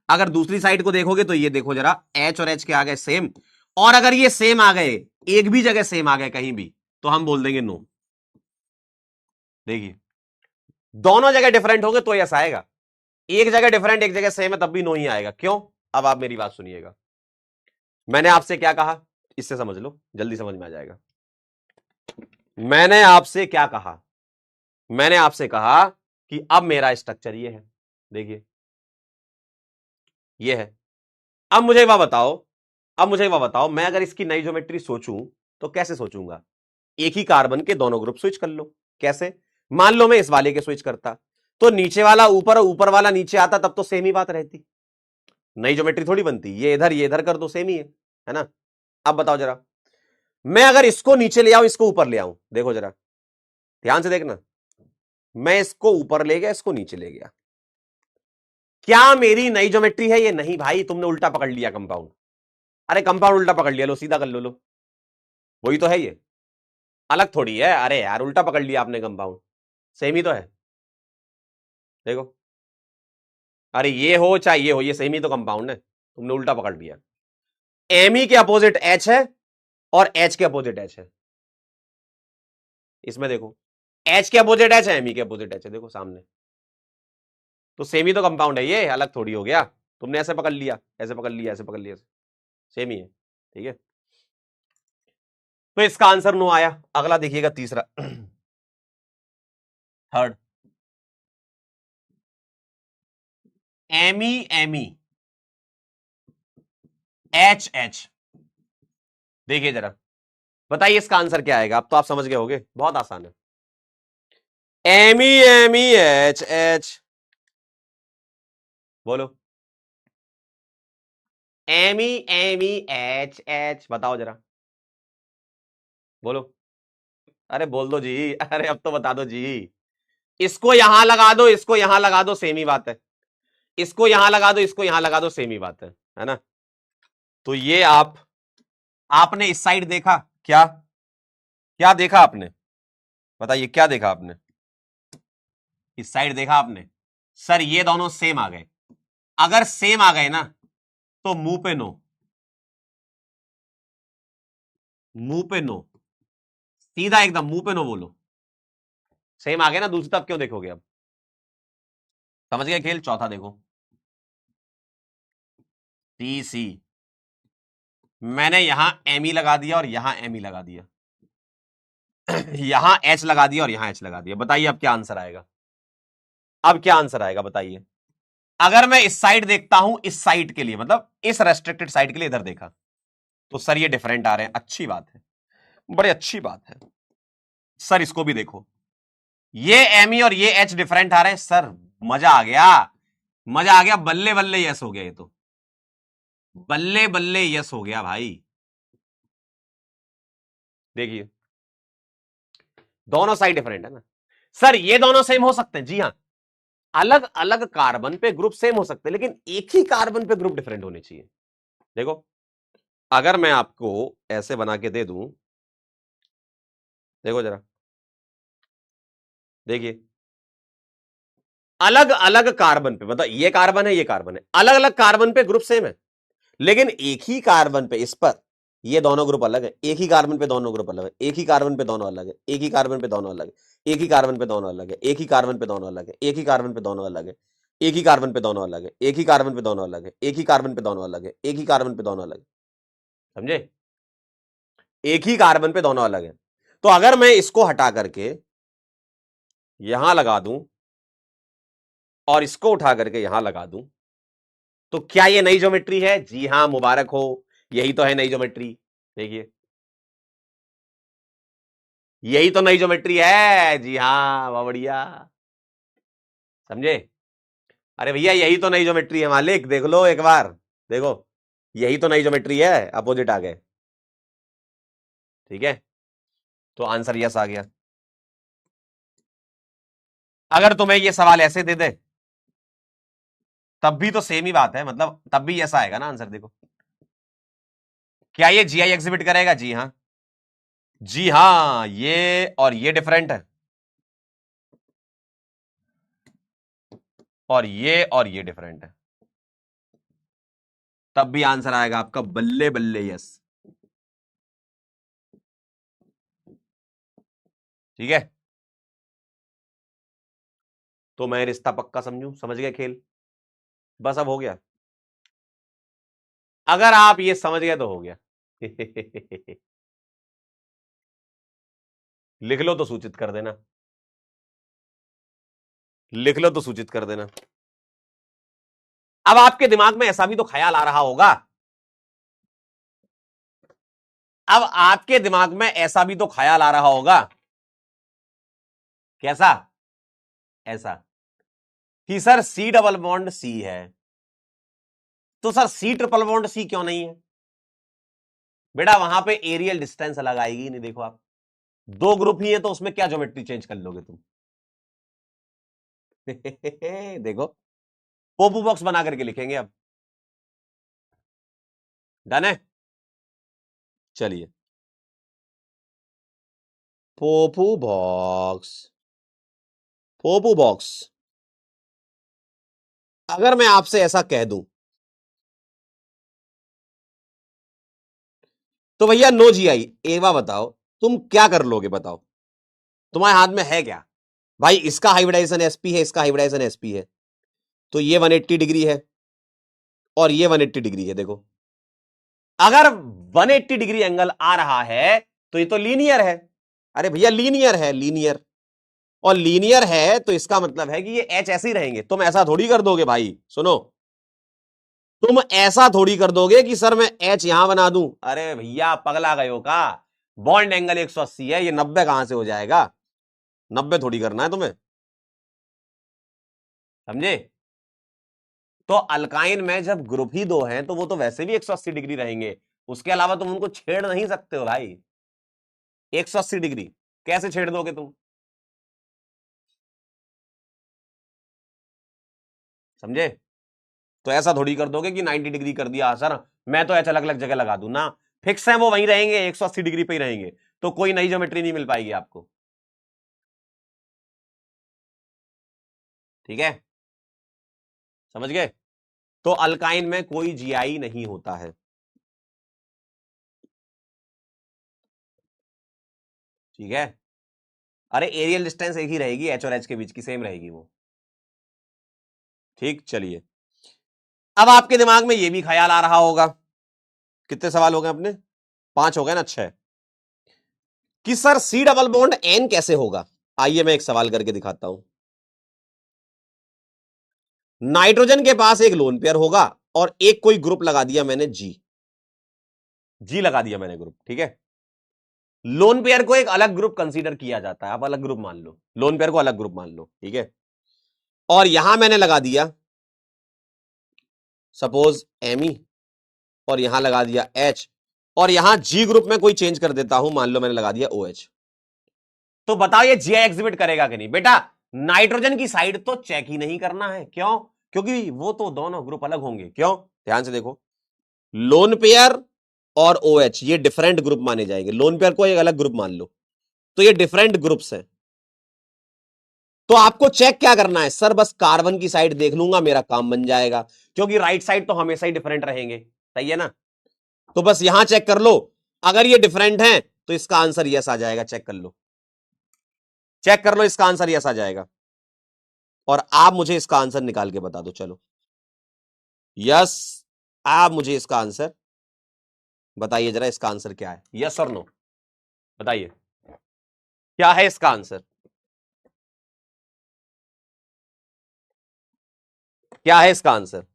अगर दूसरी साइड को देखोगे तो ये देखो जरा, एच और एच के आ गए सेम, और अगर ये सेम आ गए, एक भी जगह सेम आ गए कहीं भी, तो हम बोल देंगे नो। देखिए दोनों जगह डिफरेंट होंगे तो यस आएगा, एक जगह डिफरेंट एक जगह सेम है तब भी नो ही आएगा। क्यों? अब आप मेरी बात सुनिएगा, मैंने आपसे क्या कहा, इससे समझ लो, जल्दी समझ में आ जाएगा। मैंने आपसे क्या कहा? मैंने आपसे कहा कि अब मेरा स्ट्रक्चर ये है, देखिए ये है। अब मुझे एक बात बताओ, अब मुझे एक बात बताओ, मैं अगर इसकी नई ज्योमेट्री सोचूं तो कैसे सोचूंगा? एक ही कार्बन के दोनों ग्रुप स्विच कर लो। कैसे? मान लो मैं इस वाले के स्विच करता तो नीचे वाला ऊपर और ऊपर वाला नीचे आता, तब तो सेम ही बात रहती, नई ज्योमेट्री थोड़ी बनती। ये इधर कर दो, सेम ही है ना? अब बताओ जरा, मैं अगर इसको नीचे ले आऊं, इसको ऊपर ले आऊं, देखो जरा ध्यान से देखना, मैं इसको ऊपर ले गया, इसको नीचे ले गया, क्या मेरी नई ज्योमेट्री है? ये नहीं भाई, तुमने उल्टा पकड़ लिया कंपाउंड। अरे कंपाउंड उल्टा पकड़ लिया, लो सीधा कर लो, वही तो है, ये अलग थोड़ी है। अरे यार उल्टा पकड़ लिया आपने कंपाउंड, सेम ही तो है, देखो। अरे ये हो चाहे ये हो, ये सेम ही तो कंपाउंड है, तुमने उल्टा पकड़ लिया। एम ई के अपोजिट एच है और एच के अपोजिट एच है, इसमें देखो एच के अपोजिट एच है, एम ई के अपोजिट एच है, देखो सामने, तो सेम ही तो कंपाउंड है, ये अलग थोड़ी हो गया। तुमने ऐसे पकड़ लिया, ऐसे पकड़ लिया, ऐसे पकड़ लिया, सेम ही है, ठीक है? तो इसका आंसर नो आया। अगला देखिएगा, तीसरा थर्ड, एमी एच एच, देखिए जरा, बताइए इसका आंसर क्या आएगा? अब तो आप समझ गए होगे, बहुत आसान है। एमी एच एच, बोलो एमी एच एच, बताओ जरा, बोलो। अरे बोल दो जी, अरे अब तो बता दो जी। इसको यहां लगा दो, इसको यहां लगा दो, सेम ही बात है। इसको यहां लगा दो, इसको यहां लगा दो, सेम ही बात है ना? तो ये आप आपने इस साइड देखा क्या? क्या देखा आपने? बताइए क्या देखा आपने? इस साइड देखा आपने? सर ये दोनों सेम आ गए। अगर सेम आ गए ना तो मुंह पे नो, मुंह पे नो, सीधा एकदम मुंह पे नो बोलो। सेम आ गए ना, दूसरी तरफ क्यों देखोगे? अब समझ गए खेल? चौथा देखो, टी सी। मैंने यहां एम ई लगा दिया और यहां एम ई लगा दिया, यहां एच लगा दिया और यहां एच लगा दिया। बताइए अब क्या आंसर आएगा? अब क्या आंसर आएगा बताइए? अगर मैं इस साइड देखता हूं, इस साइड के लिए मतलब इस रेस्ट्रिक्टेड साइड के लिए इधर देखा, तो सर ये डिफरेंट आ रहे हैं। अच्छी बात है, बड़ी अच्छी बात है। सर इसको भी देखो, ये एम ई और ये एच डिफरेंट आ रहे हैं। सर मजा आ गया, मजा आ गया, बल्ले बल्ले यस हो गया। ये तो बल्ले बल्ले यस हो गया भाई। देखिए दोनों साइड डिफरेंट है ना। सर ये दोनों सेम हो सकते हैं, जी हां। अलग अलग कार्बन पे ग्रुप सेम हो सकते हैं, लेकिन एक ही कार्बन पे ग्रुप डिफरेंट होने चाहिए। देखो अगर मैं आपको ऐसे बना के दे दूं, देखो जरा, देखिए अलग अलग कार्बन पे, मतलब ये कार्बन है ये कार्बन है, अलग अलग कार्बन पे ग्रुप सेम है, लेकिन एक ही कार्बन पे इस पर ये दोनों ग्रुप अलग है। एक ही कार्बन पे दोनों ग्रुप अलग है, एक ही कार्बन पे दोनों अलग है, एक ही कार्बन पे दोनों अलग है, एक ही कार्बन पे दोनों अलग है, एक ही कार्बन पे दोनों अलग है, एक ही कार्बन पे दोनों अलग है, एक ही कार्बन पे दोनों अलग है, एक ही कार्बन पे दोनों अलग है, एक ही कार्बन पे दोनों अलग है, एक ही कार्बन पे दोनों अलग है। समझे? एक ही कार्बन पे दोनों अलग है। तो अगर मैं इसको हटा करके यहां लगा दूं और इसको उठा करके यहां लगा दूं, तो क्या ये नई ज्योमेट्री है? जी हां, मुबारक हो, यही तो है नई ज्योमेट्री। देखिए यही तो नई ज्योमेट्री है, जी हाँ, बहुत बढ़िया। समझे? अरे भैया यही तो नई ज्योमेट्री है मालिक, देख लो एक बार, देखो यही तो नई ज्योमेट्री है, अपोजिट आ गए। ठीक है, तो आंसर यस आ गया। अगर तुम्हें ये सवाल ऐसे दे दे तब भी तो सेम ही बात है, मतलब तब भी यस आएगा ना आंसर। देखो क्या ये जीआई एग्जिबिट करेगा? जी हाँ, जी हाँ, ये और ये डिफरेंट है, और ये डिफरेंट है, तब भी आंसर आएगा आपका बल्ले बल्ले यस। ठीक है, तो मैं रिश्ता पक्का समझू, समझ गए खेल? बस अब हो गया। अगर आप ये समझ गए तो हो गया। लिख लो तो सूचित कर देना, लिख लो तो सूचित कर देना। अब आपके दिमाग में ऐसा भी तो ख्याल आ रहा होगा, अब आपके दिमाग में ऐसा भी तो ख्याल आ रहा होगा। कैसा? ऐसा कि sir C double bond C है, तो sir C triple bond C क्यों नहीं है? बेटा वहां पे एरियल डिस्टेंस अलग आएगी नहीं। देखो आप दो ग्रुप ही है तो उसमें क्या ज्योमेट्री चेंज कर लोगे तुम? देखो पोपू बॉक्स बना करके लिखेंगे अब। डन है? चलिए, पोपू बॉक्स, पोपू बॉक्स। अगर मैं आपसे ऐसा कह दूं तो भैया नो जी आई, एक बार बताओ तुम क्या कर लोगे? बताओ तुम्हारे हाथ में है क्या? भाई इसका हाइब्रिडाइजेशन एसपी है, इसका हाइब्रिडाइजेशन एसपी है, तो ये 180 डिग्री है और ये 180 डिग्री है। देखो अगर 180 डिग्री एंगल आ रहा है तो ये तो लीनियर है। अरे भैया लीनियर है, लीनियर, और लीनियर है तो इसका मतलब है कि ये एच ऐसे ही रहेंगे। तुम ऐसा थोड़ी कर दोगे भाई, सुनो, तुम ऐसा थोड़ी कर दोगे कि सर मैं एच यहां बना दूं। अरे भैया पगला गए हो का? बॉन्ड एंगल 180 है, ये 90 कहां से हो जाएगा? 90 थोड़ी करना है तुम्हें। समझे? तो अल्काइन में जब ग्रुप ही दो हैं तो वो तो वैसे भी 180 डिग्री रहेंगे, उसके अलावा तुम उनको छेड़ नहीं सकते हो भाई। 180 डिग्री कैसे छेड़ दोगे तुम? समझे? तो ऐसा थोड़ी कर दोगे कि 90 डिग्री कर दिया सर, मैं तो ऐसा अलग अलग जगह लगा दूं ना, फिक्स है, वो वहीं रहेंगे, 180 डिग्री पे ही रहेंगे, तो कोई नई ज्योमेट्री नहीं मिल पाएगी आपको। ठीक है, समझ गए? तो अल्काइन में कोई जीआई नहीं होता है। ठीक है, अरे एरियल डिस्टेंस एक ही रहेगी, एच और एच के बीच की सेम रहेगी वो। ठीक, चलिए अब आपके दिमाग में ये भी ख्याल आ रहा होगा, कितने सवाल हो गए अपने? 5 हो गए ना, 6, कि sir C double bond N कैसे होगा। आइए मैं एक सवाल करके दिखाता हूं। नाइट्रोजन के पास एक लोन पेयर होगा और एक कोई ग्रुप लगा दिया मैंने, जी लगा दिया मैंने ग्रुप। ठीक है, लोन पेयर को एक अलग ग्रुप कंसीडर किया जाता है, आप अलग ग्रुप मान लो, लोन पेयर को अलग ग्रुप मान लो। ठीक है, और यहां मैंने लगा दिया सपोज एमी, और यहां लगा दिया एच, और यहां जी ग्रुप में कोई चेंज कर देता हूं, मान लो मैंने लगा दिया OH। तो बताओ ये जीआई एग्जिबिट करेगा कि नहीं? बेटा नाइट्रोजन की साइड तो चेक ही नहीं करना है, क्यों? क्योंकि वो तो दोनों ग्रुप अलग होंगे। क्यों? ध्यान से देखो, लोन पेयर और OH ये डिफरेंट ग्रुप माने जाएंगे, लोन पेयर को एक अलग ग्रुप मान लो, तो ये डिफरेंट ग्रुप्स हैं। तो आपको चेक क्या करना है? सर बस कार्बन की साइड देख लूंगा, मेरा काम बन जाएगा, क्योंकि राइट साइड तो हमेशा ही डिफरेंट रहेंगे। सही है ना? तो बस यहां चेक कर लो, अगर ये डिफरेंट है तो इसका आंसर यस आ जाएगा। चेक कर लो, चेक कर लो, इसका आंसर यस आ जाएगा। और आप मुझे इसका आंसर निकाल के बता दो। चलो यस, आप मुझे इसका आंसर बताइए जरा, इसका आंसर क्या है? यस और नो बताइए, क्या है इसका आंसर? क्या है इसका आंसर?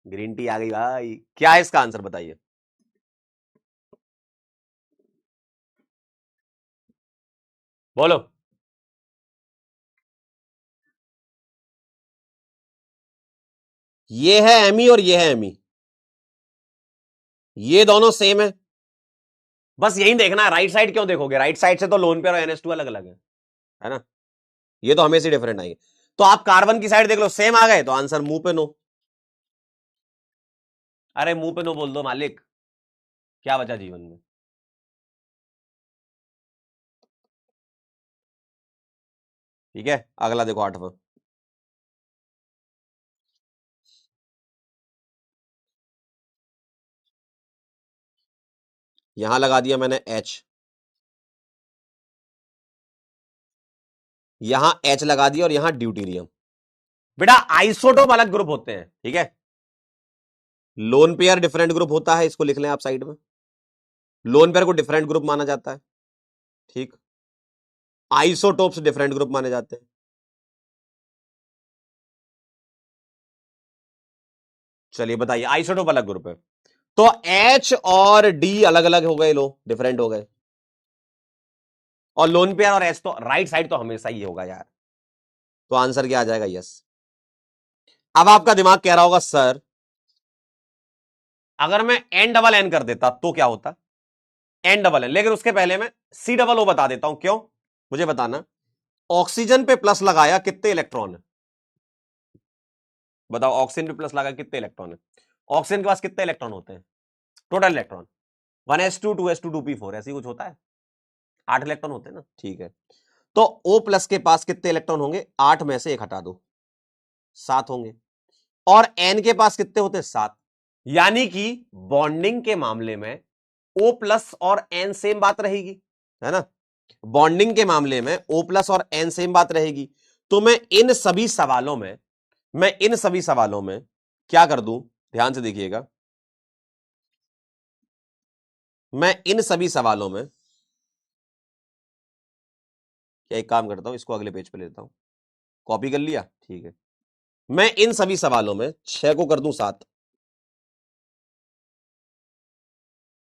ग्रीन टी आ गई भाई। क्या है इसका आंसर बताइए? बोलो। ये है एमी और ये है एमी, ये दोनों सेम है। बस यही देखना है, राइट साइड क्यों देखोगे? राइट साइड से तो लोन पेयर और NH2 अलग अलग है ना? ये तो हमेशा डिफरेंट आएंगे। तो आप कार्बन की साइड देख लो, सेम आ गए, तो आंसर मुंह पे नो। अरे मुंह पे नो बोल दो मालिक, क्या बचा जीवन में? ठीक है, अगला देखो 8वां। यहां लगा दिया मैंने H, यहां H लगा दिया, और यहां ड्यूटीरियम। बेटा आइसोटोप अलग ग्रुप होते हैं, ठीक है? लोन पेयर डिफरेंट ग्रुप होता है, इसको लिख लें आप साइड में। लोन पेयर को डिफरेंट ग्रुप माना जाता है, ठीक? आइसोटोप्स डिफरेंट ग्रुप माने जाते हैं। चलिए बताइए, आइसोटोप अलग ग्रुप है, तो H और D अलग अलग हो गए, लो डिफरेंट हो गए। और लोन पेयर और H तो राइट साइड तो हमेशा ही होगा यार, तो आंसर क्या आ जाएगा? यस। अब आपका दिमाग कह रहा होगा सर अगर मैं N कर देता तो क्या होता? N, लेकिन उसके पहले मैं CO बता देता हूं, क्यों? मुझे बताना। ऑक्सीजन पे प्लस लगाया, कितने इलेक्ट्रॉन है? बताओ, ऑक्सीजन पे प्लस लगा कितने इलेक्ट्रॉन है? ऑक्सीजन के पास कितने इलेक्ट्रॉन होते हैं total electron? 1s2 2s2 2p4 ऐसी कुछ होता है, 8 इलेक्ट्रॉन होते हैं ना। ठीक है, तो O प्लस के पास कितने इलेक्ट्रॉन होंगे? 8 में से एक हटा दो, 7 होंगे। और N के पास कितने होते हैं? 7। यानी कि बॉन्डिंग के मामले में O प्लस और N सेम बात रहेगी, है ना? बॉन्डिंग के मामले में O प्लस और N सेम बात रहेगी। तो मैं इन सभी सवालों में क्या कर दूं? ध्यान से देखिएगा, मैं इन सभी सवालों में क्या, एक काम करता हूं, इसको अगले पेज पे लेता हूं। कॉपी कर लिया, ठीक है। मैं इन सभी सवालों में 6 को कर दूं 7,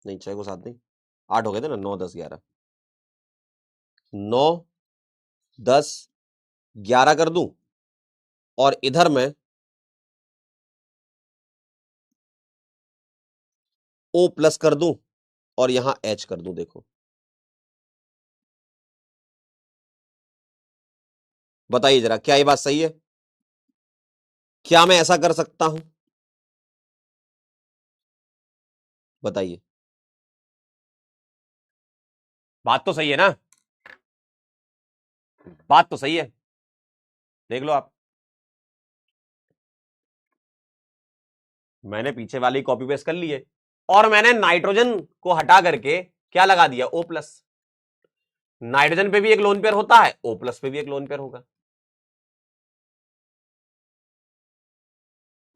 नहीं 6 को 7 नहीं, 8 हो गए थे ना, 9 10 11, 9 10 11 कर दूं, और इधर मैं O प्लस कर दूं, और यहां H कर दूं। देखो बताइए जरा, क्या ये बात सही है? क्या मैं ऐसा कर सकता हूं? बताइए। बात तो सही है ना, बात तो सही है, देख लो आप। मैंने पीछे वाली कॉपी पेस्ट कर ली है और मैंने नाइट्रोजन को हटा करके क्या लगा दिया, O प्लस। नाइट्रोजन पे भी एक लोन पेयर होता है, O प्लस पे भी एक लोन पेयर होगा,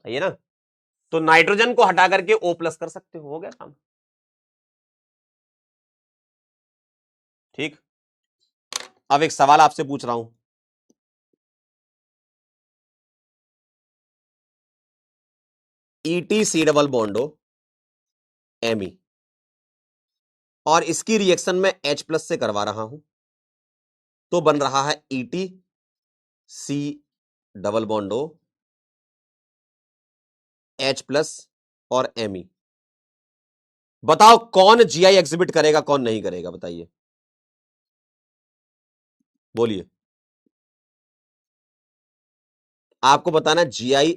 सही है ना। तो नाइट्रोजन को हटा करके O प्लस कर सकते हो गया काम। ठीक, अब एक सवाल आपसे पूछ रहा हूं, ET C डबल बॉन्ड हो Me और इसकी रिएक्शन में H प्लस से करवा रहा हूं, तो बन रहा है ET C डबल बॉन्ड हो H प्लस और Me। बताओ कौन GI एग्जिबिट करेगा, कौन नहीं करेगा, बताइए, बोलिए। आपको बताना GI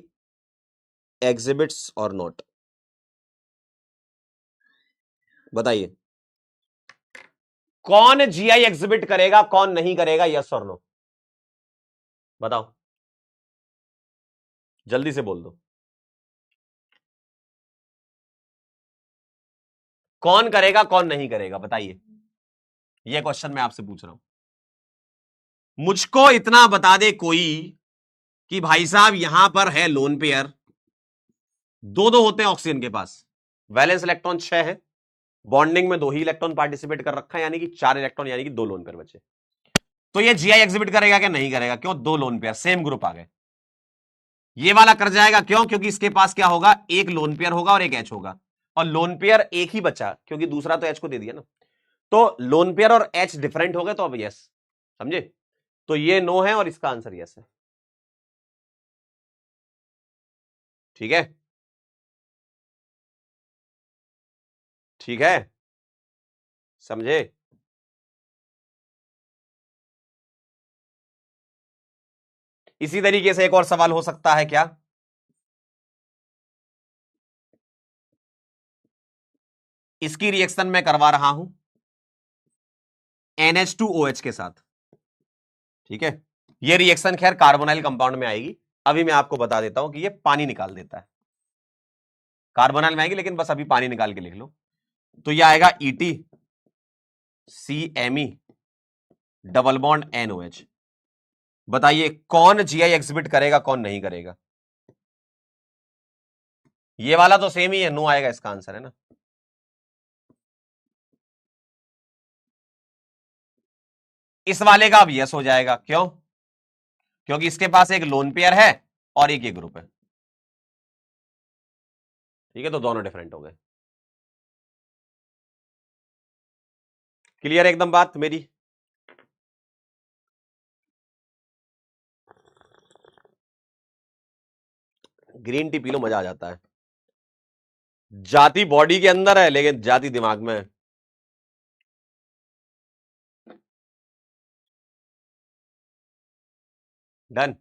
एग्जिबिट्स और नॉट, बताइए कौन GI एग्जिबिट करेगा, कौन नहीं करेगा, यस और नो, बताओ, जल्दी से बोल दो। कौन करेगा, कौन नहीं करेगा, बताइए, यह क्वेश्चन मैं आपसे पूछ रहा हूं। मुझको इतना बता दे कोई कि भाई साहब यहां पर है लोन पेयर, दो दो होते हैं ऑक्सीजन के पास, वैलेंस इलेक्ट्रॉन 6 है, बॉन्डिंग में 2 ही इलेक्ट्रॉन पार्टिसिपेट कर रखा है, यानी कि 4 इलेक्ट्रॉन, यानी कि 2 लोन पेयर बचे। तो ये GI एग्जिबिट करेगा क्या, नहीं करेगा, क्यों, 2 लोन पेयर सेम ग्रुप आ गए। ये वाला कर जाएगा, क्यों, क्योंकि इसके पास क्या होगा, एक लोन पेयर होगा और एक H होगा, और लोन पेयर एक ही बचा क्योंकि दूसरा तो H को दे दिया ना। तो लोन पेयर और H डिफरेंट हो गए, तो अब यस, समझे। तो ये नो है और इसका आंसर यस है, ठीक है, ठीक है, समझे। इसी तरीके से एक और सवाल हो सकता है क्या, इसकी रिएक्शन मैं करवा रहा हूं NH2OH के साथ, ठीक है। ये रिएक्शन खैर कार्बोनाइल कंपाउंड में आएगी, अभी मैं आपको बता देता हूं कि ये पानी निकाल देता है, कार्बोनाइल में आएगी, लेकिन बस अभी पानी निकाल के लिख लो। तो ये आएगा ETCMe डबल बॉन्ड NOH। बताइए कौन GI एग्जिबिट करेगा, कौन नहीं करेगा। ये वाला तो सेम ही है, नो आएगा इसका आंसर, है ना। इस वाले का अब यस हो जाएगा, क्यों, क्योंकि इसके पास एक लोन पेयर है और एक ये ग्रुप है, ठीक है, तो दोनों डिफरेंट हो गए। क्लियर एकदम बात मेरी। ग्रीन टी पी लो, मजा आ जाता है। जाति बॉडी के अंदर है लेकिन जाति दिमाग में है। डन,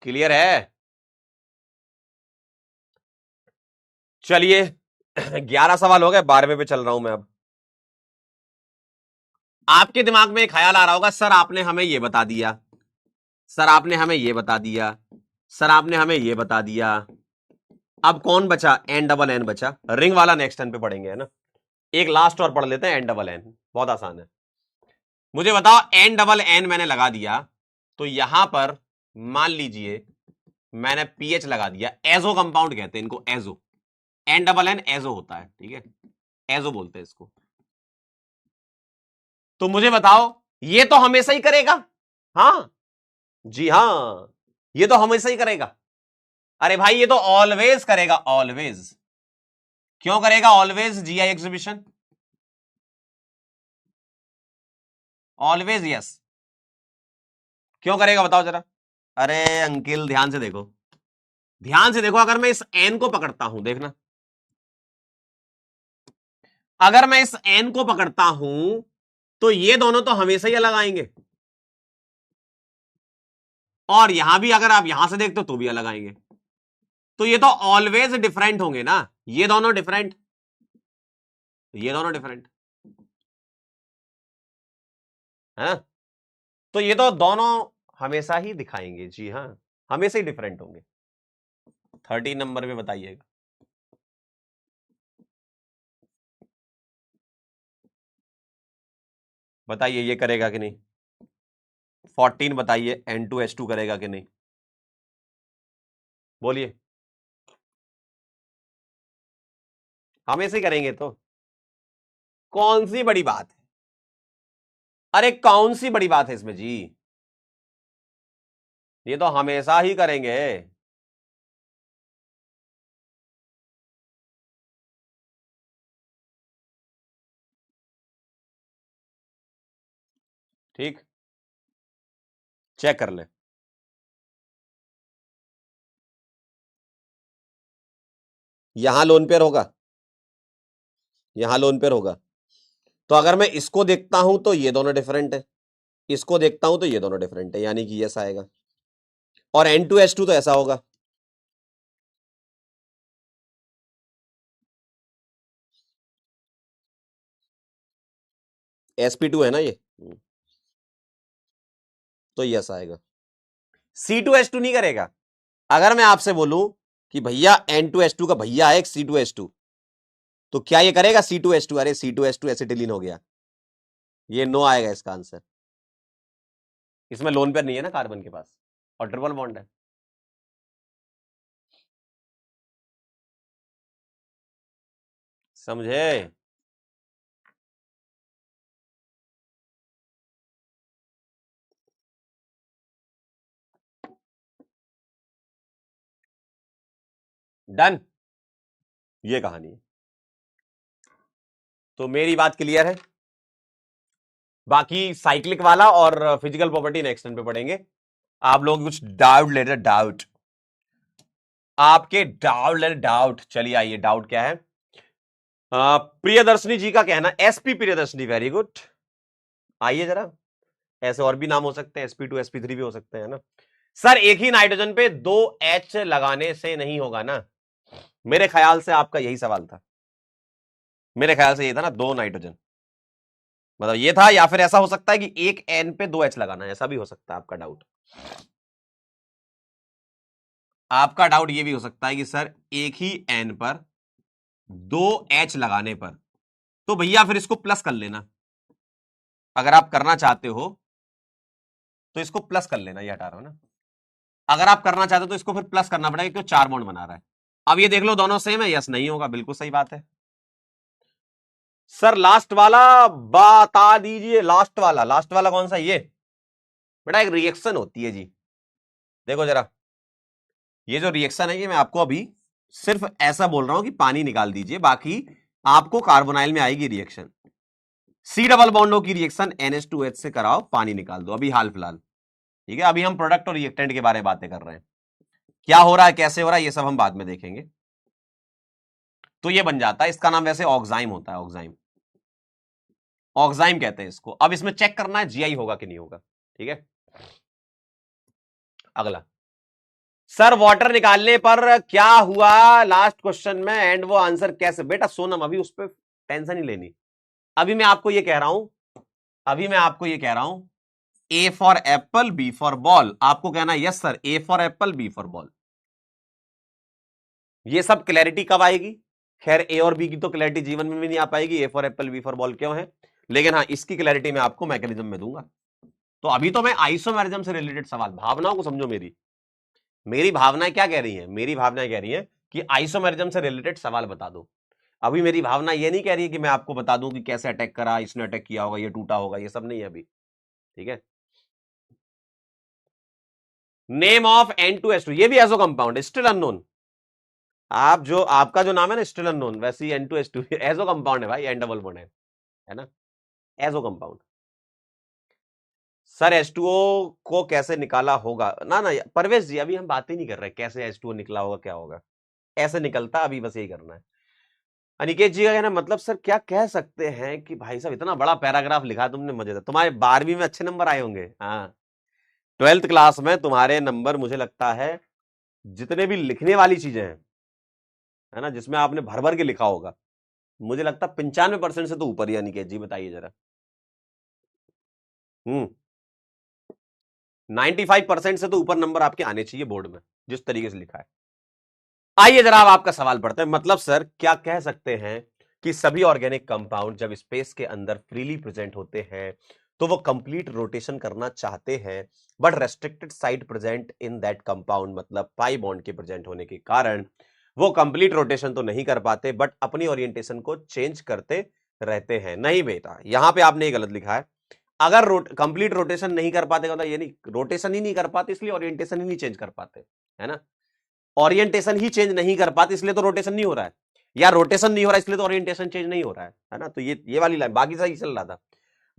क्लियर है। चलिए 11 सवाल हो गए, 12वें पे चल रहा हूं मैं अब। आपके दिमाग में एक ख्याल आ रहा होगा, सर आपने हमें ये बता दिया, सर आपने हमें ये बता दिया, सर आपने हमें ये बता दिया, अब कौन बचा, N बचा। रिंग वाला नेक्स्ट टर्न पे पढ़ेंगे, है ना। एक लास्ट और पढ़ लेते हैं, N, बहुत आसान है। मुझे बताओ N मैंने लगा दिया, तो यहां पर मान लीजिए मैंने पीएच लगा दिया, एजो कंपाउंड कहते हैं इनको, एजो, N एजो होता है, ठीक है, एजो बोलते हैं इसको। तो मुझे बताओ ये तो हमेशा ही करेगा, हाँ जी हाँ, ये तो हमेशा ही करेगा। अरे भाई ये तो ऑलवेज करेगा, ऑलवेज। क्यों करेगा always GI exhibition, always yes. क्यों करेगा बताओ जरा। अरे अंकिल ध्यान से देखो, ध्यान से देखो, अगर मैं इस N को पकड़ता हूं, देखना, अगर मैं इस N को पकड़ता हूं तो ये दोनों तो हमेशा ही अलग आएंगे, और यहां भी अगर आप यहां से देखते हो तो भी अलग आएंगे। तो ये तो ऑलवेज डिफरेंट होंगे ना, ये दोनों डिफरेंट, ये दोनों डिफरेंट है ना। तो ये तो दोनों हमेशा ही दिखाएंगे, जी हाँ, हमेशा ही डिफरेंट होंगे। 13 नंबर पे बताइएगा। बताइए ये करेगा कि नहीं। 14 बताइए N2H2 करेगा कि नहीं, बोलिए। हमेशा ही करेंगे तो कौन सी बड़ी बात है, अरे कौन सी बड़ी बात है इसमें जी, ये तो हमेशा ही करेंगे। ठीक, चेक कर ले। यहां लोन पेयर होगा, यहां लोन पेयर होगा। तो अगर मैं इसको देखता हूं तो ये दोनों डिफरेंट है, इसको देखता हूं तो ये दोनों डिफरेंट है, यानी कि ऐसा आएगा। और N2H2 तो ऐसा होगा। sp2 है ना ये, तो ये ऐसा आएगा। C2H2 नहीं करेगा। अगर मैं आपसे बोलूं कि भैया N2H2 का भैया है एक C2H2, तो क्या ये करेगा C2H2? अरे C2H2 एसिटिलीन हो गया, ये नो आएगा इसका आंसर। इसमें लोन पेयर नहीं है ना कार्बन के पास, और ट्रिपल बॉन्ड है। समझे। डन, ये कहानी है। तो मेरी बात क्लियर है। बाकी साइक्लिक वाला और फिजिकल प्रॉपर्टी नेक्स्ट टाइम पे पढ़ेंगे। आप लोग कुछ डाउट ले रहे, डाउट आपके डाउट ले, डाउट चलिए आइए, डाउट क्या है। प्रियदर्शनी जी का कहना, एसपी प्रियदर्शनी, वेरी गुड। आइए जरा, ऐसे और भी नाम हो सकते हैं, sp2 sp3 भी हो सकते हैं ना। सर एक ही नाइट्रोजन पे 2 H लगाने से नहीं होगा ना, मेरे ख्याल से आपका यही सवाल था, मेरे ख्याल से ये था ना, 2 नाइट्रोजन, मतलब ये था, या फिर ऐसा हो सकता है कि एक N पे 2 H लगाना है, ऐसा भी हो सकता है आपका डाउट। आपका डाउट ये भी हो सकता है कि सर एक ही N पर 2 H लगाने पर, तो भैया फिर इसको प्लस कर लेना, अगर आप करना चाहते हो तो इसको प्लस कर लेना, ये हटा रहा हूं ना। अगर आप करना चाहते हो तो इसको फिर प्लस करना पड़ेगा क्योंकि 4 बॉन्ड बना रहा है। अब ये देख लो दोनों सेम है, यस नहीं होगा, बिल्कुल सही बात है। सर लास्ट वाला बता दीजिए, लास्ट वाला, लास्ट वाला कौन सा, ये बेटा एक रिएक्शन होती है जी, देखो जरा, ये जो रिएक्शन है ये मैं आपको अभी सिर्फ ऐसा बोल रहा हूं कि पानी निकाल दीजिए, बाकी आपको कार्बोनाइल में आएगी रिएक्शन। सी डबल बॉन्डों की रिएक्शन NH2H से कराओ, पानी निकाल दो, अभी हाल फिलहाल। ठीक है, अभी हम प्रोडक्ट और रिएक्टेंट के बारे में बातें कर रहे हैं, क्या हो रहा है कैसे हो रहा है ये सब हम बाद में देखेंगे। तो ये बन जाता है, इसका नाम वैसे ऑक्साइम होता है, ऑक्साइम, ऑक्साइम कहते हैं इसको। अब इसमें चेक करना है जीआई होगा कि नहीं होगा। ठीक है, अगला, सर वाटर निकालने पर क्या हुआ लास्ट क्वेश्चन में, एंड वो आंसर कैसे, बेटा सोनम अभी उस पर टेंशन ही लेनी, अभी मैं आपको ये कह रहा हूं, अभी मैं आपको ये कह रहा हूं, A for apple B for ball, आपको कहना yes sir A for apple B for ball. ये सब क्लैरिटी कब आएगी, खैर ए और बी की तो क्लैरिटी जीवन में भी नहीं आ पाएगी, A for apple B for ball क्यों है, लेकिन हाँ इसकी क्लैरिटी मैं आपको मैकेनिज्म में दूंगा। तो अभी तो मैं आइसोमेरिज्म से रिलेटेड सवाल, भावनाओं को समझो, मेरी मेरी भावनाएं क्या कह रही हैं, मेरी भावनाएं कह रही हैं कि आइसोमेरिज्म से रिलेटेड सवाल बता दो। अभी मेरी भावना ये नहीं कह रही है कि मैं आपको बता दूं कि कैसे अटैक करा, इसने अटैक किया होगा, ये टूटा होगा, ये सब नहीं है अभी। ठीक है, नेम ऑफ N2H2, ये भी एजो कंपाउंड, स्टिल अननोन। आप जो आपका जो नाम है ना स्टिल अननोन, वैसे ही N2H2 एजो कंपाउंड है भाई, एन डबल बॉन्ड है ना, एजो कंपाउंड। सर H2O को कैसे निकाला होगा, ना ना परवेश जी अभी हम बात ही नहीं कर रहे कैसे H2O निकला होगा, क्या होगा, ऐसे निकलता, अभी बस यही करना है। अनिकेत जी का कहना मतलब सर क्या कह सकते हैं कि भाई साहब इतना बड़ा पैराग्राफ लिखा तुमने, मजेदार, तुम्हारे 12वीं में अच्छे नंबर आए होंगे। हाँ ट्वेल्थ क्लास में तुम्हारे नंबर मुझे लगता है जितने भी लिखने वाली चीजें हैं, है ना, जिसमें आपने भर भर के लिखा होगा, मुझे लगता है 95% से तो ऊपर ही आनी चाहिए। जी बताइए जरा। 95% से तो ऊपर नंबर आपके आने चाहिए बोर्ड में, जिस तरीके से लिखा है। आइए जरा अब आपका सवाल पढ़ते हैं। मतलब सर क्या कह सकते हैं कि सभी ऑर्गेनिक कंपाउंड जब स्पेस के अंदर फ्रीली प्रेजेंट होते हैं तो वो कंप्लीट रोटेशन करना चाहते हैं, but restricted site present in that compound, मतलब पाई बॉन्ड के प्रेजेंट होने के कारण वो कंप्लीट रोटेशन तो नहीं कर पाते, बट अपनी ओरिएंटेशन को चेंज करते रहते हैं। नहीं बेटा, यहां पे आपने गलत लिखा है। अगर कंप्लीट रोटेशन नहीं कर पाते मतलब ये नहीं, रोटेशन ही नहीं कर पाते इसलिए ओरिएंटेशन ही नहीं चेंज कर पाते, है ना। ओरिएंटेशन ही चेंज नहीं कर पाते इसलिए तो रोटेशन नहीं हो रहा है, या रोटेशन नहीं हो रहा है इसलिए तो ओरिएंटेशन चेंज नहीं हो रहा है ना। तो ये वाली लाइन बाकी सही चल रहा था,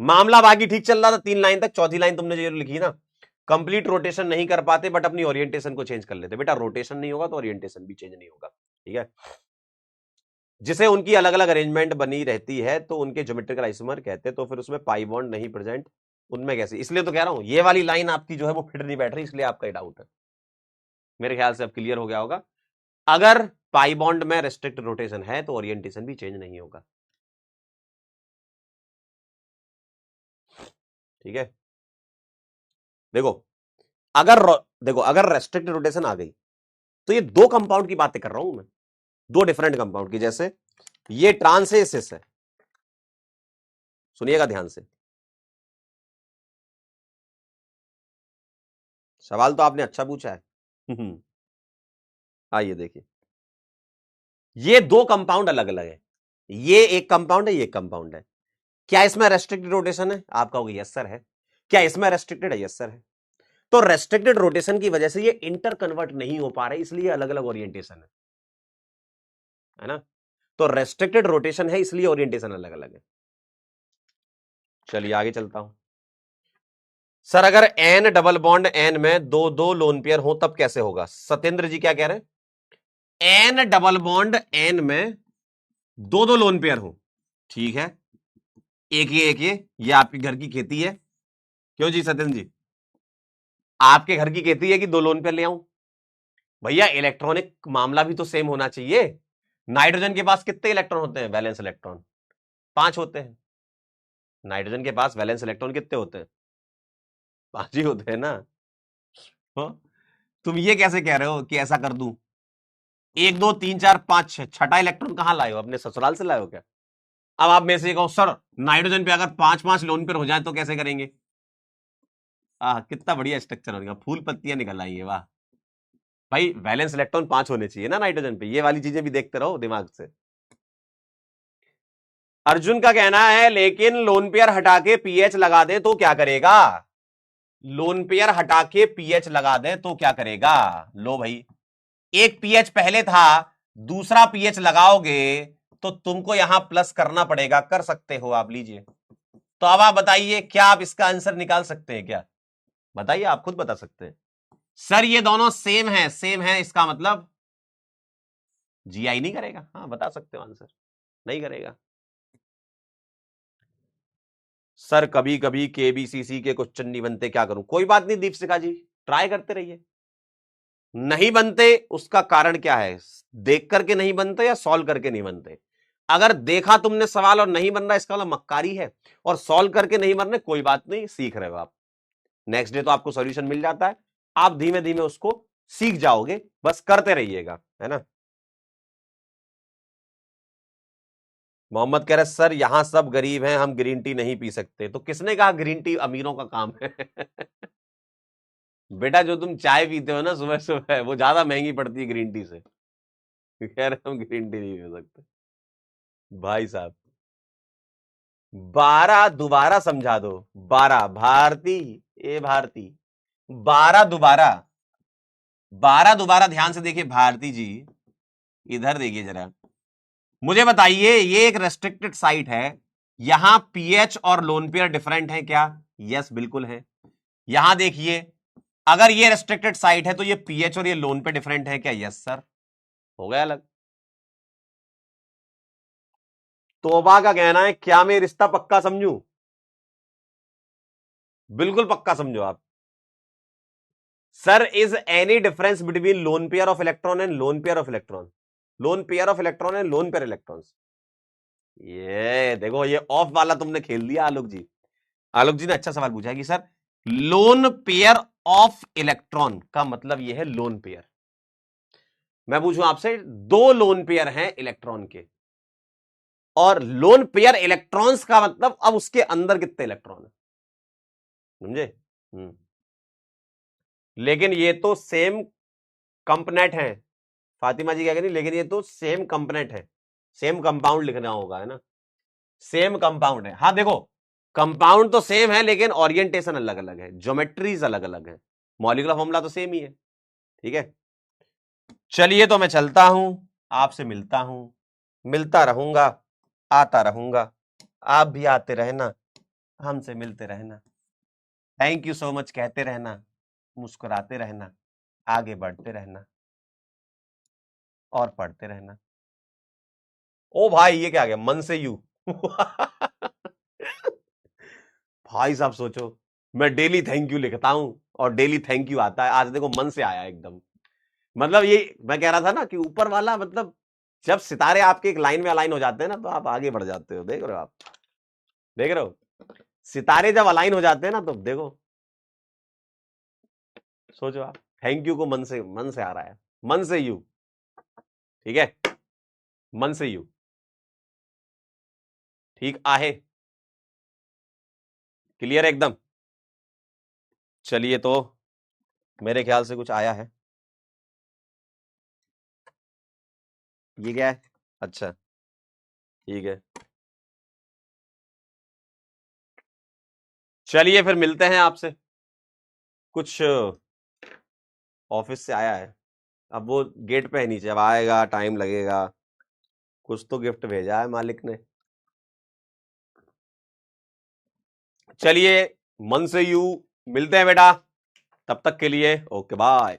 मामला बाकी ठीक चल रहा था 3 लाइन तक। चौथी लाइन तुमने जो लिखी ना, कंप्लीट रोटेशन नहीं कर पाते बट अपनी ओरिएंटेशन को चेंज कर लेते। बेटा रोटेशन नहीं होगा तो ओरिएंटेशन भी चेंज नहीं होगा, ठीक है। जिसे उनकी अलग अलग अरेंजमेंट बनी रहती है तो उनके ज्योमेट्रिकल आइसोमर कहते हैं। तो फिर उसमें पाई बॉन्ड नहीं प्रेजेंट, उनमें कैसे, इसलिए तो कह रहा हूं ये वाली लाइन आपकी जो है वो फिट नहीं बैठ रही, इसलिए आपका डाउट है। मेरे ख्याल से अब क्लियर हो गया होगा। अगर पाई बॉन्ड में रेस्ट्रिक्ट रोटेशन है तो ओरिएंटेशन भी चेंज नहीं होगा, ठीक है। देखो अगर देखो अगर रेस्ट्रिक्ट रोटेशन आ गई तो ये दो कंपाउंड की बातें कर रहा हूं मैं, दो डिफरेंट कंपाउंड की। जैसे ये ट्रांसेसिस है, सुनिएगा ध्यान से, सवाल तो आपने अच्छा पूछा है। आइए देखिए, ये दो कंपाउंड अलग अलग है, ये एक कंपाउंड है, ये एक कंपाउंड है। क्या इसमें रेस्ट्रिक्टेड रोटेशन है? आप कहोगे यस सर है। क्या इसमें रेस्ट्रिक्टेड है? यस सर है। तो रेस्ट्रिक्टेड रोटेशन की वजह से ये इंटर कन्वर्ट नहीं हो पा रहे, इसलिए अलग अलग ओरिएंटेशन है ना। तो रेस्ट्रिक्टेड रोटेशन है इसलिए ओरिएंटेशन अलग अलग है। चलिए आगे चलता हूं। सर अगर एन डबल बॉन्ड एन में दो दो लोन पेयर हो तब कैसे होगा? सत्येंद्र जी क्या कह रहे हैं? एन डबल बॉन्ड एन में दो दो लोन पेयर हो, ठीक है। एक ये आपके घर की खेती है। क्यों जी सत्येंद्र जी, आपके घर की खेती है कि दो लोन पेयर ले आऊं? भैया इलेक्ट्रॉनिक मामला भी तो सेम होना चाहिए। नाइट्रोजन के पास कितने इलेक्ट्रॉन होते हैं? वैलेंस इलेक्ट्रॉन 5 होते हैं। नाइट्रोजन के पास वैलेंस इलेक्ट्रॉन कितने होते हैं? 5 ही होते हैं ना। हाँ? तुम ये कैसे कह रहे हो कि ऐसा कर दूं? 1 2 3 4 5 6, छठा इलेक्ट्रॉन कहां लाए हो? अपने ससुराल से लाए हो क्या? अब आप में से कहो सर नाइट्रोजन पे अगर 5 5 लोन पेयर हो जाए तो कैसे करेंगे? कितना बढ़िया स्ट्रक्चर हो गया, फूल पत्तियां निकल आई है, वाह। भाई वैलेंस इलेक्ट्रॉन 5 होने चाहिए ना नाइट्रोजन पे, ये वाली चीजें भी देखते रहो दिमाग से। अर्जुन का कहना है लेकिन लोन पेयर हटा के पीएच लगा दे तो क्या करेगा? लोन पेयर हटा के पीएच लगा दे तो क्या करेगा? लो भाई, एक पीएच पहले था, दूसरा पीएच लगाओगे तो तुमको यहां प्लस करना पड़ेगा। कर सकते हो आप, लीजिए। तो अब आप बताइए क्या आप इसका आंसर निकाल सकते हैं क्या? बताइए, आप खुद बता सकते हैं। सर ये दोनों सेम है, सेम है, इसका मतलब जीआई नहीं करेगा। हाँ बता सकते हो आंसर, नहीं करेगा। सर कभी कभी केबीसीसी के क्वेश्चन नहीं बनते, क्या करूं? कोई बात नहीं दीपशिखा जी, ट्राई करते रहिए। नहीं बनते उसका कारण क्या है? देख करके नहीं बनते या सॉल्व करके नहीं बनते? अगर देखा तुमने सवाल और नहीं बन रहा इसका मतलब मक्कारी है, और सॉल्व करके नहीं बन रहे कोई बात नहीं, सीख रहे हो आप। नेक्स्ट डे तो आपको सॉल्यूशन मिल जाता है, आप धीमे धीमे उसको सीख जाओगे, बस करते रहिएगा, है ना। मोहम्मद कह रहे सर यहां सब गरीब हैं, हम ग्रीन टी नहीं पी सकते। तो किसने कहा ग्रीन टी अमीरों का काम है? बेटा जो तुम चाय पीते हो ना सुबह सुबह, वो ज्यादा महंगी पड़ती है ग्रीन टी से। कह रहे हम ग्रीन टी नहीं पी सकते। भाई साहब 12 दोबारा समझा दो। 12 भारती, ए भारती, 12 दोबारा, 12 दोबारा ध्यान से देखिए भारती जी, इधर देखिए जरा। मुझे बताइए ये एक रेस्ट्रिक्टेड साइट है, यहां पीएच और लोन पेयर डिफरेंट है क्या? यस बिल्कुल है। यहां देखिए अगर ये रेस्ट्रिक्टेड साइट है तो ये पीएच और ये लोन पे डिफरेंट है क्या? यस सर, हो गया अलग। तोबा का कहना है क्या मैं रिश्ता पक्का समझूं? बिल्कुल पक्का समझो आप। Sir is any difference between lone pair of electron and lone pair of electron? Lone pair of electron and lone pair electrons. ये देखो, ये ऑफ वाला तुमने खेल दिया आलोक जी। आलोक जी ने अच्छा सवाल पूछा है कि sir lone pair of electron का मतलब यह है लोन पेयर। मैं पूछूं आपसे, दो लोन पेयर हैं इलेक्ट्रॉन के, और लोन पेयर इलेक्ट्रॉन्स का मतलब अब उसके अंदर कितने इलेक्ट्रॉन है, समझे? लेकिन ये तो सेम कंपोनेंट है। फातिमा जी क्या कह रही, लेकिन ये तो सेम कंपोनेंट है, सेम कंपाउंड लिखना होगा, है ना? सेम कंपाउंड है। हाँ देखो, कंपाउंड तो सेम है लेकिन ओरिएंटेशन अलग अलग है, ज्योमेट्रीज अलग अलग है, मॉलिक्यूलर फॉर्मूला तो सेम ही है। ठीक है, चलिए तो मैं चलता हूं, आपसे मिलता हूं, मिलता रहूंगा, आता रहूंगा, आप भी आते रहना, हमसे मिलते रहना, थैंक यू सो मच कहते रहना, मुस्कुराते रहना, आगे बढ़ते रहना और पढ़ते रहना। ओ भाई ये क्या आ गया, मन से यू भाई साहब सोचो, मैं डेली थैंक यू लिखता हूं और डेली थैंक यू आता है, आज देखो मन से आया एकदम। मतलब ये मैं कह रहा था ना कि ऊपर वाला, मतलब जब सितारे आपके एक लाइन में अलाइन हो जाते हैं ना, तो आप आगे बढ़ जाते हो। देख रहे हो आप, देख रहे हो, सितारे जब अलाइन हो जाते हैं ना, तो देखो, सोचो आप, थैंक यू को मन से आ रहा है, मन से यू। ठीक है, मन से यू, ठीक आहे, क्लियर एकदम। चलिए तो मेरे ख्याल से कुछ आया है, ये क्या है? अच्छा ठीक है, चलिए फिर मिलते हैं आपसे। कुछ ऑफिस से आया है, अब वो गेट पे है नीचे, अब आएगा, टाइम लगेगा। कुछ तो गिफ्ट भेजा है मालिक ने। चलिए मन से यू, मिलते हैं बेटा, तब तक के लिए ओके बाय।